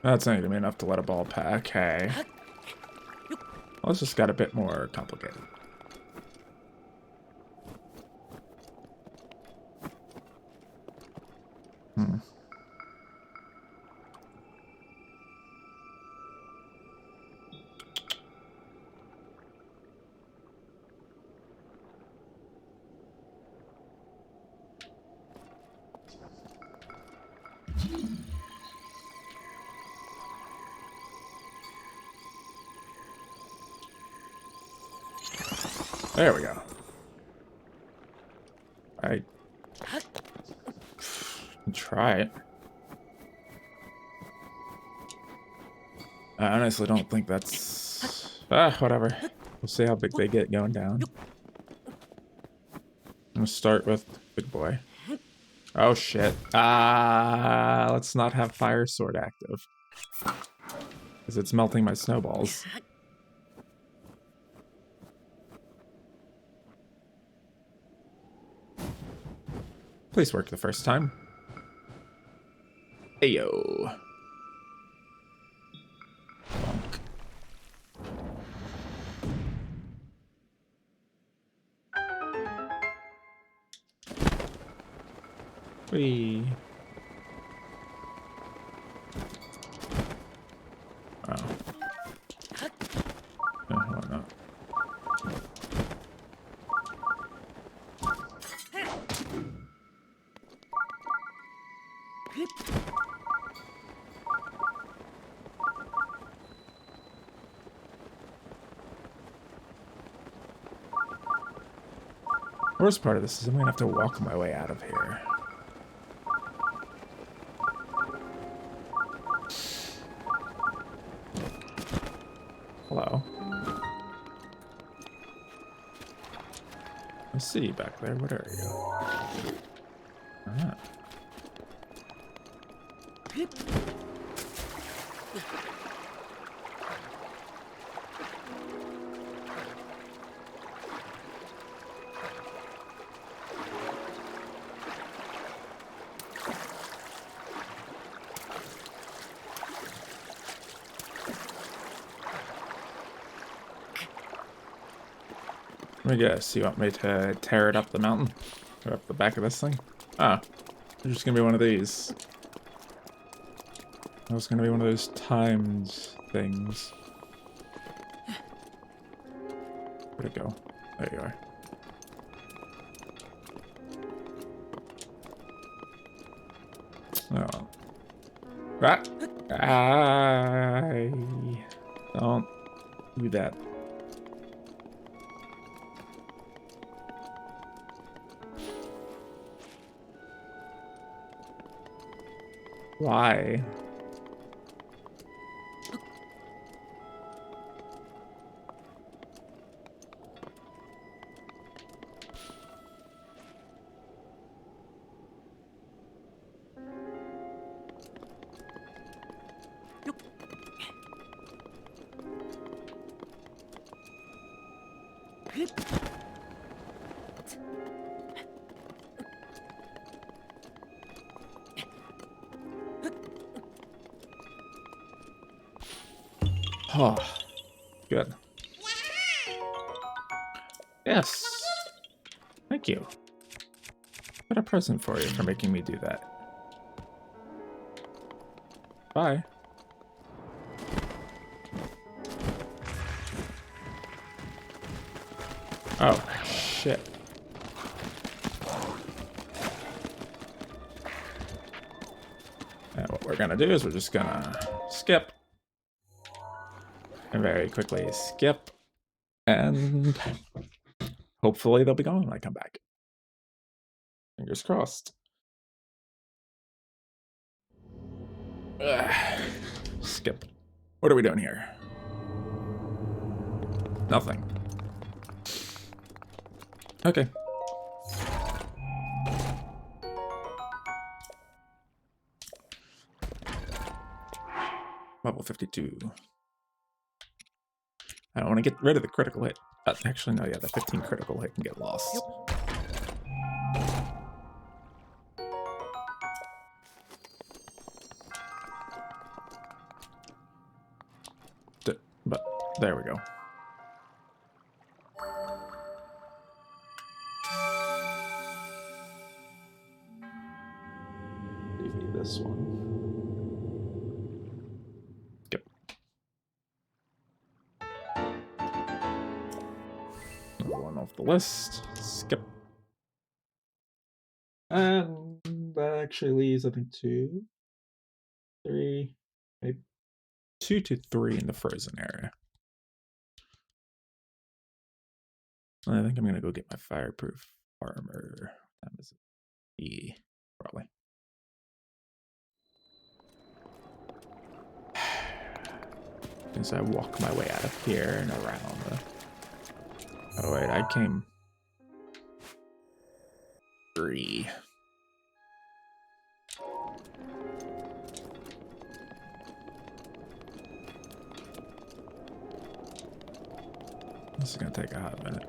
That's not gonna be enough to let a ball pack. Hey. Well, this just got a bit more complicated. There we go. I try it. I honestly don't think that's... whatever. We'll see how big they get going down. I'm gonna start with big boy. Oh shit. Let's not have fire sword active. Because it's melting my snowballs. Please work the first time. Ayo. Bonk. Whee. Oh. Yeah, why not? Worst part of this is I'm gonna have to walk my way out of here. Hello. I see you back there. What are you? Ah. Let me guess, you want me to tear it up the mountain? Or up the back of this thing? Ah, there's just gonna be one of these. That was gonna be one of those timed things. Where'd it go? There you are. Ah. I don't do that. Why? Oh, good. Yes. Thank you. Got a present for you for making me do that. Bye. Oh, shit. And what we're gonna do is we're just gonna skip. And very quickly skip. And hopefully they'll be gone when I come back. Fingers crossed. Ugh. Skip. What are we doing here? Nothing. Okay. Level 52. I don't want to get rid of the critical hit. Actually, no, yeah, the 15 critical hit can get lost. But there we go. Defeat this one. Skip. Another one off the list. Skip. And that actually leaves, I think, 2, 3, maybe 2 to 3 in the frozen area. I think I'm gonna go get my fireproof armor. That was E, probably. As I walk my way out of here and around the... Oh wait, I came 3. This is gonna take a hot minute.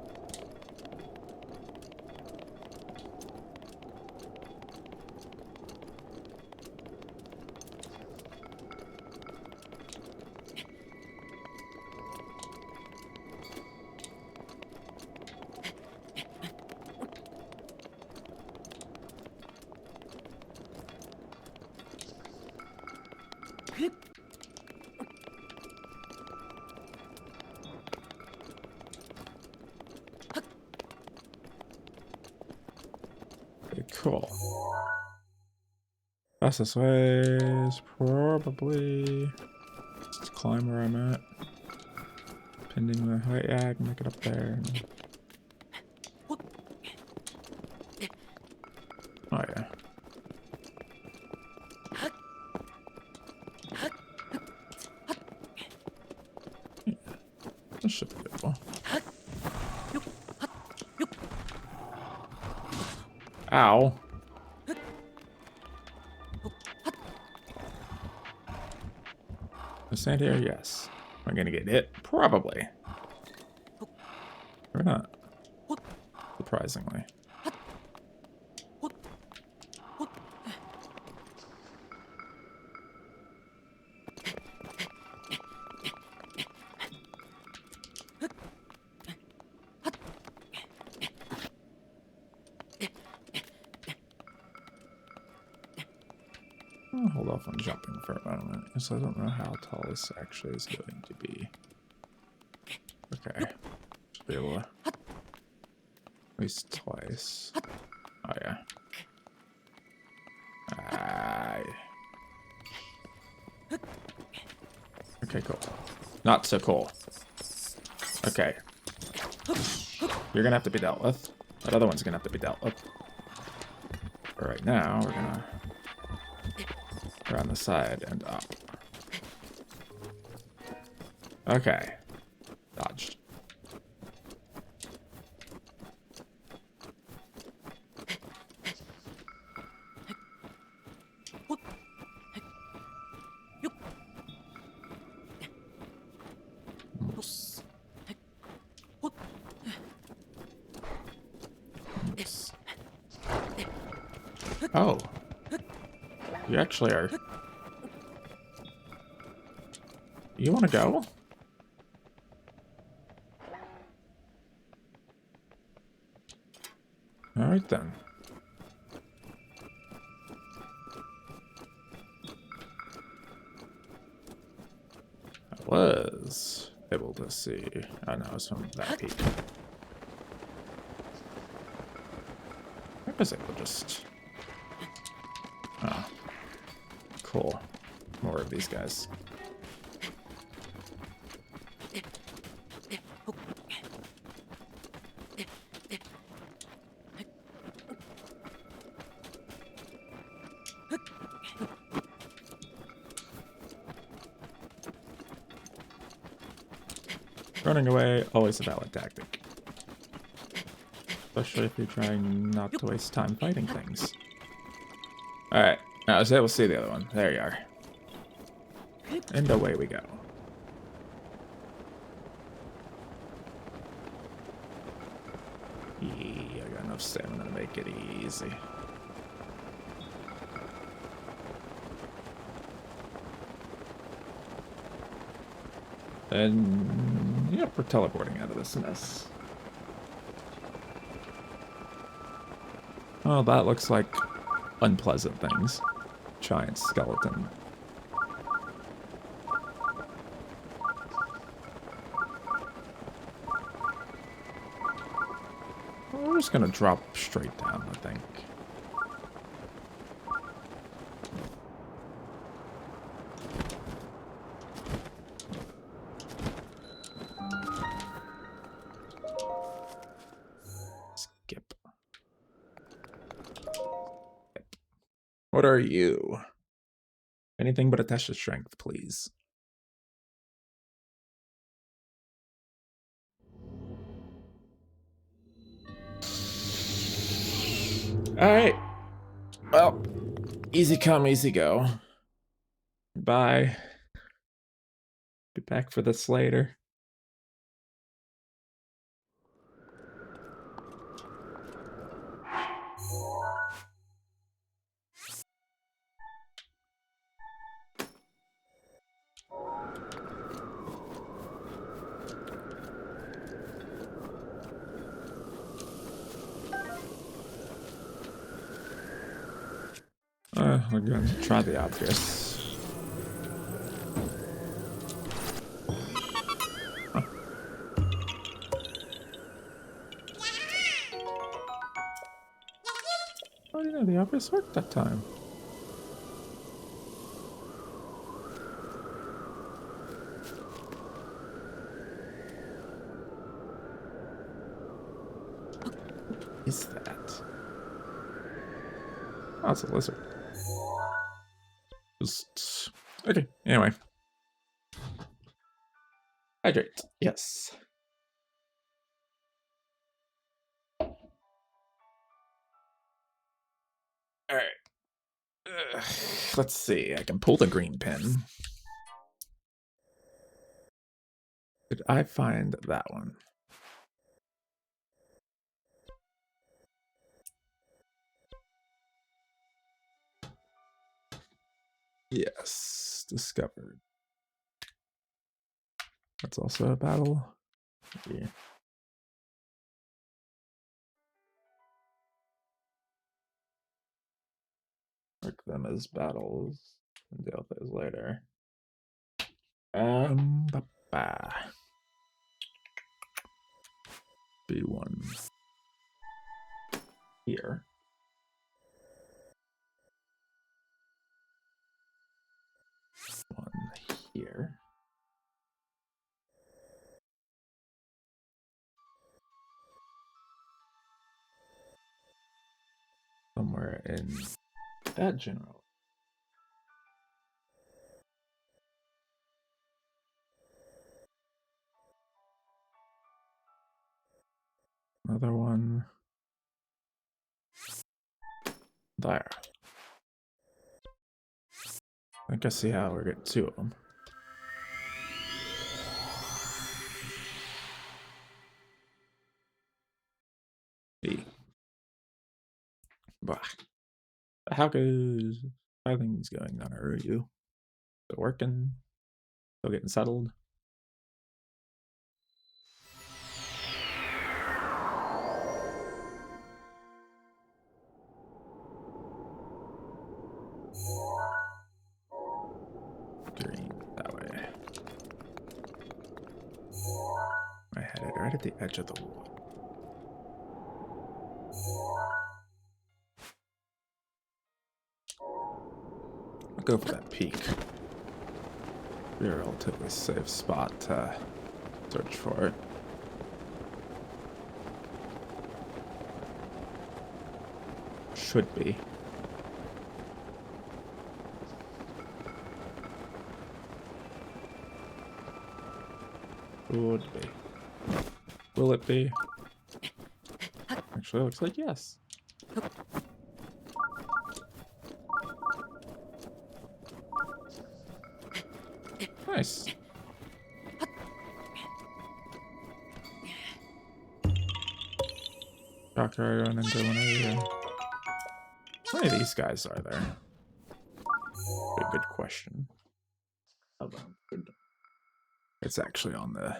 Okay, cool. Fastest way is probably just climb where I'm at. Pending the height, yeah, I can make it up there. Oh yeah. This should be doable. Ow. Stand here? Yes. Am I gonna get hit? Probably. Or not. Surprisingly. I'll hold off on jumping for a moment, because I don't know how tall this actually is going to be. Okay. Should be able to... At least twice. Oh, yeah. Okay, cool. Not so cool. Okay. You're gonna have to be dealt with. That other one's gonna have to be dealt with. But right now, we're gonna around the side and up. Okay. Dodged. Oops. Oops. Oh. You actually are. You want to go? All right then. I was able to see. Oh no, it's from that peak. I was able to just. Oh. Cool. More of these guys. Running away, always a valid tactic. Especially if you're trying not to waste time fighting things. Alright, now I was able to see the other one. There you are. And away we go. I got enough stamina to make it easy. And yep, we're teleporting out of this mess. Oh, that looks like unpleasant things. Giant skeleton. We're just gonna drop straight down, I think. Skip. What are you? Anything but a test of strength, please. Alright. Well, easy come, easy go. Bye. Be back for this later. We're going to try the obvious. Huh. Oh, yeah, the obvious worked that time. What is that? Oh, it's a lizard. Just... Okay, anyway. Hydrate. Yes. Alright. Let's see. I can pull the green pin. Did I find that one? Yes. Discovered. That's also a battle. Yeah. Mark them as battles and deal with those later. Ba-ba. B1 here. One here. in that general. Another one there. I can see how we're getting two of them. B. Bah. How goes things going on? Are you still working? Still getting settled? Green that way. I had it right at the edge of the wood. I'll go for that peak. Be a relatively safe spot to search for it. Should be. Would be. Will it be? Actually, it looks like yes. Nice. Doctor, I run into one over here. How many of these guys are there? A good question. It's actually on the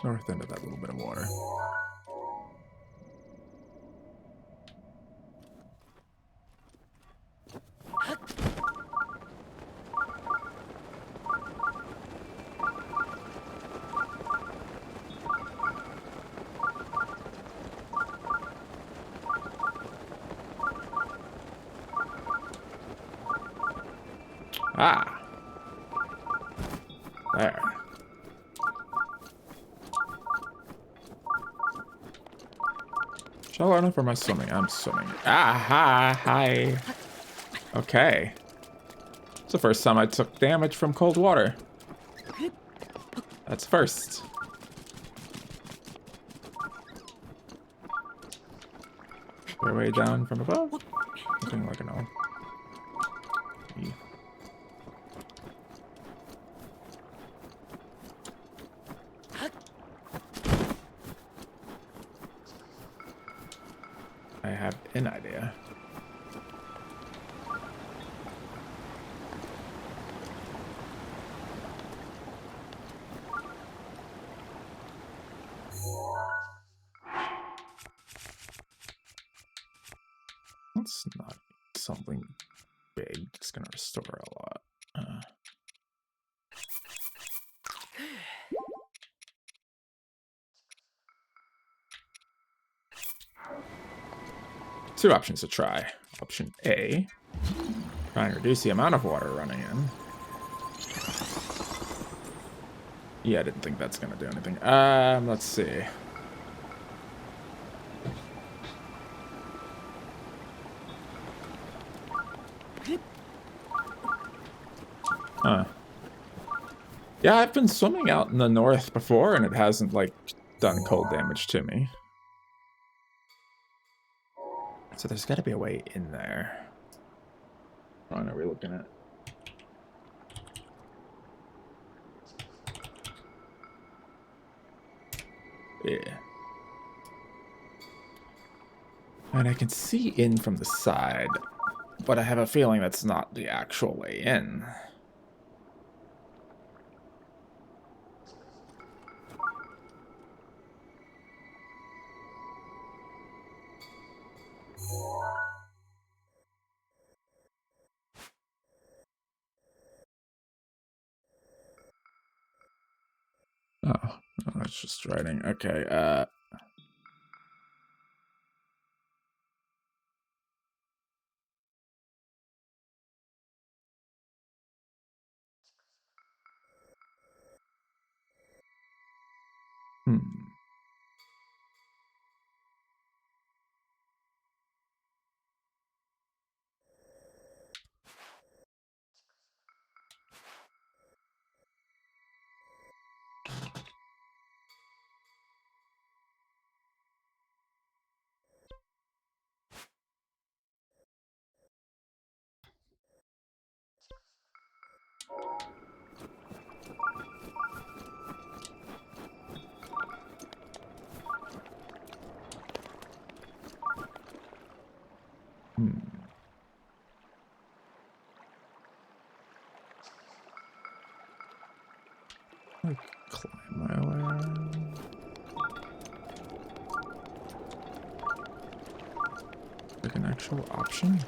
north end of that little bit of water. Ah! There. Shall I know for my swimming? I'm swimming. Ah, hi. Okay. It's the first time I took damage from cold water. That's first. Their way down from above? Looking like an O. E. I have an idea. Let's not something big. Just gonna restore a lot. Two options to try. Option A, try and reduce the amount of water running in. Yeah, I didn't think that's gonna do anything. Let's see. Huh. Yeah, I've been swimming out in the north before, and it hasn't, like, done cold damage to me. So there's gotta be a way in there. What are we looking at? Yeah. And I can see in from the side, but I have a feeling that's not the actual way in. Oh, that's just writing. Okay, hmm. Like, climb my way around. Like an actual option?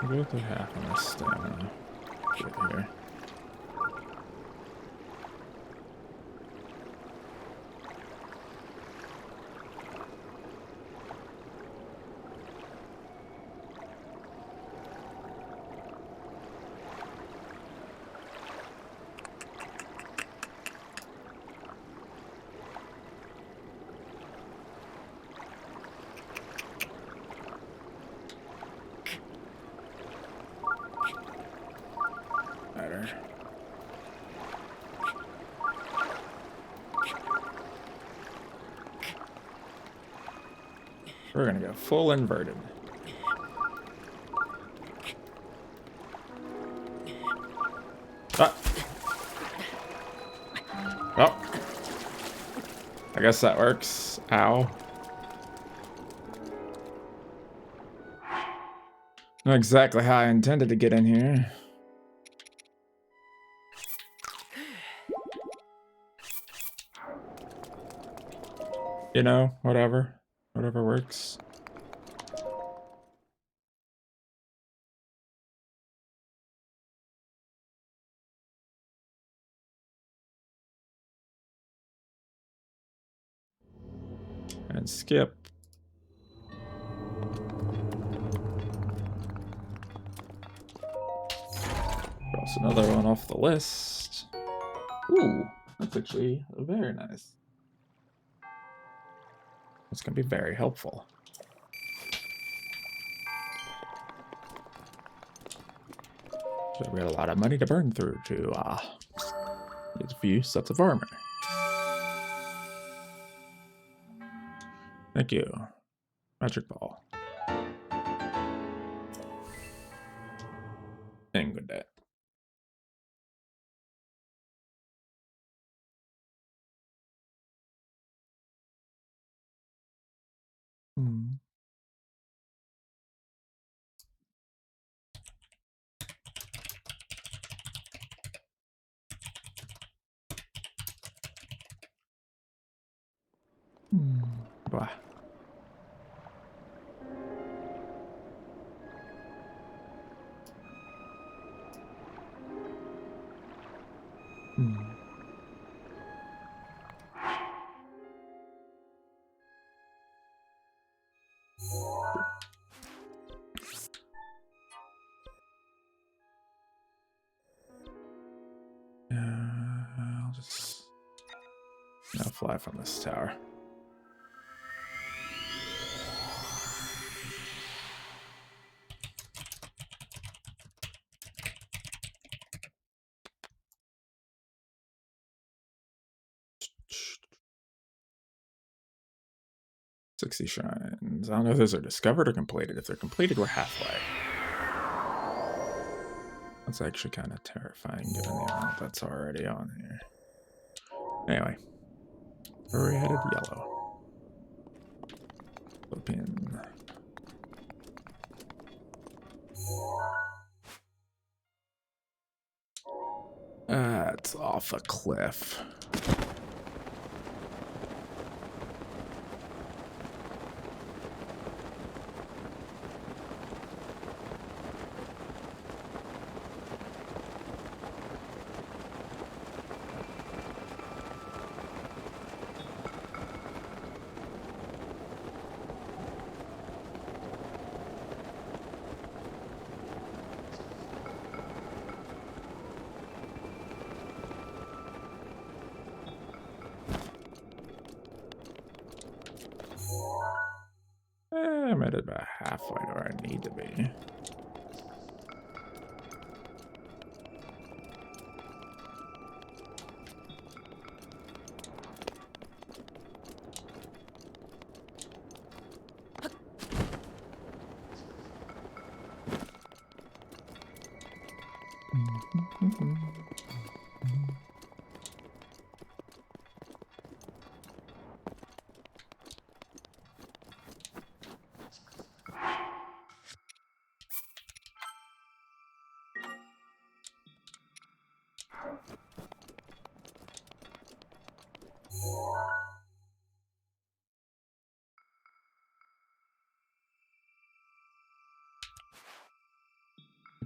I'll go with half of my stamina. Get here. Better. We're gonna go full inverted. Ah. Oh. I guess that works. Ow. Not exactly how I intended to get in here. You know, whatever. Whatever works. And skip. Cross another one off the list. Ooh, that's actually very nice. It's gonna be very helpful. So we got a lot of money to burn through to get a few sets of armor. Thank you. Magic ball. And good day. Hmm. Blah. I'll just now fly from this tower. "60 shrines. I don't know if those are discovered or completed. If they're completed, we're halfway." That's actually kind of terrifying given the amount that's already on here. Anyway. Where are we headed? Yellow. Pin. It's off a cliff. I'm at about halfway to where I need to be.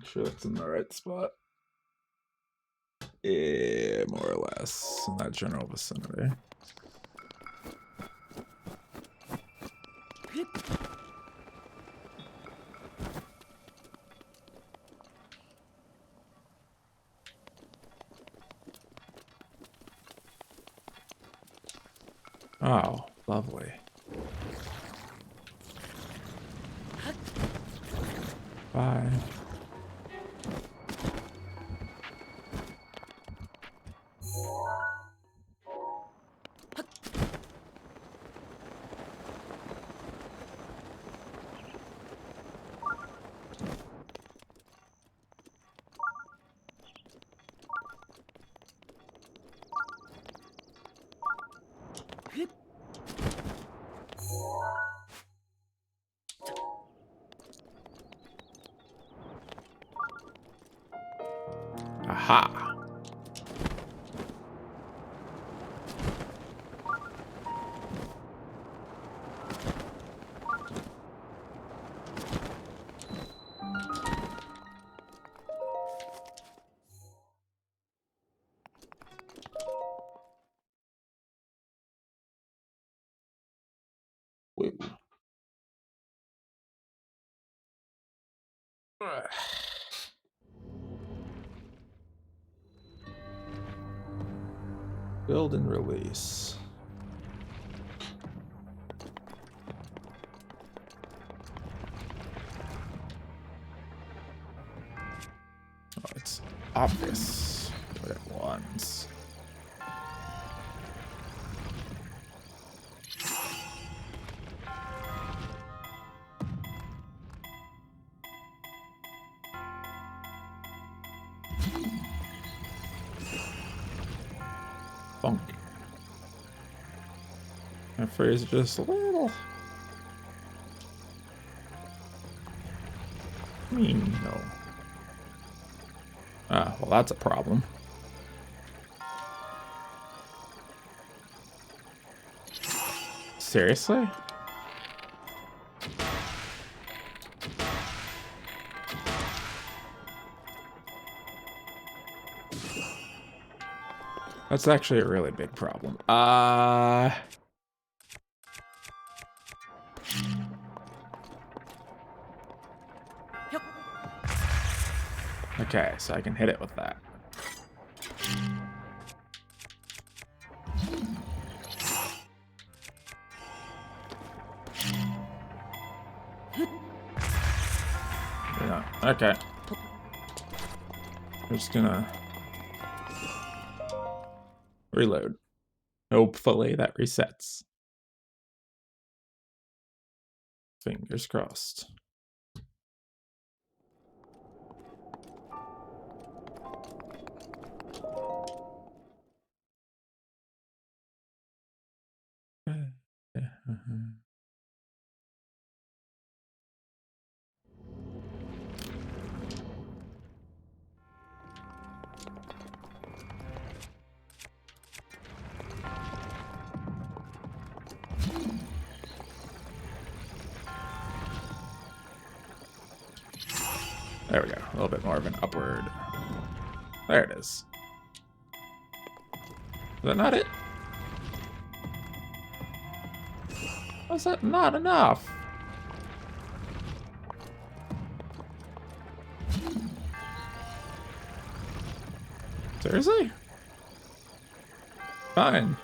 sure that's in the right spot. Yeah, more or less in that general vicinity. Oh, lovely. Bye. Aha. Wait. Build and release. Oh, it's obvious what it wants. Funk. My phrase just a little. No. Ah, well, that's a problem. Seriously? That's actually a really big problem. Okay, so I can hit it with that. Yeah, okay. I'm just gonna reload. Hopefully that resets. Fingers crossed. There we go. A little bit more of an upward. There it is. Is that not it? Was that not enough? Seriously? Fine.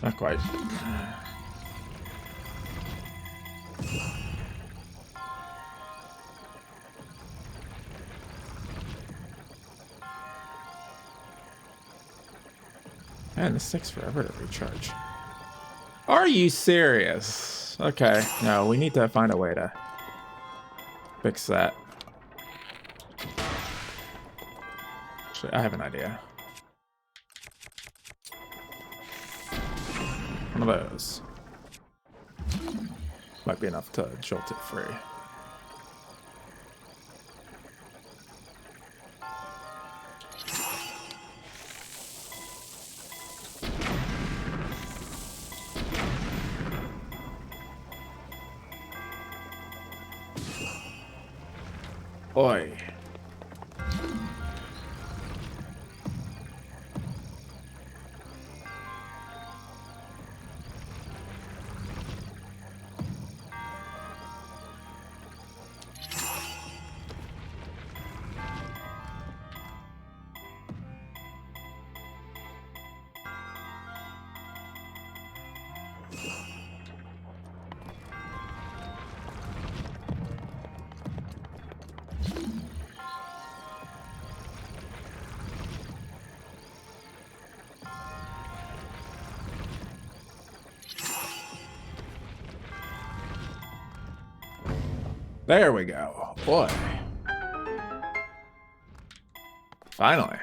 Not quite. Man, this takes forever to recharge. Are you serious? Okay, no, we need to find a way to fix that. Actually, I have an idea. One of those. Might be enough to jolt it free. Oi. There we go. Boy. Finally.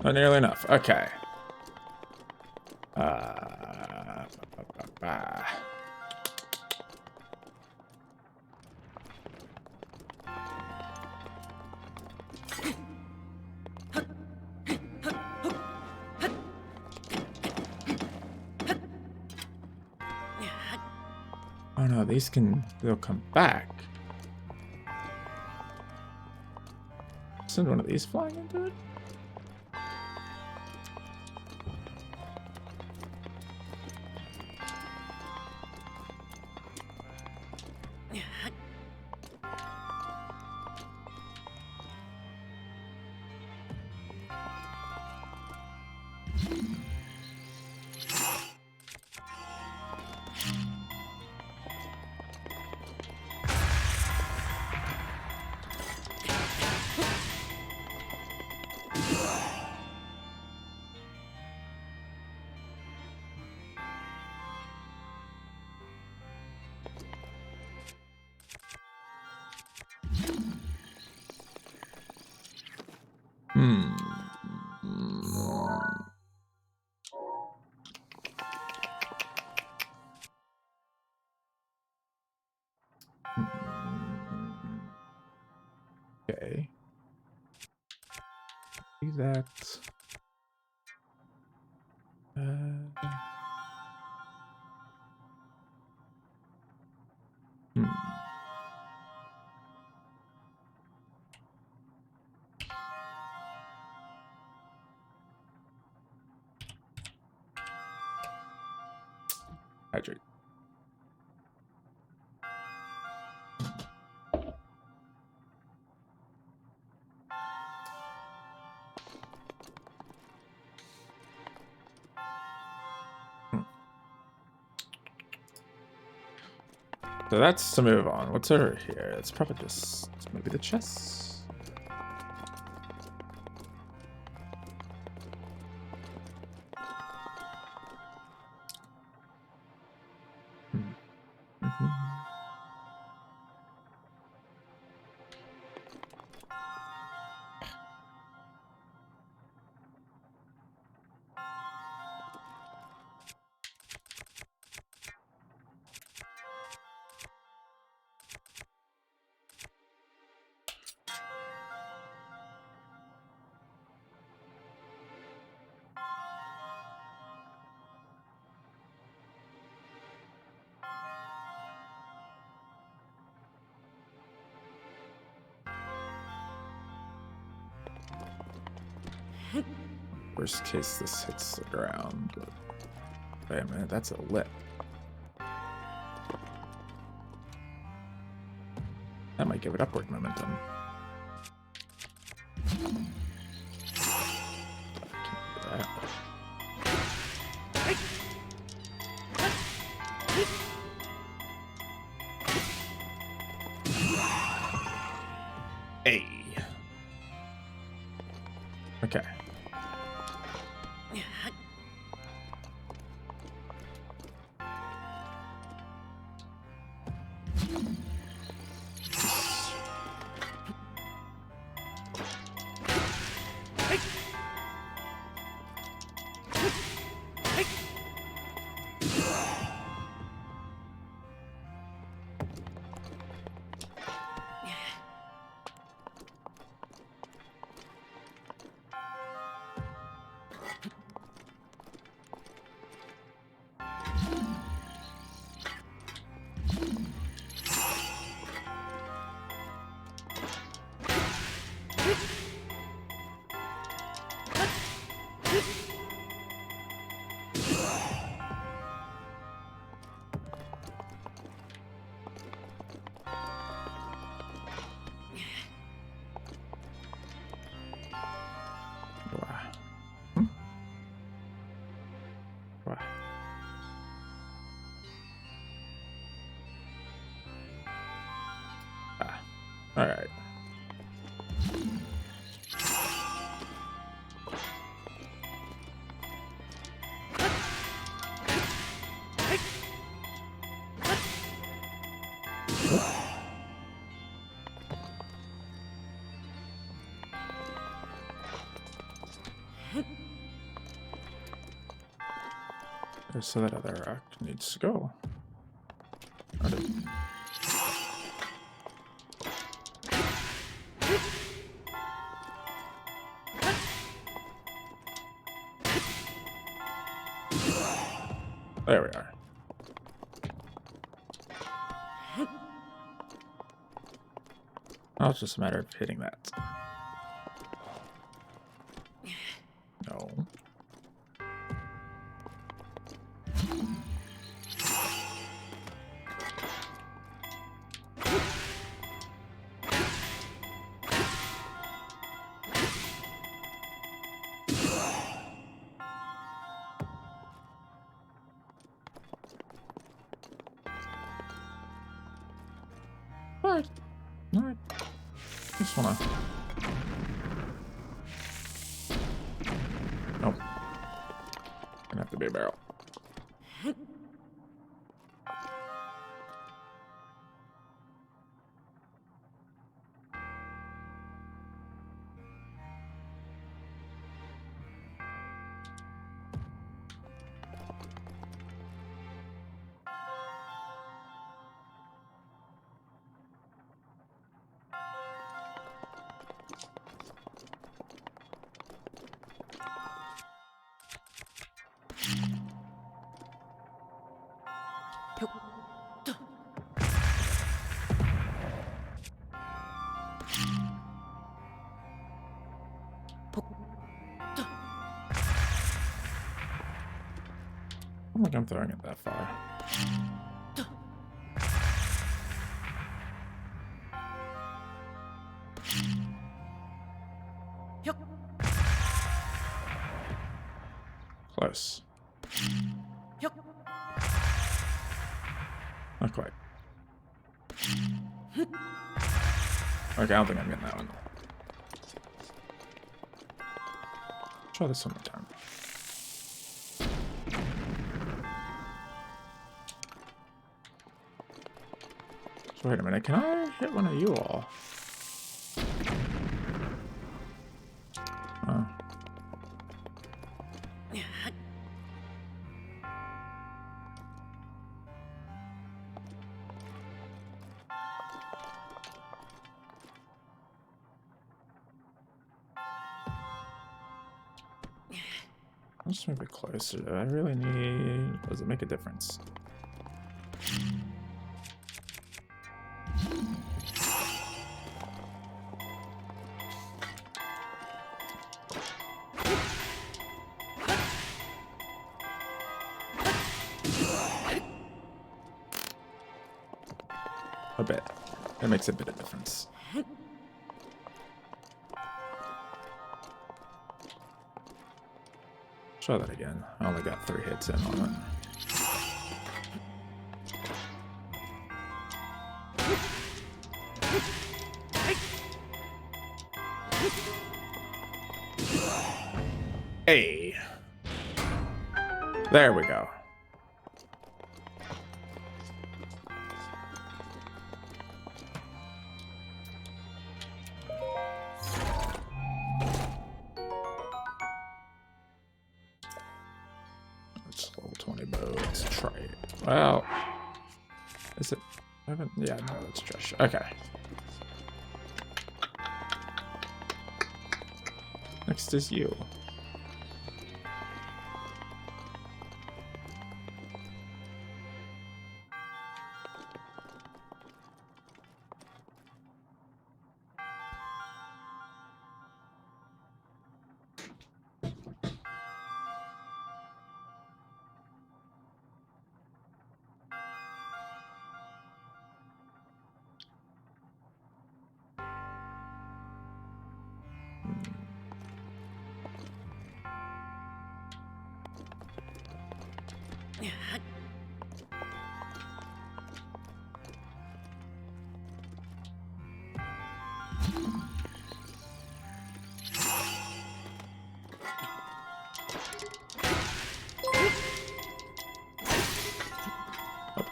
Not nearly enough. Okay. Ba, ba, ba, ba. Oh no, they'll come back. Send one of these flying into it? Hmm. Okay. Do that. Hmm. Hydrate. So that's to move on. What's over here? It's probably just maybe the chest. Hmm. Mhm. Worst case, this hits the ground. But wait a minute, that's a lip. That might give it upward momentum. That. Hey. Okay. All right. So that other rock needs to go. There we are. Now it's just a matter of hitting that. No. Alright. Alright. Just wanna. Nope. Gonna have to be a barrel. I don't think I'm throwing it that far. Close. Not quite. Okay, I don't think I'm getting that one. Try this one more time. So wait a minute, can I hit one of you all? Oh. I'll just move it closer. Do I really need... Does it make a difference? A bit. That makes a bit of difference. Try that again. I only got 3 hits in on it. Hey. There we go. It's level 20 modes. Try it. Well, is it? I haven't. Yeah, no, that's trash. Okay. Next is you.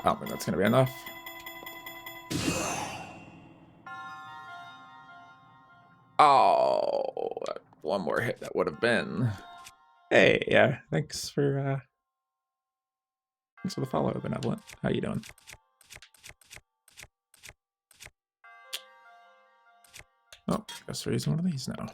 I don't think that's gonna be enough. Oh, one more hit that would have been. Hey, yeah, thanks for the follow, Benevolent. How you doing? Oh, guess we're using one of these now.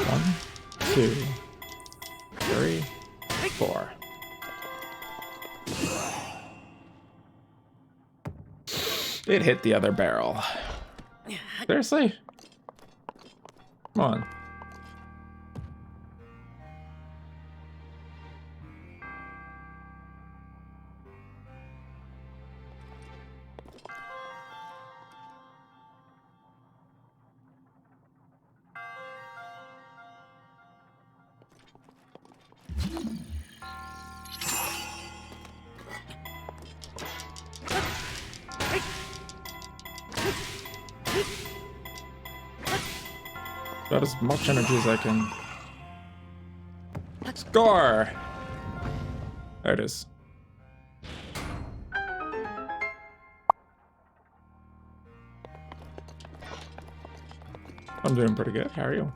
One, two, three, four. It hit the other barrel. Seriously? Come on. About as much energy as I can. Score! There it is. I'm doing pretty good. How are you?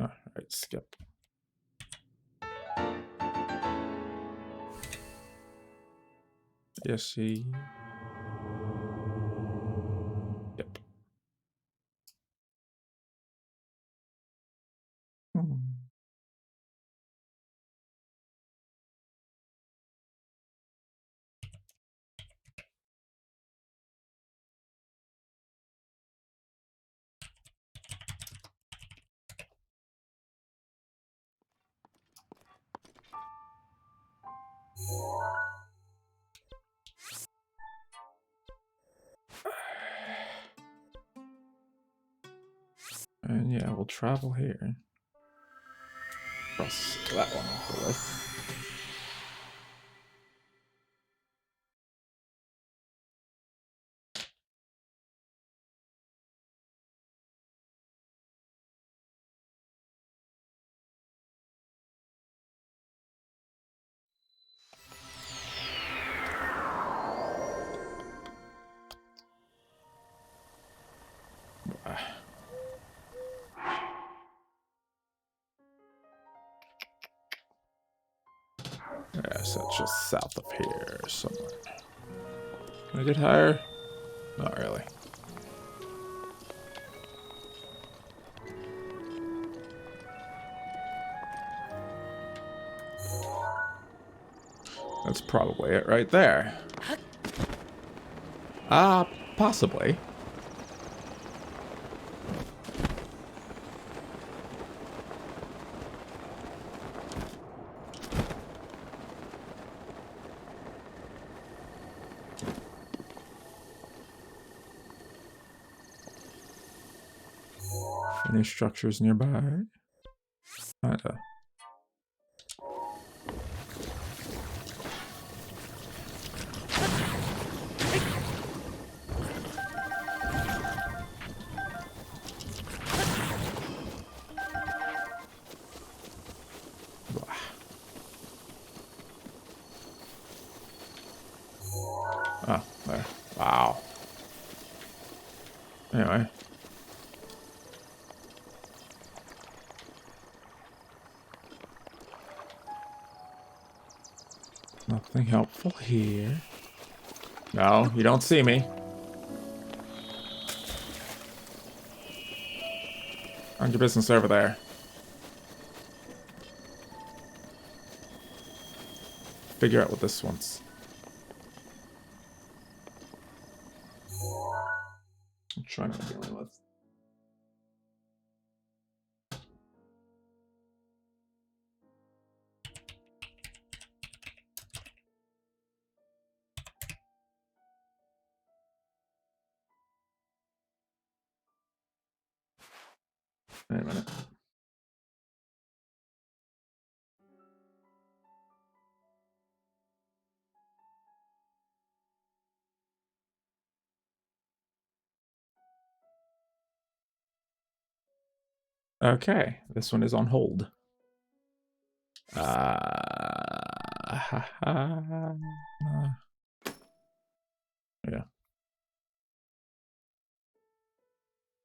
Alright, skip. Yes, see. Yep. And yeah, we'll travel here. Cross that one off the list. Yeah, so it's just south of here somewhere. Can I get higher? Not really. That's probably it right there. Possibly. Any structures nearby? Kinda. Oh, there. Wow. Anyway. Nothing helpful here. No, you don't see me. Mind your business over there. Figure out what this wants. I'm trying to deal with. Wait a minute. Okay, this one is on hold. Yeah.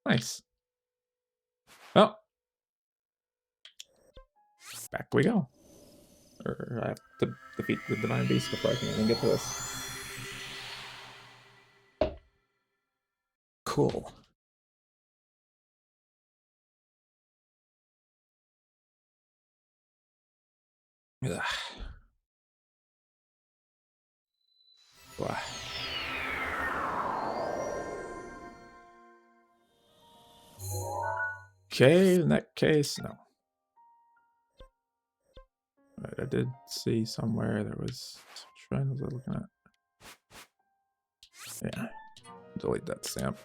Nice. Oh. Back we go. Or I have to defeat the Divine Beast before I can even get to this. Cool. Ugh. Wow. Okay, in that case, no. Right, I did see somewhere there was some shrine. Was I looking at? Yeah. Delete that stamp.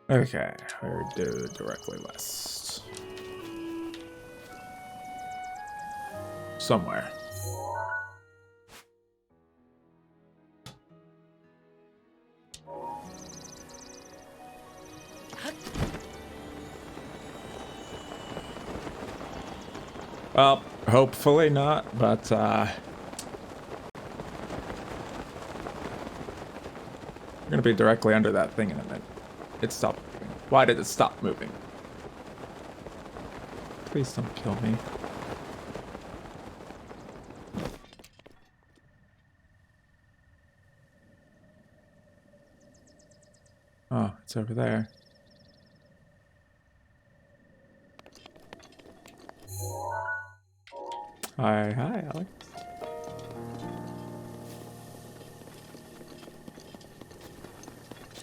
Okay, we're due directly west. Somewhere. Well, hopefully not, but we're gonna be directly under that thing in a minute. It stopped moving. Why did it stop moving? Please don't kill me. Oh, it's over there. Hi, Alex.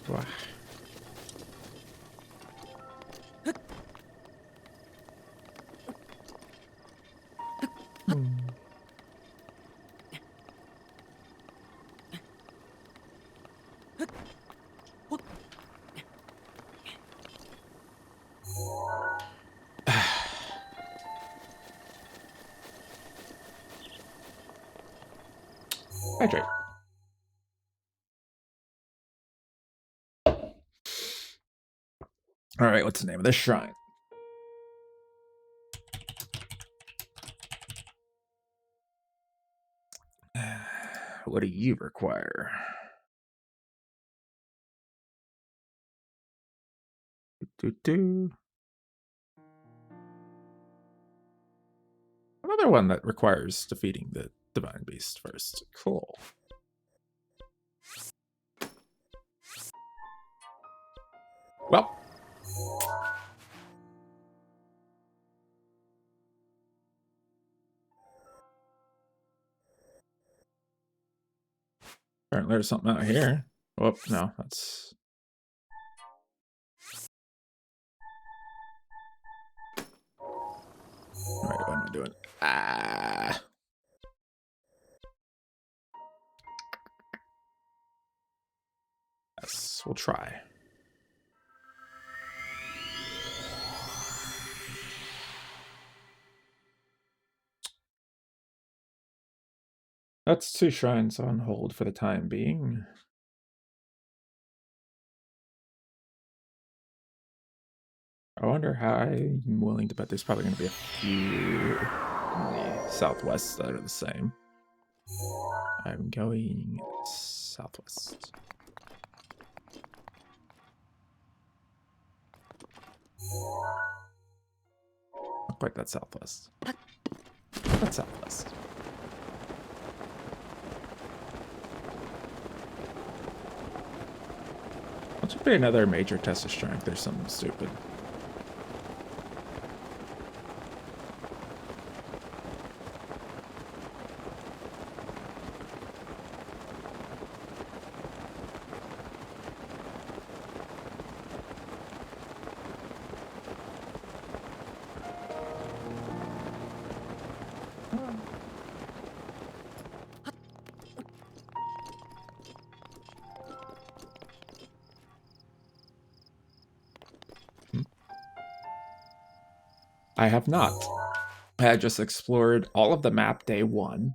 Wow. Hydrate. All right, what's the name of this shrine? What do you require? Another one that requires defeating the Divine Beast first. Cool. Well. Apparently there's something out here. Oh, no, that's... Alright, what am I doing? Ah. Yes, we'll try. That's 2 shrines on hold for the time being. I wonder how. I'm willing to bet there's probably going to be a few in the southwest that are the same. I'm going southwest. Not quite that southwest. That's southwest. That should be another major test of strength. There's something stupid. I have not. I had just explored all of the map day 1.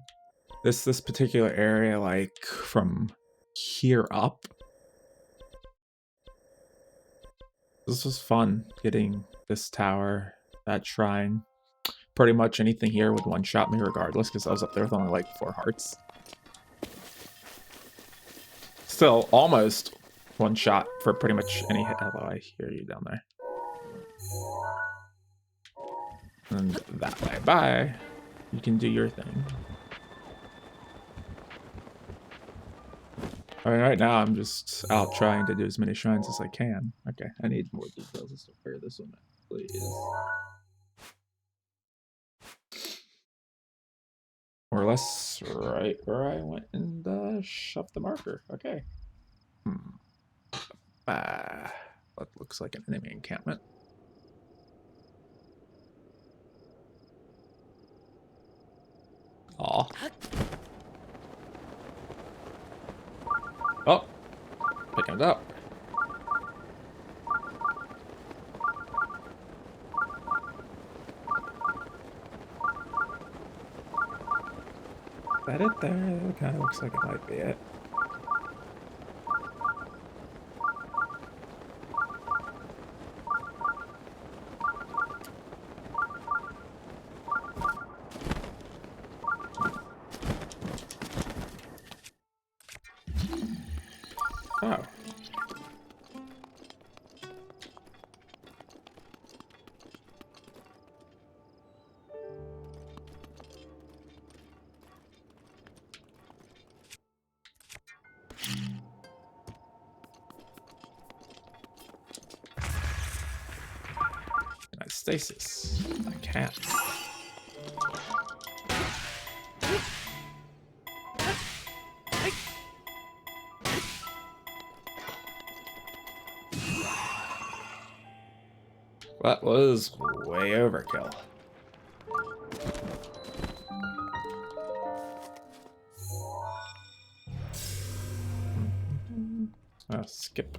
This particular area, like from here up. This was fun, getting this tower, that shrine. Pretty much anything here would one-shot me regardless, because I was up there with only like 4 hearts. Still, almost one shot for pretty much any hit. Hello, I hear you down there. And that way. Bye. You can do your thing. Alright, right now I'm just out trying to do as many shrines as I can. Okay, I need more details as to where this one actually is. More or less right where I went and shoved the marker. Okay. That looks like an enemy encampment. Aw. Oh, picking it up. Is that it there? It kind of looks like it might be it. Oh. Nice stasis. I can't. That was way overkill. Oh, skip.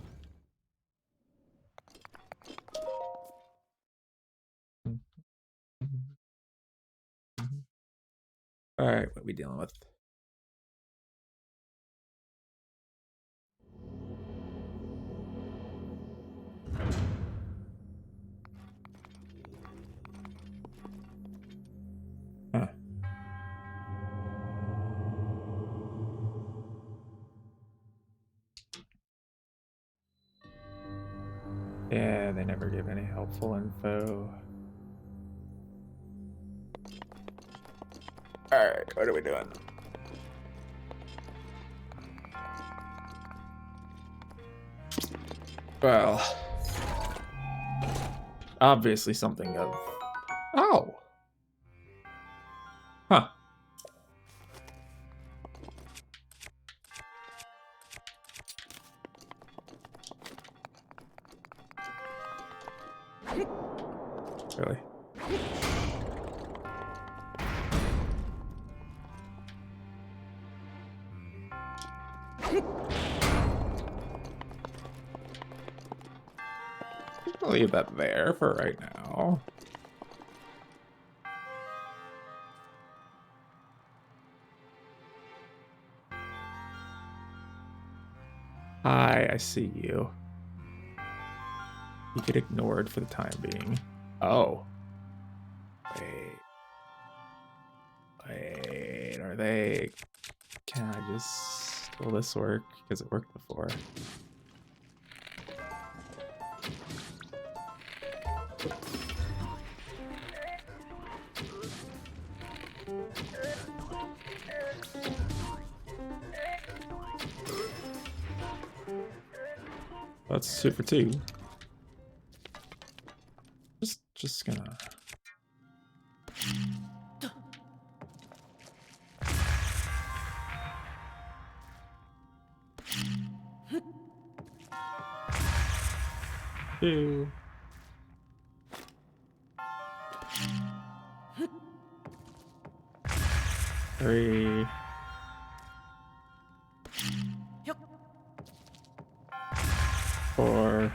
All right, what are we dealing with? Huh. Yeah, they never give any helpful info. Alright, what are we doing? Well, obviously something of... Oh! Huh. Really? I'll leave that there for right now. Hi, I see you. You get ignored for the time being. Oh. Wait. Wait, are they... Can I just... Will this work? Because it worked before. That's 2 for 2. Just gonna... Two. Three. Four.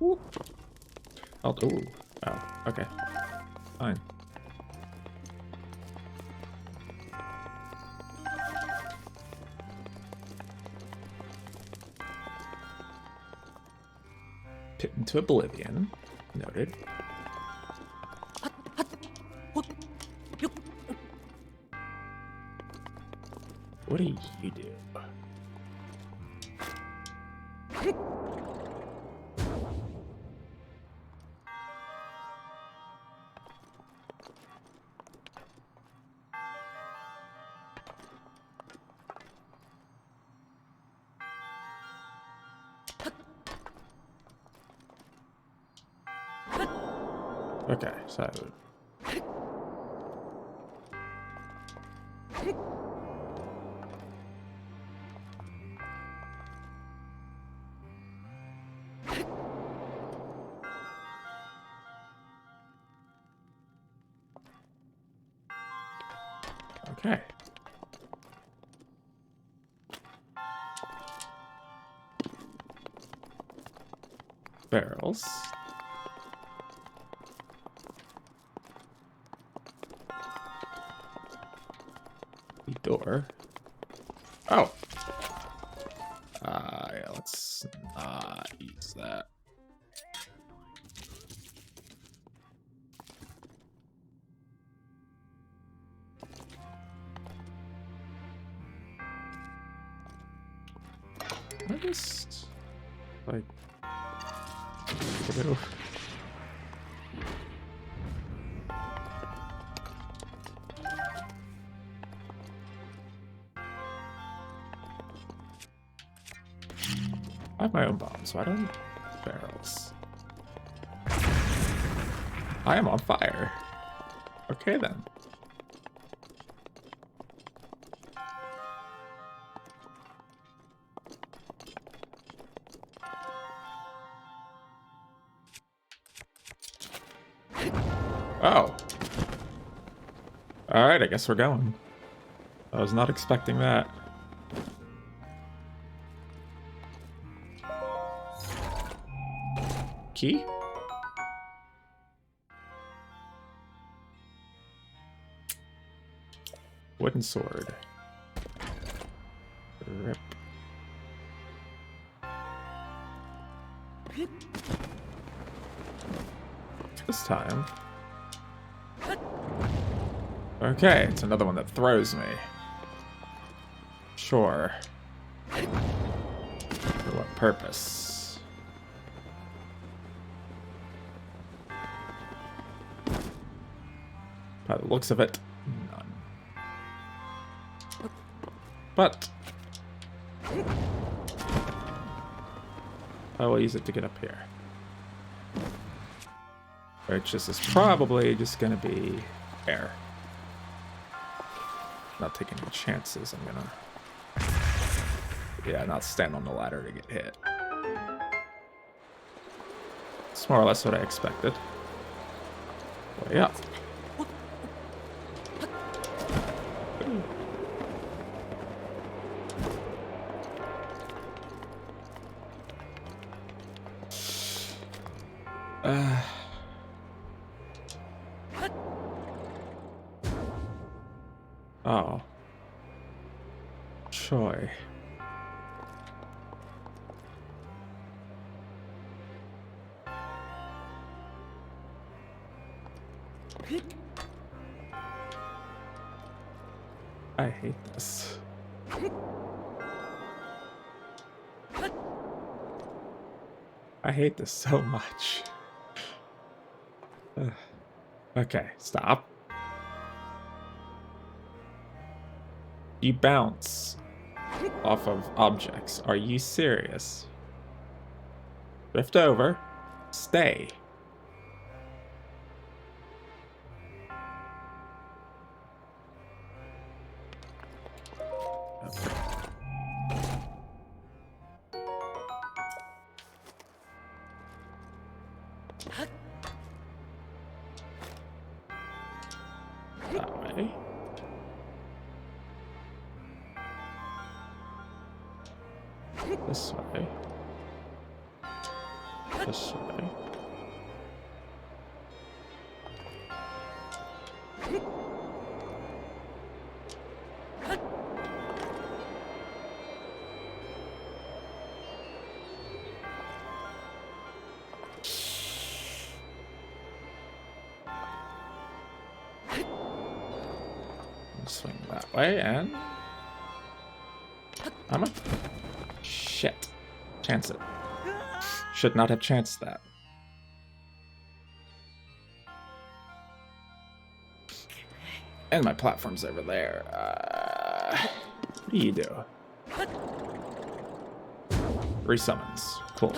Oh. Oh, ooh. Oh, okay. Fine. Pit into oblivion. Noted. What do you do? Okay, so okay. Barrels. The door. Oh. Yeah, let's not use that. I just like get rid of. I have my own bombs, so I don't need barrels. I am on fire. Okay then. Oh. Alright, I guess we're going. I was not expecting that. Key? Wooden sword. Rip. This time. Okay, it's another one that throws me. Sure. For what purpose? By the looks of it, none. But I will use it to get up here. Which this is probably just gonna be air. Not taking any chances. I'm gonna, yeah, not stand on the ladder to get hit. It's more or less what I expected. Way up. Oh. Choi. I hate this. I hate this so much. Ugh. Okay, stop. You bounce off of objects. Are you serious? Drift over. Stay. Okay. That way. This way. This way. Swing that way and I'm a shit. Chance it. Should not have chanced that. And my platform's over there. What do you do? Resummons. Cool.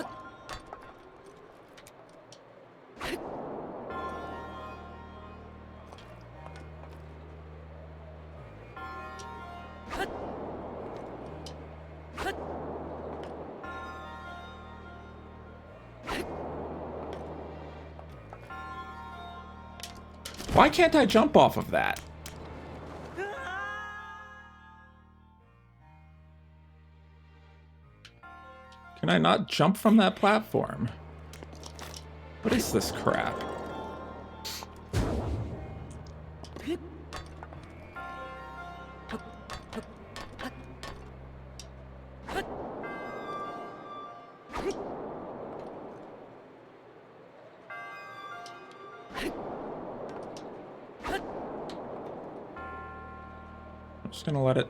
Why can't I jump off of that? Can I not jump from that platform? What is this crap? I'm just gonna let it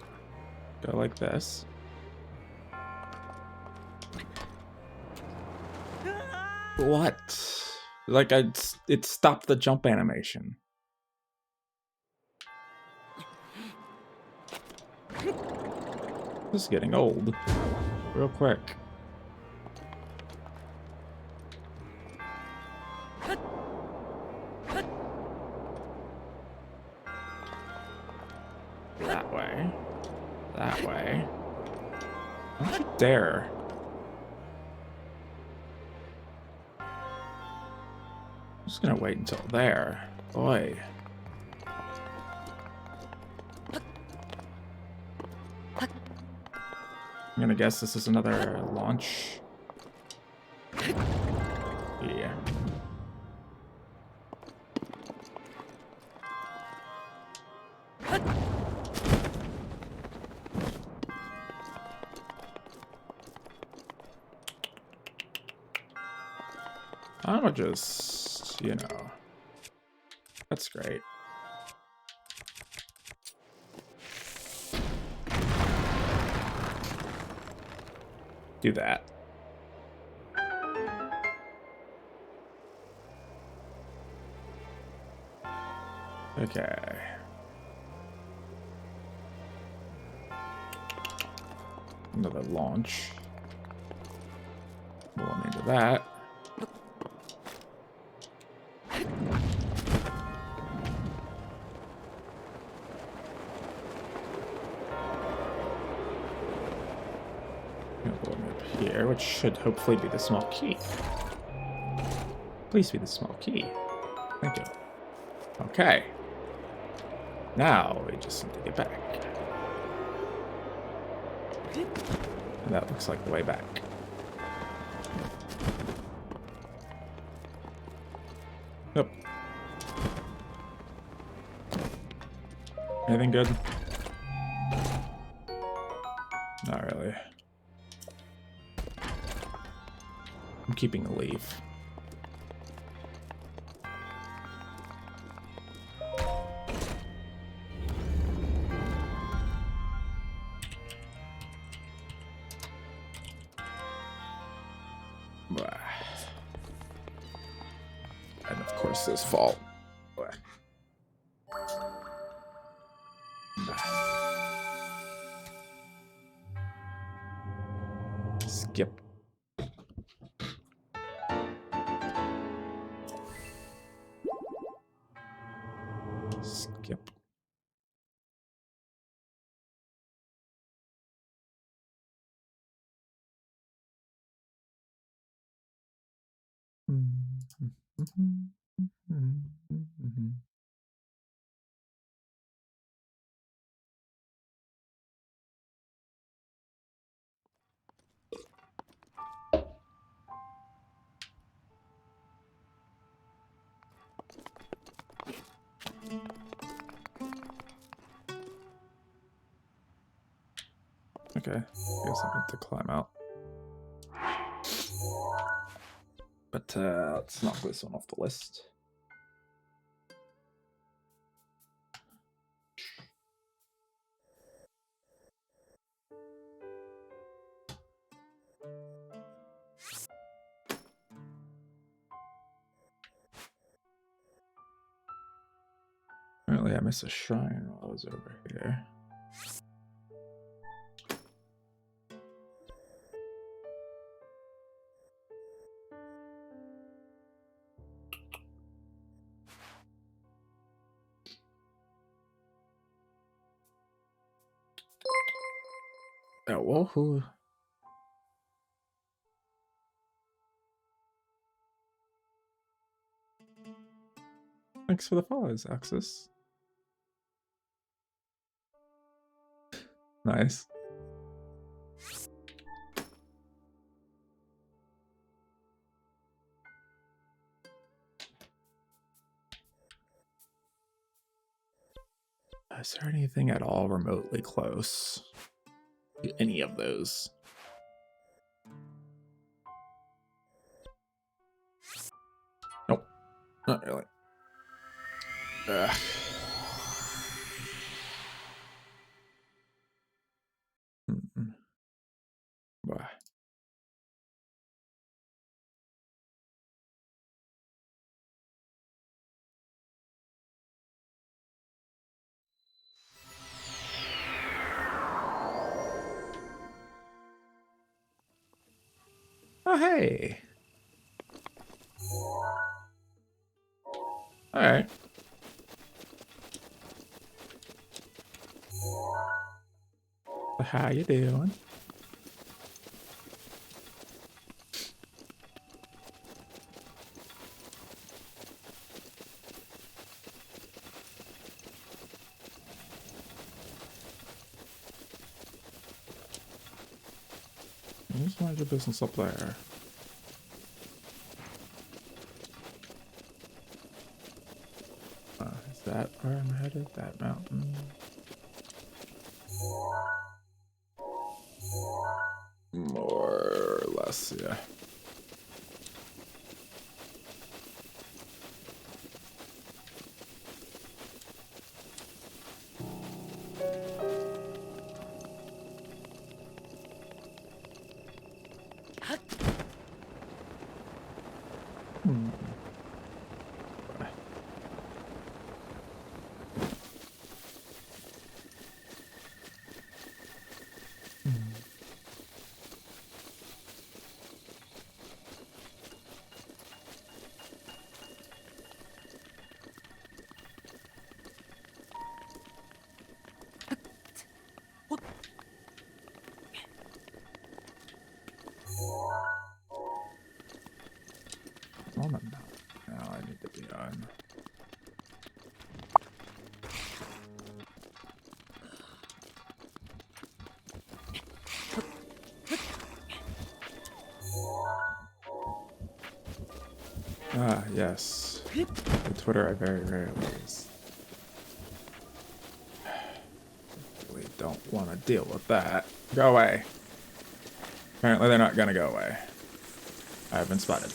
go like this. What? Like it stopped the jump animation. This is getting old. Real quick. That way. That way. Don't you dare. I'm just gonna wait until there. Boy. I'm gonna guess this is another launch. Yeah. I'ma just, you know. That's great. Do that. Okay. Another launch. Going into that. Going up here, which should hopefully be the small key. Please be the small key. Thank you. Okay. Now we just need to get back. And that looks like the way back. Nope. Anything good? Not really. I'm keeping a leaf. And of course this fault. Skip. Skip. Okay, I guess I meant to climb out. But let's knock this one off the list. Apparently I missed a shrine while I was over here. Oh, well, who? Thanks for the follows, Axis. Nice. Is there anything at all remotely close to any of those? Nope, not really. Ugh. Bye. Oh, hey. All right. How you doing? Just mind your business up there. Is that where I'm headed? That mountain? More or less, yeah. On the mountain. Now I need to be on. Ah, yes. The Twitter I very rarely use. Delete don't want to deal with that. Go away. Apparently they're not gonna go away. I've been spotted.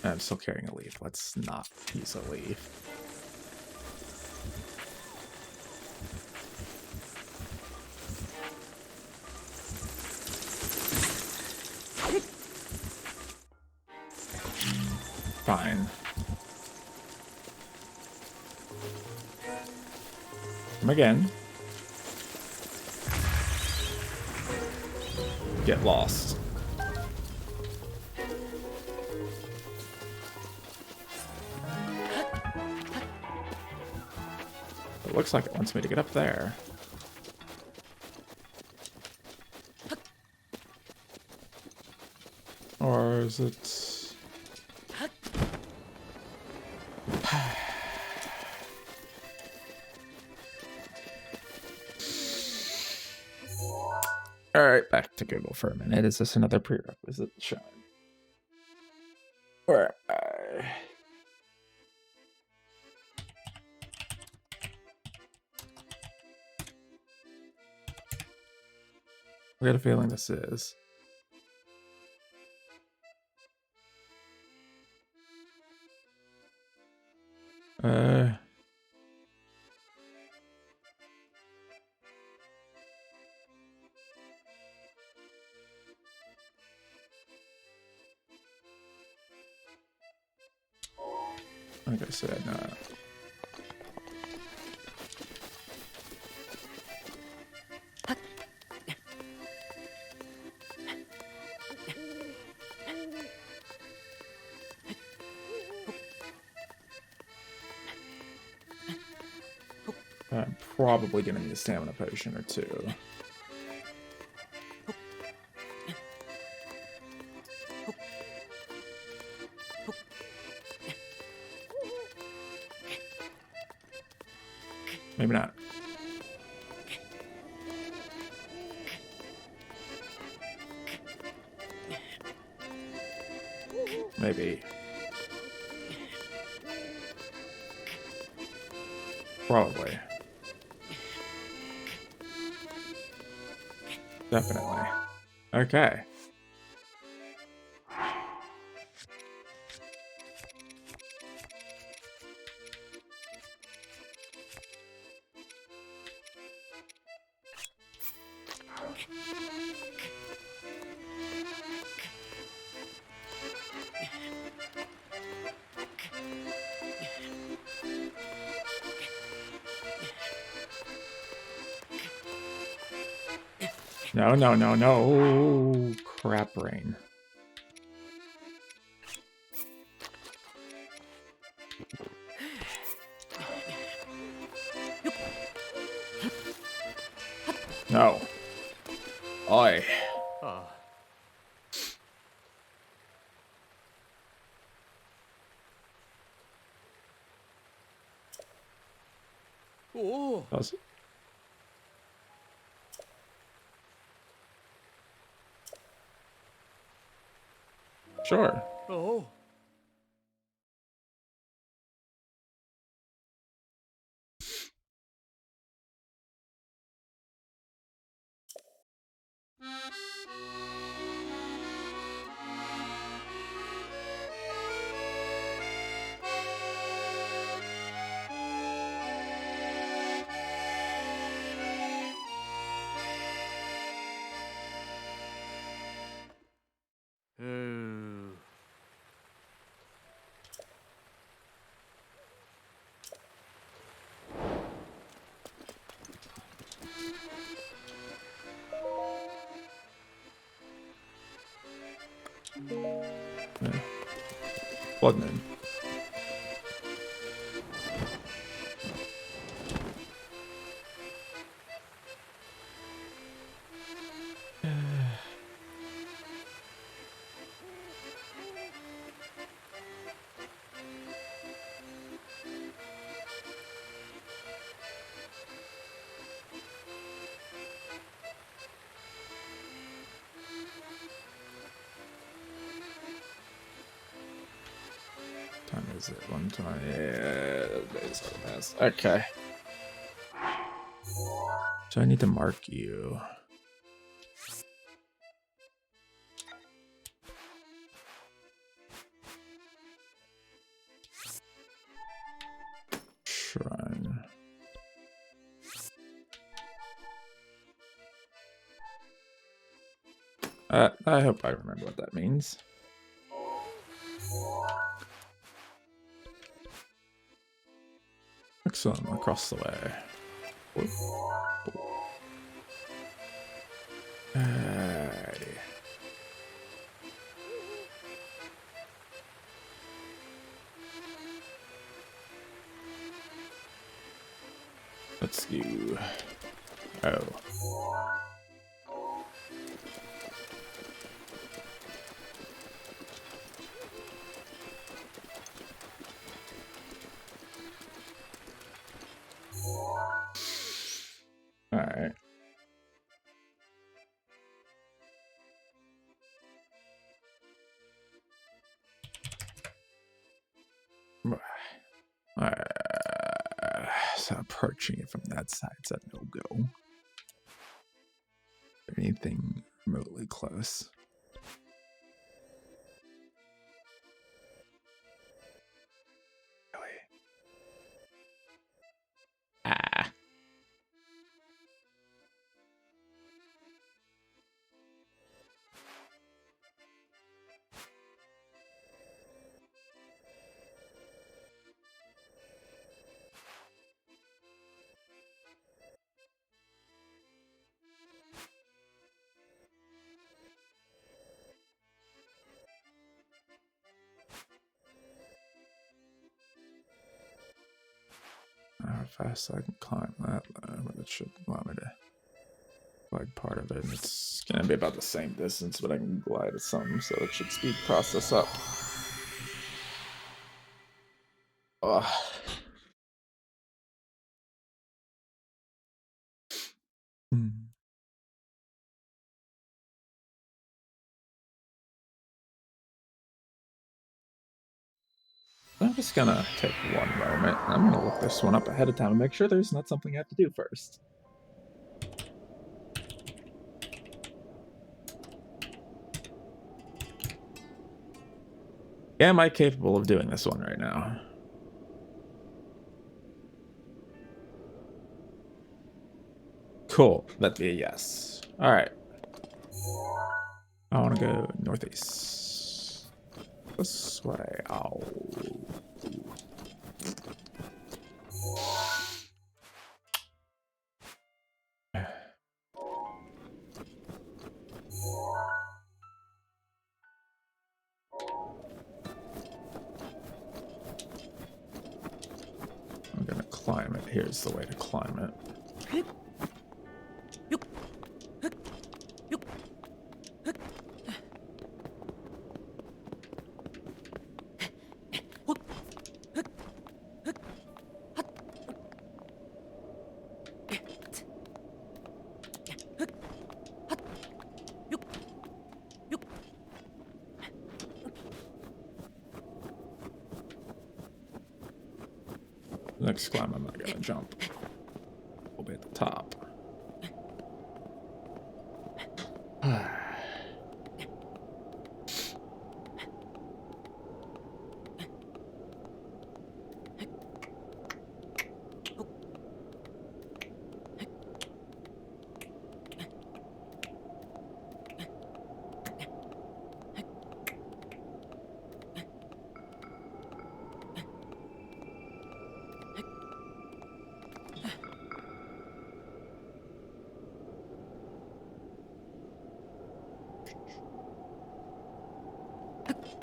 I'm still carrying a leaf. Let's not use a leaf. Fine. Come again. Get lost. It looks like it wants me to get up there. Or is it... Alright, back to Google for a minute. Is this another prerequisite shine? Where am I? I got a feeling this is. Like I said, I'm probably gonna need a stamina potion or two. Maybe not. Maybe. Probably. Definitely. Okay. No, no, no, no. Crap rain. No. Oi.
Oh.
Does it? Sure.
Oh.
Yeah. Blood moon. Time is it? 120. Yeah, days have passed. Okay. So I need to mark you. Shrine. I hope I remember what that means. Excellent, across the way. Alrighty. Let's do. Oh. Alright. So approaching it from that side's a no-go. Anything remotely close. Really? Ah. How fast I can climb that, but it should allow me to glide part of it. It's gonna be about the same distance, but I can glide some, so it should speed process up. Ugh. I'm just gonna take one moment. I'm gonna look this one up ahead of time and make sure there's not something I have to do first. Am I capable of doing this one right now? Cool. That'd be a yes. Alright. I want to go northeast. This way. Ow. I'm gonna climb it. Here's the way to climb it. Next climb, I'm not gonna jump. We'll be at the top.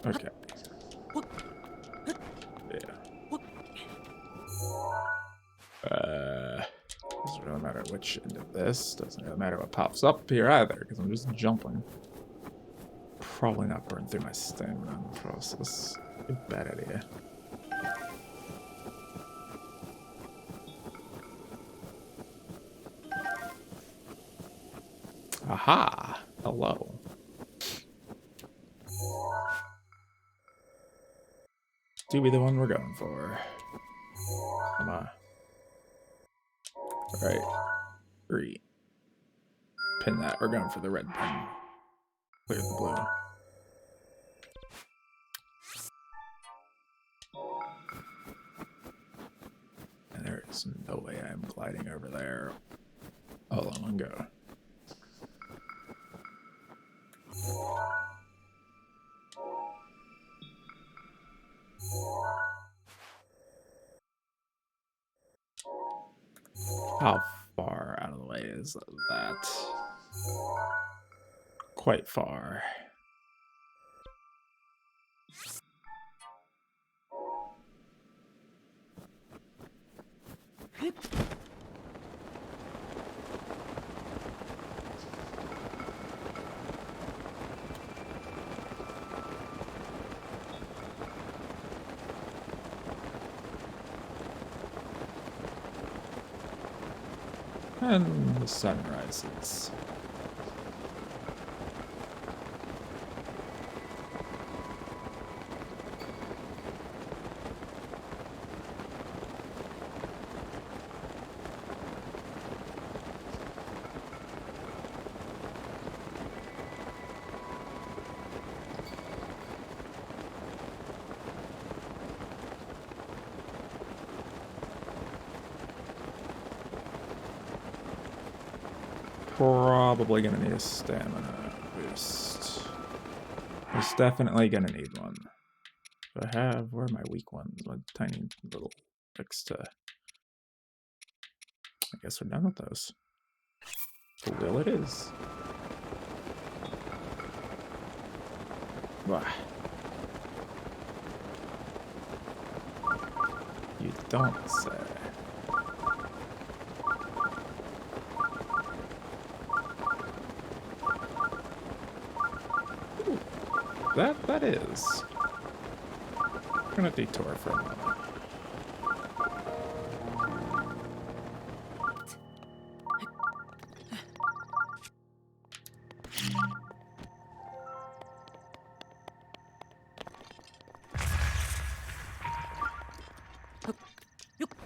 Okay. Yeah. Doesn't really matter which end of this. Doesn't really matter what pops up here either, because I'm just jumping. Probably not burn through my stamina in the process. A bad idea. Aha! Hello. Do be the one we're going for. Come on. Alright. Three. Pin that. We're going for the red pin. Clear the blue. And there is no way I'm gliding over there. All in one go. How far out of the way is that? Quite far. And the sun rises. Probably gonna need a stamina boost. He's definitely gonna need one. Do I have, where are my weak ones? My tiny little fix to. I guess we're done with those. The will it is. Bah. You don't say. That is. I'm gonna detour for a moment.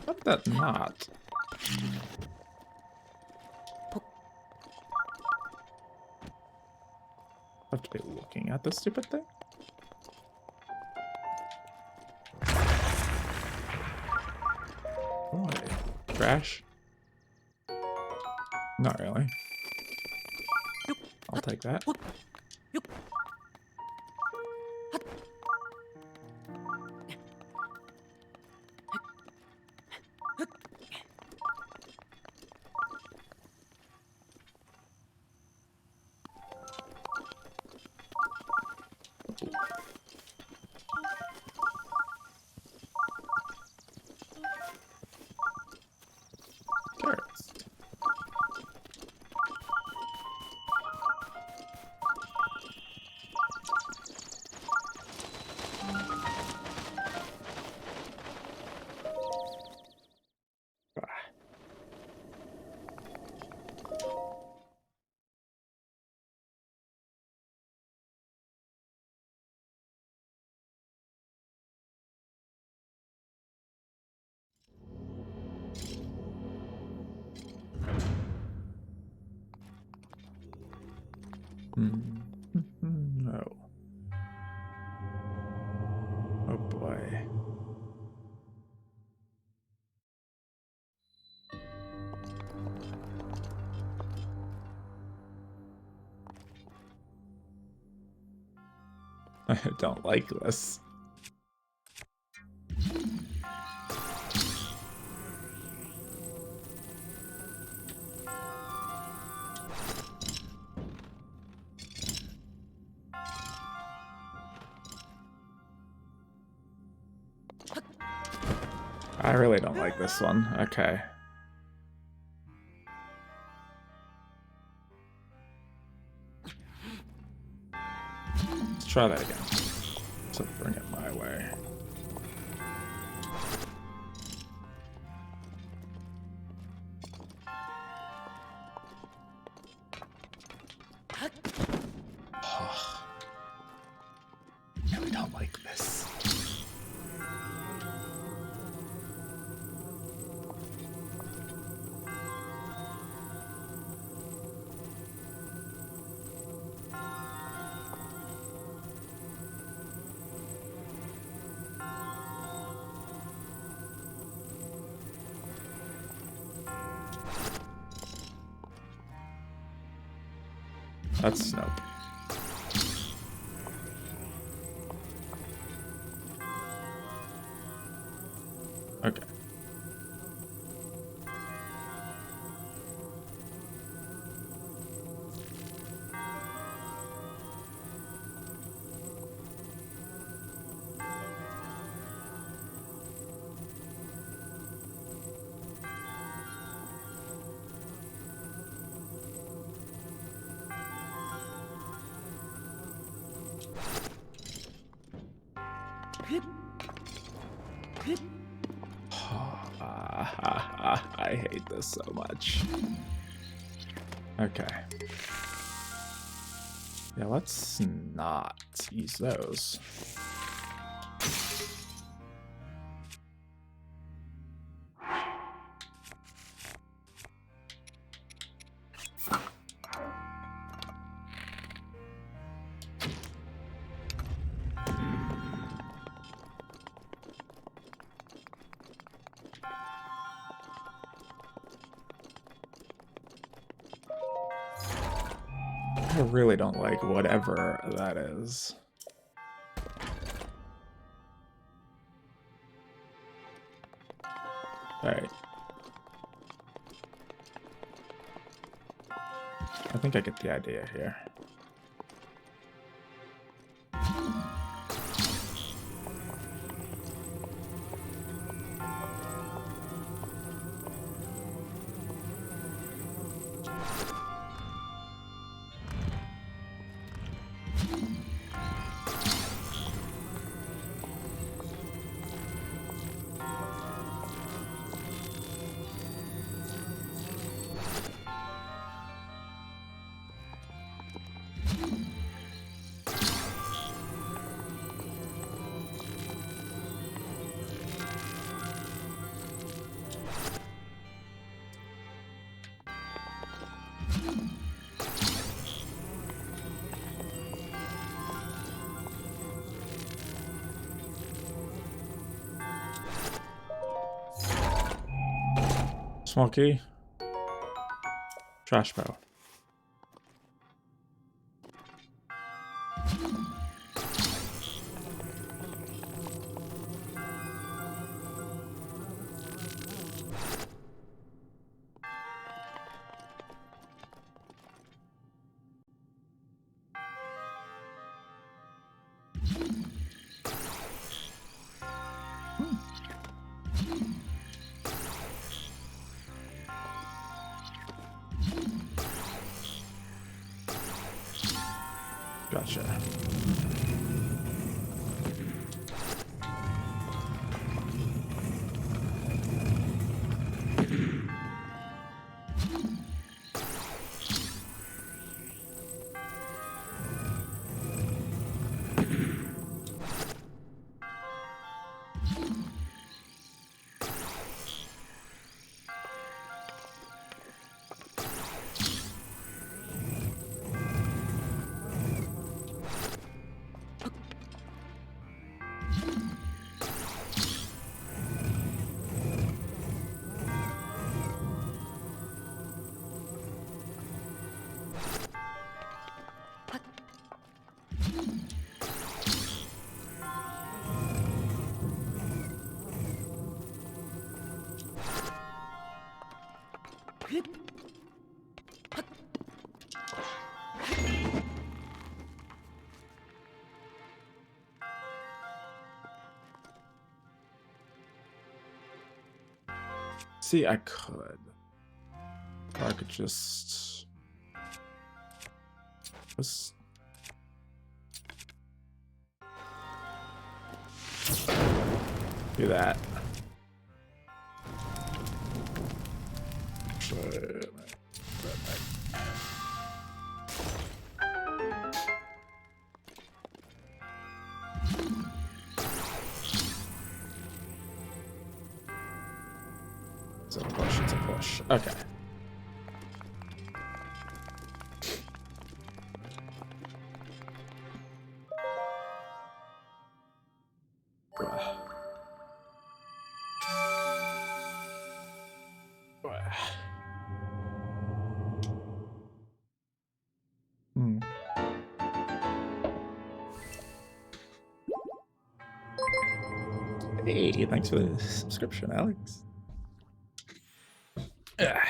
How did that not? I have to be looking at this stupid thing. Boy, trash. Not really. I'll take that. Carrots. No. Oh boy. I don't like this. I really don't like this one. Okay. Let's try that again. So bring it my way. I really don't like this. That's nope. Okay. I hate this so much. Okay. Yeah, let's not use those. I really don't like whatever that is. Alright. I think I get the idea here. Small key. Trash bow. Gotcha. See, I could. Or I could just do that. It's a push, it's a push. Okay. Hmm. Hey, thanks for the subscription, Alex. Ah.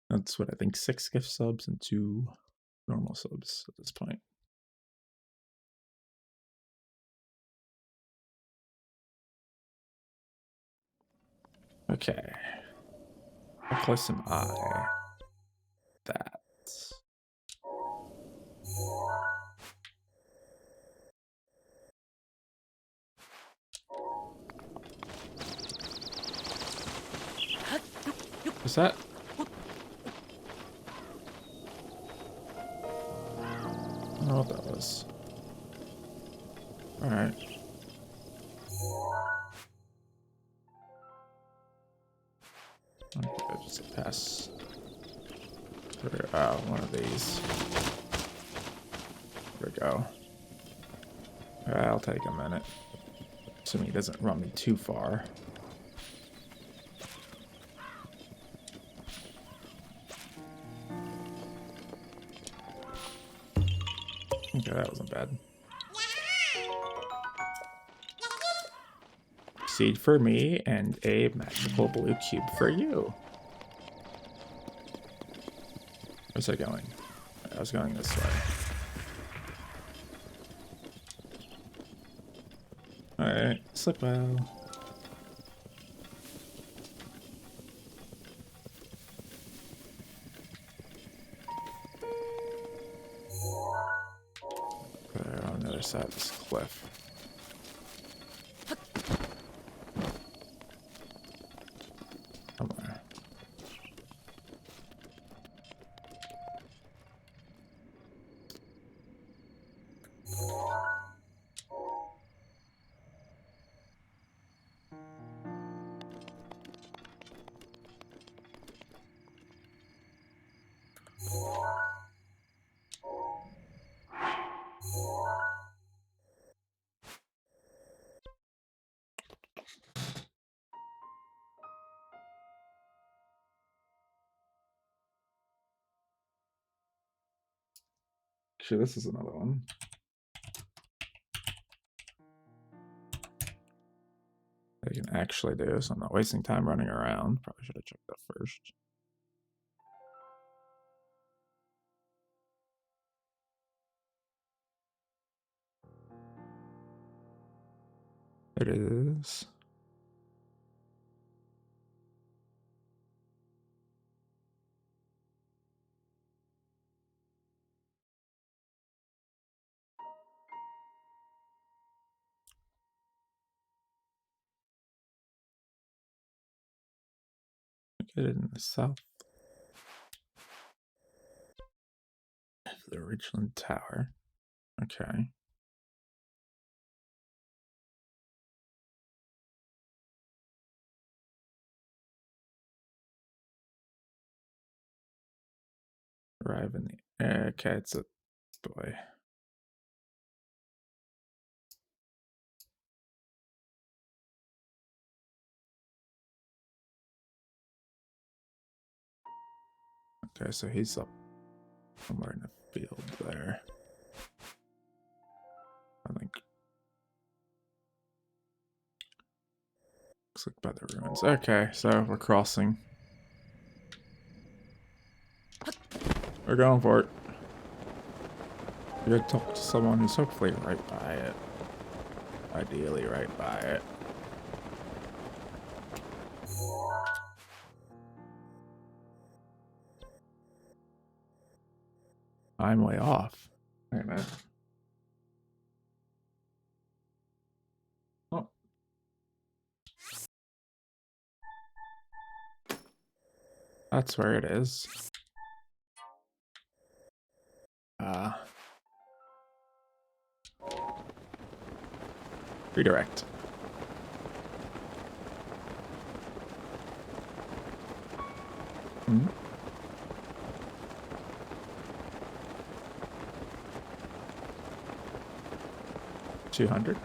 That's what I think, 6 gift subs and 2 normal subs at this point. Okay. How close am I? That. Is that? I don't know what that was. Alright. Okay, just pass through. Oh, one of these. There we go. I'll take a minute. Assuming he doesn't run me too far. Okay, that wasn't bad. Seed for me and a magical blue cube for you. Where's I going? I was going this way. Alright, slip well. There on the other side of this cliff. Somewhere. Actually, this is another one. I can actually do, so I'm not wasting time running around. Probably should have checked that first. It is. Located in the south of the Richland Tower. Okay. Arrive in the air. Okay, it's a boy. Okay, so he's up somewhere in the field there. I think. Looks like by the ruins. Okay, so we're crossing. We're going for it. We're gonna talk to someone who's hopefully right by it. Ideally right by it. I'm way off. Wait a minute. Oh. That's where it is. Redirect. Hmm? $200.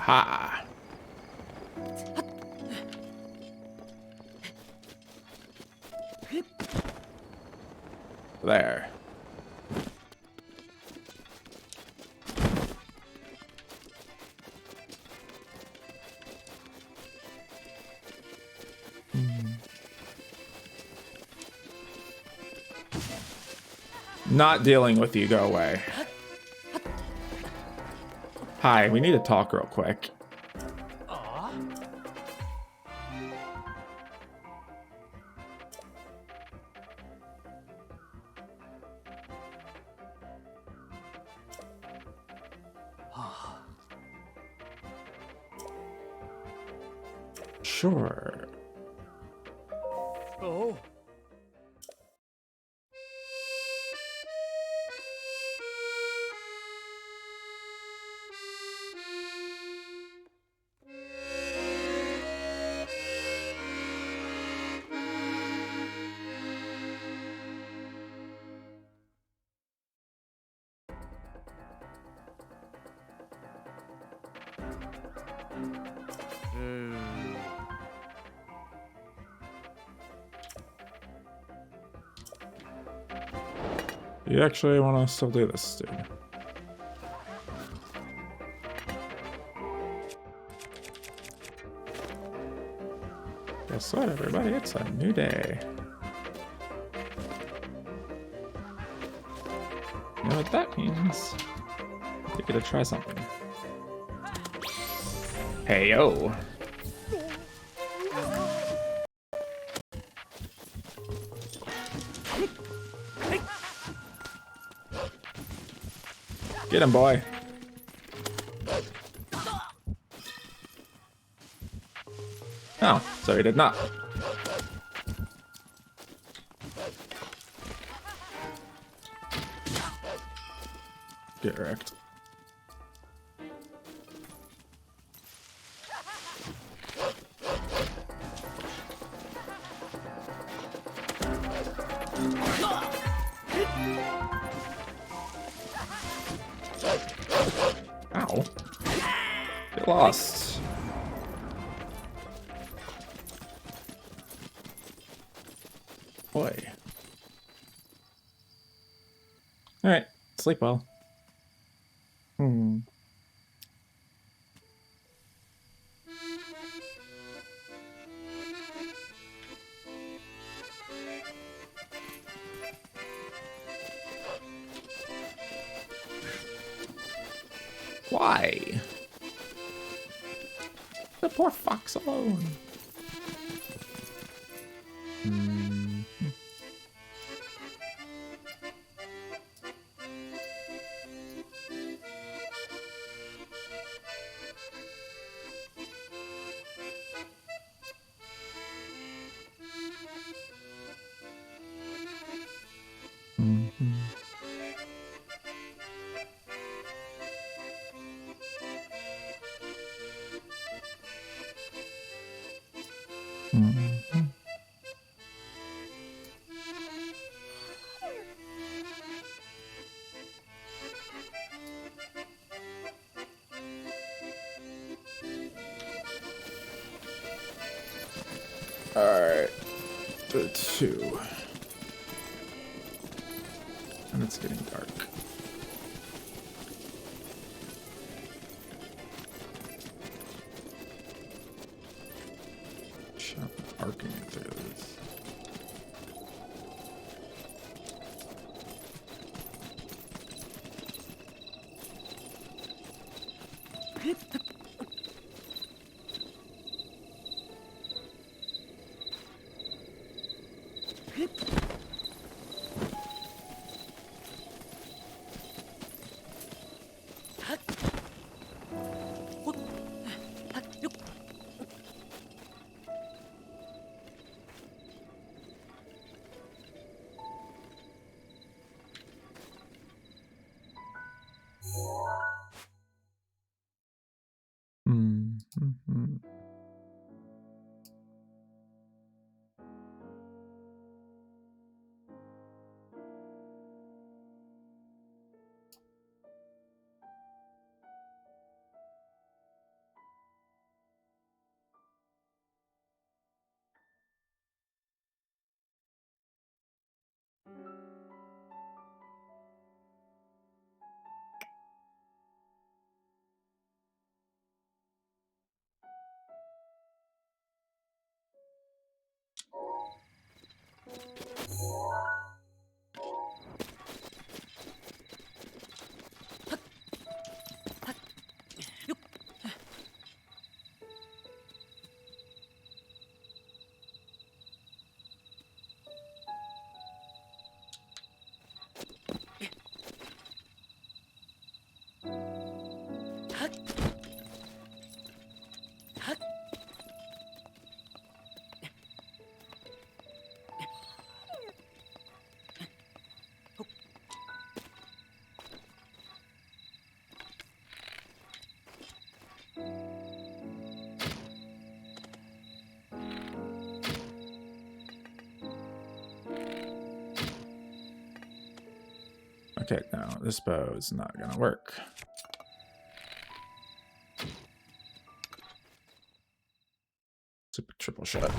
Aha. There. Not dealing with you, go away. Hi, we need to talk real quick. Sure.
Oh.
You actually want to still do this, dude? Guess what, everybody? It's a new day. You know what that means? You get to try something. Hey, yo. Get him, boy. Oh, so he did not. Get wrecked. Ow. Get lost. Boy. Alright, sleep well. Why? The poor fox alone. Alright. The 2. And it's getting dark. Shut arcing it through this. Okay, no, this bow is not gonna work. Super triple shot.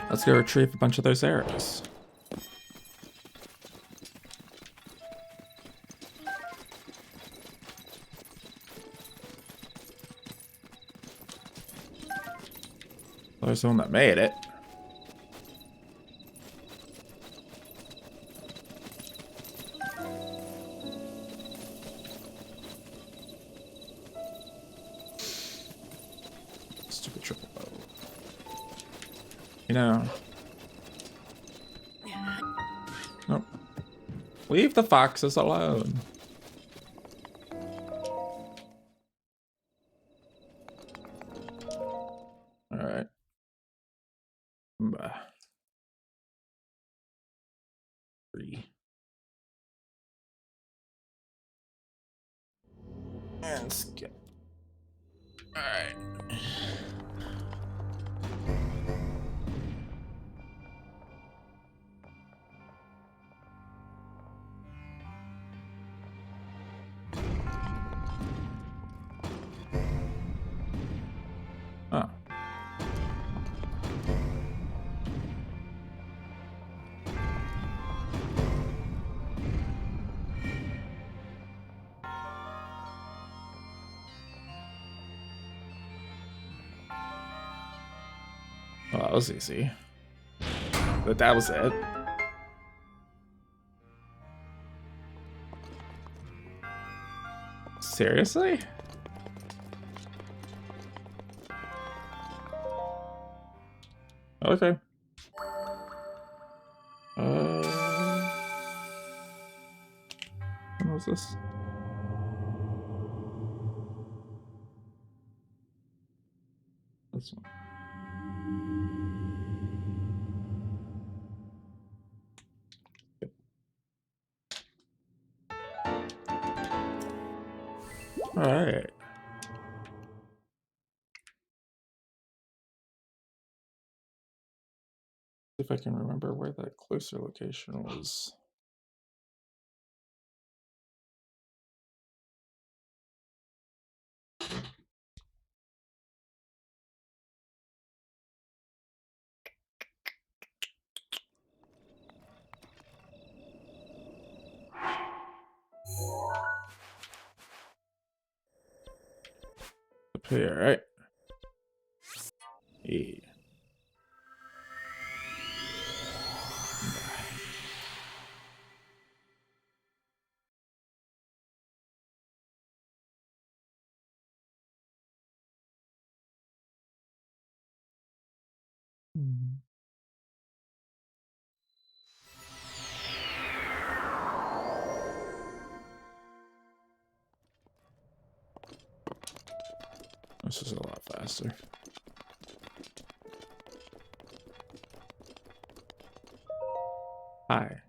Let's go retrieve a bunch of those arrows. There's the one that made it. Stupid triple bow. You know. Nope. Leave the foxes alone. Alright. Three. And skip. Alright. Oh. Well, that was easy. But that was it. Seriously? Okay. What was this? This one. All right. See if I can remember where that closer location was. Up here, right? Yeah. This is a lot faster. Hi.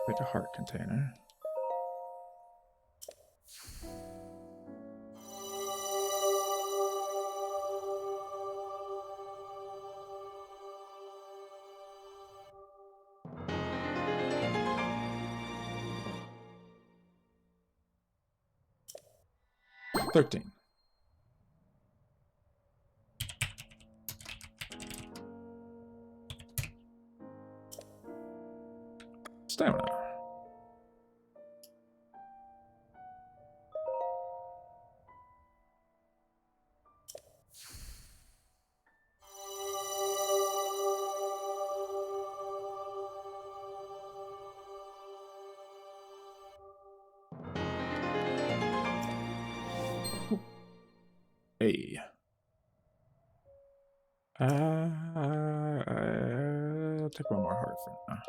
Like a heart container. $13. stamina. Hey. I'll take one more heart for now.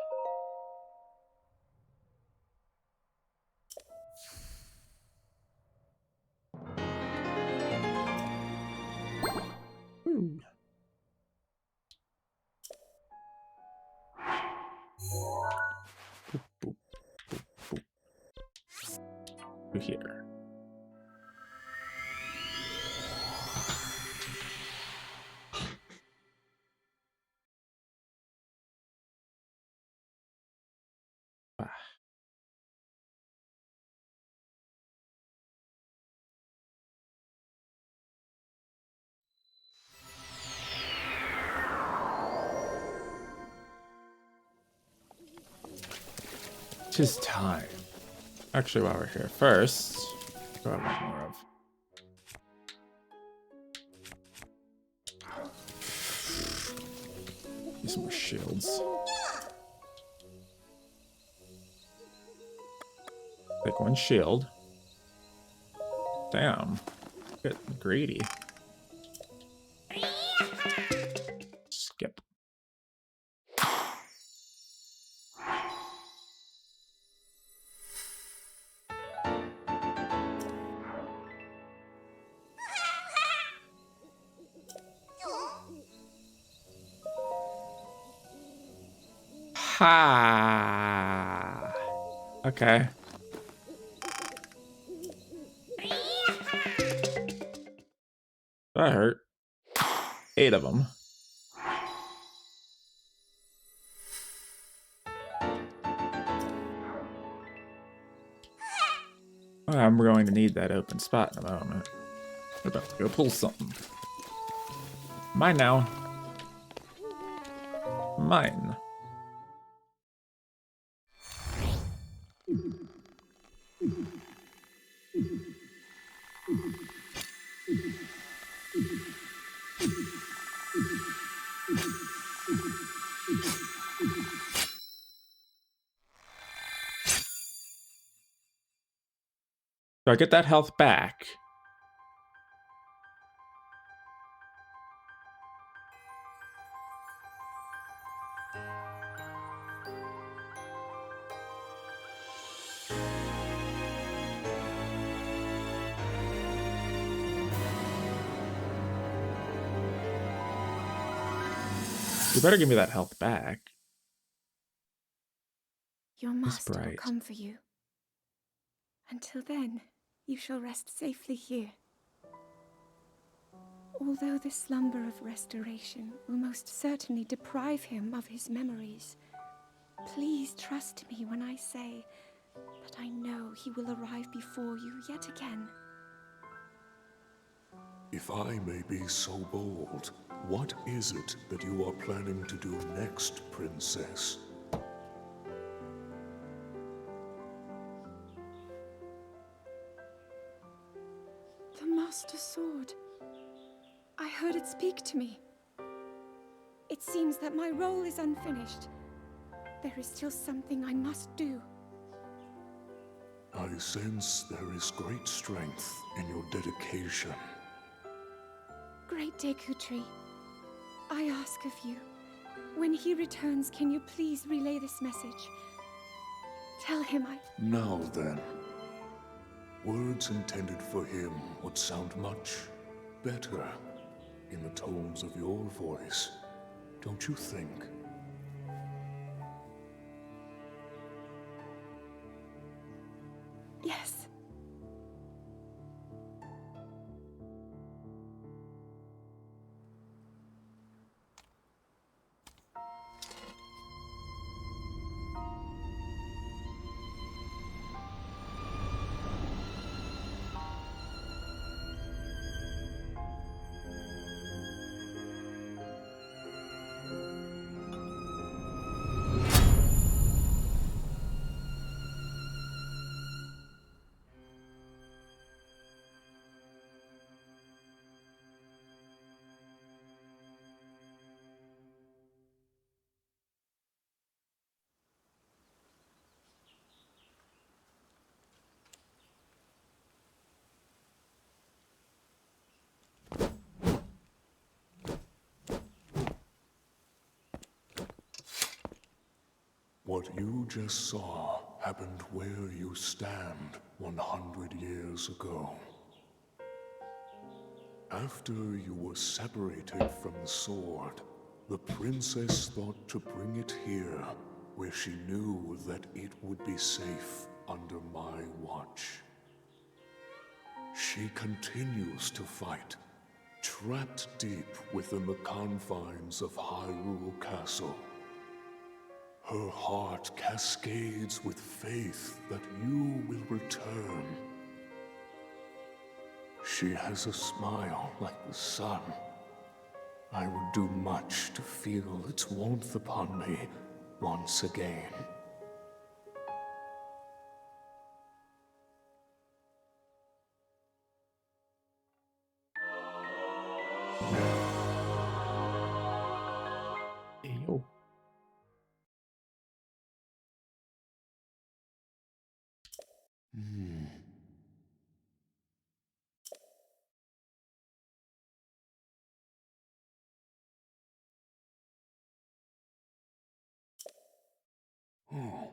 Ooh. Boop, boop, boop, boop. Through here. Ah. Tis time. Actually, while we're here, first, go have one more of. Need some more shields. Take one shield. Damn. Get greedy. Skip. Ha. Okay. That hurt. 8 of them. I'm going to need that open spot in a moment. We're about to go pull something. Mine now. Mine. Do I get that health back? You better give me that health back.
Your master will
bright.
come for you. Until then, you shall rest safely here. Although the slumber of restoration will most certainly deprive him of his memories, please trust me when I say that I know he will arrive before you yet again.
If I may be so bold, what is it that you are planning to do next, Princess?
The Master Sword. I heard it speak to me. It seems that my role is unfinished. There is still something I must do.
I sense there is great strength in your dedication.
Great Deku Tree, I ask of you, when he returns, can you please relay this message? Tell him
Now then, words intended for him would sound much better in the tones of your voice, don't you think?
Yes.
What you just saw happened where you stand 100 years ago. After you were separated from the sword, the princess thought to bring it here, where she knew that it would be safe under my watch. She continues to fight, trapped deep within the confines of Hyrule Castle. Her heart cascades with faith that you will return. She has a smile like the sun. I would do much to feel its warmth upon me once again.
Yo.
Oh.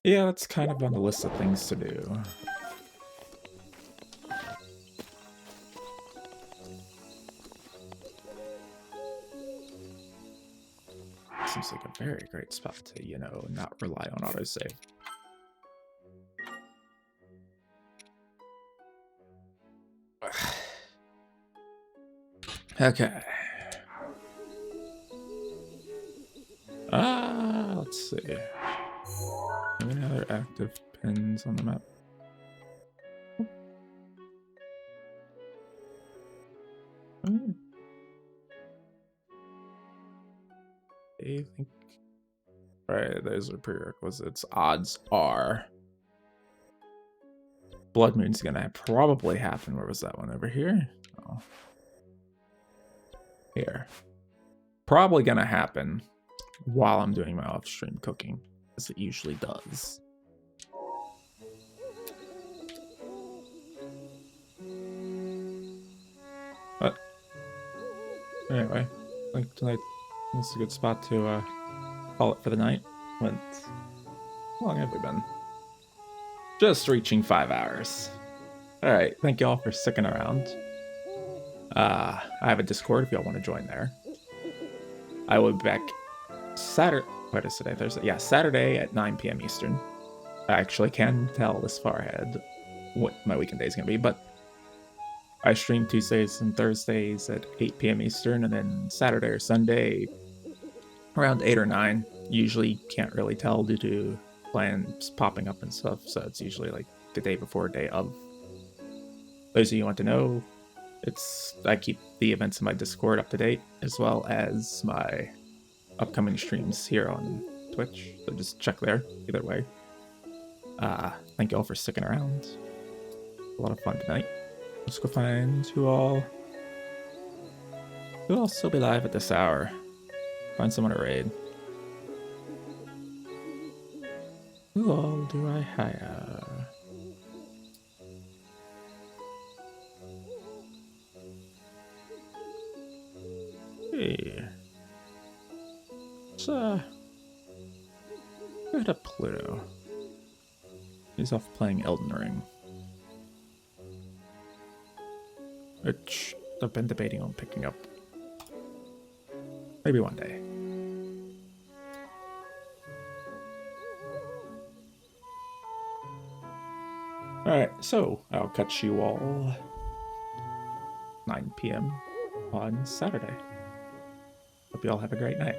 Yeah, that's kind of on the list of things to do. Seems like a very great spot to, you know, not rely on autosave. Okay. Let's see. Any other active pins on the map? I think. Right, those are prerequisites. Odds are Blood Moon's gonna probably happen. Where was that one? Over here? Oh. Here. Probably gonna happen while I'm doing my off-stream cooking, as it usually does. But anyway, I think tonight this is a good spot to call it for the night. How long have we been? Just reaching 5 hours. Alright, thank y'all for sticking around. I have a Discord if y'all want to join there. I will be back Saturday. What is today? Thursday? Yeah, Saturday at 9 p.m. Eastern. I actually can tell this far ahead what my weekend day is going to be, but I stream Tuesdays and Thursdays at 8 p.m. Eastern, and then Saturday or Sunday around 8 or 9. Usually can't really tell due to plans popping up and stuff, so it's usually like the day before, day of. Those of you who want to know, I keep the events in my Discord up to date, as well as my upcoming streams here on Twitch, so just check there, either way. Thank you all for sticking around. A lot of fun tonight. Let's go find who all still be live at this hour. Find someone to raid. Who all do I hire? Hey. Let's go to Pluto. He's off playing Elden Ring. Which I've been debating on picking up. Maybe one day. Alright, so I'll catch you all 9 p.m. on Saturday. Hope you all have a great night.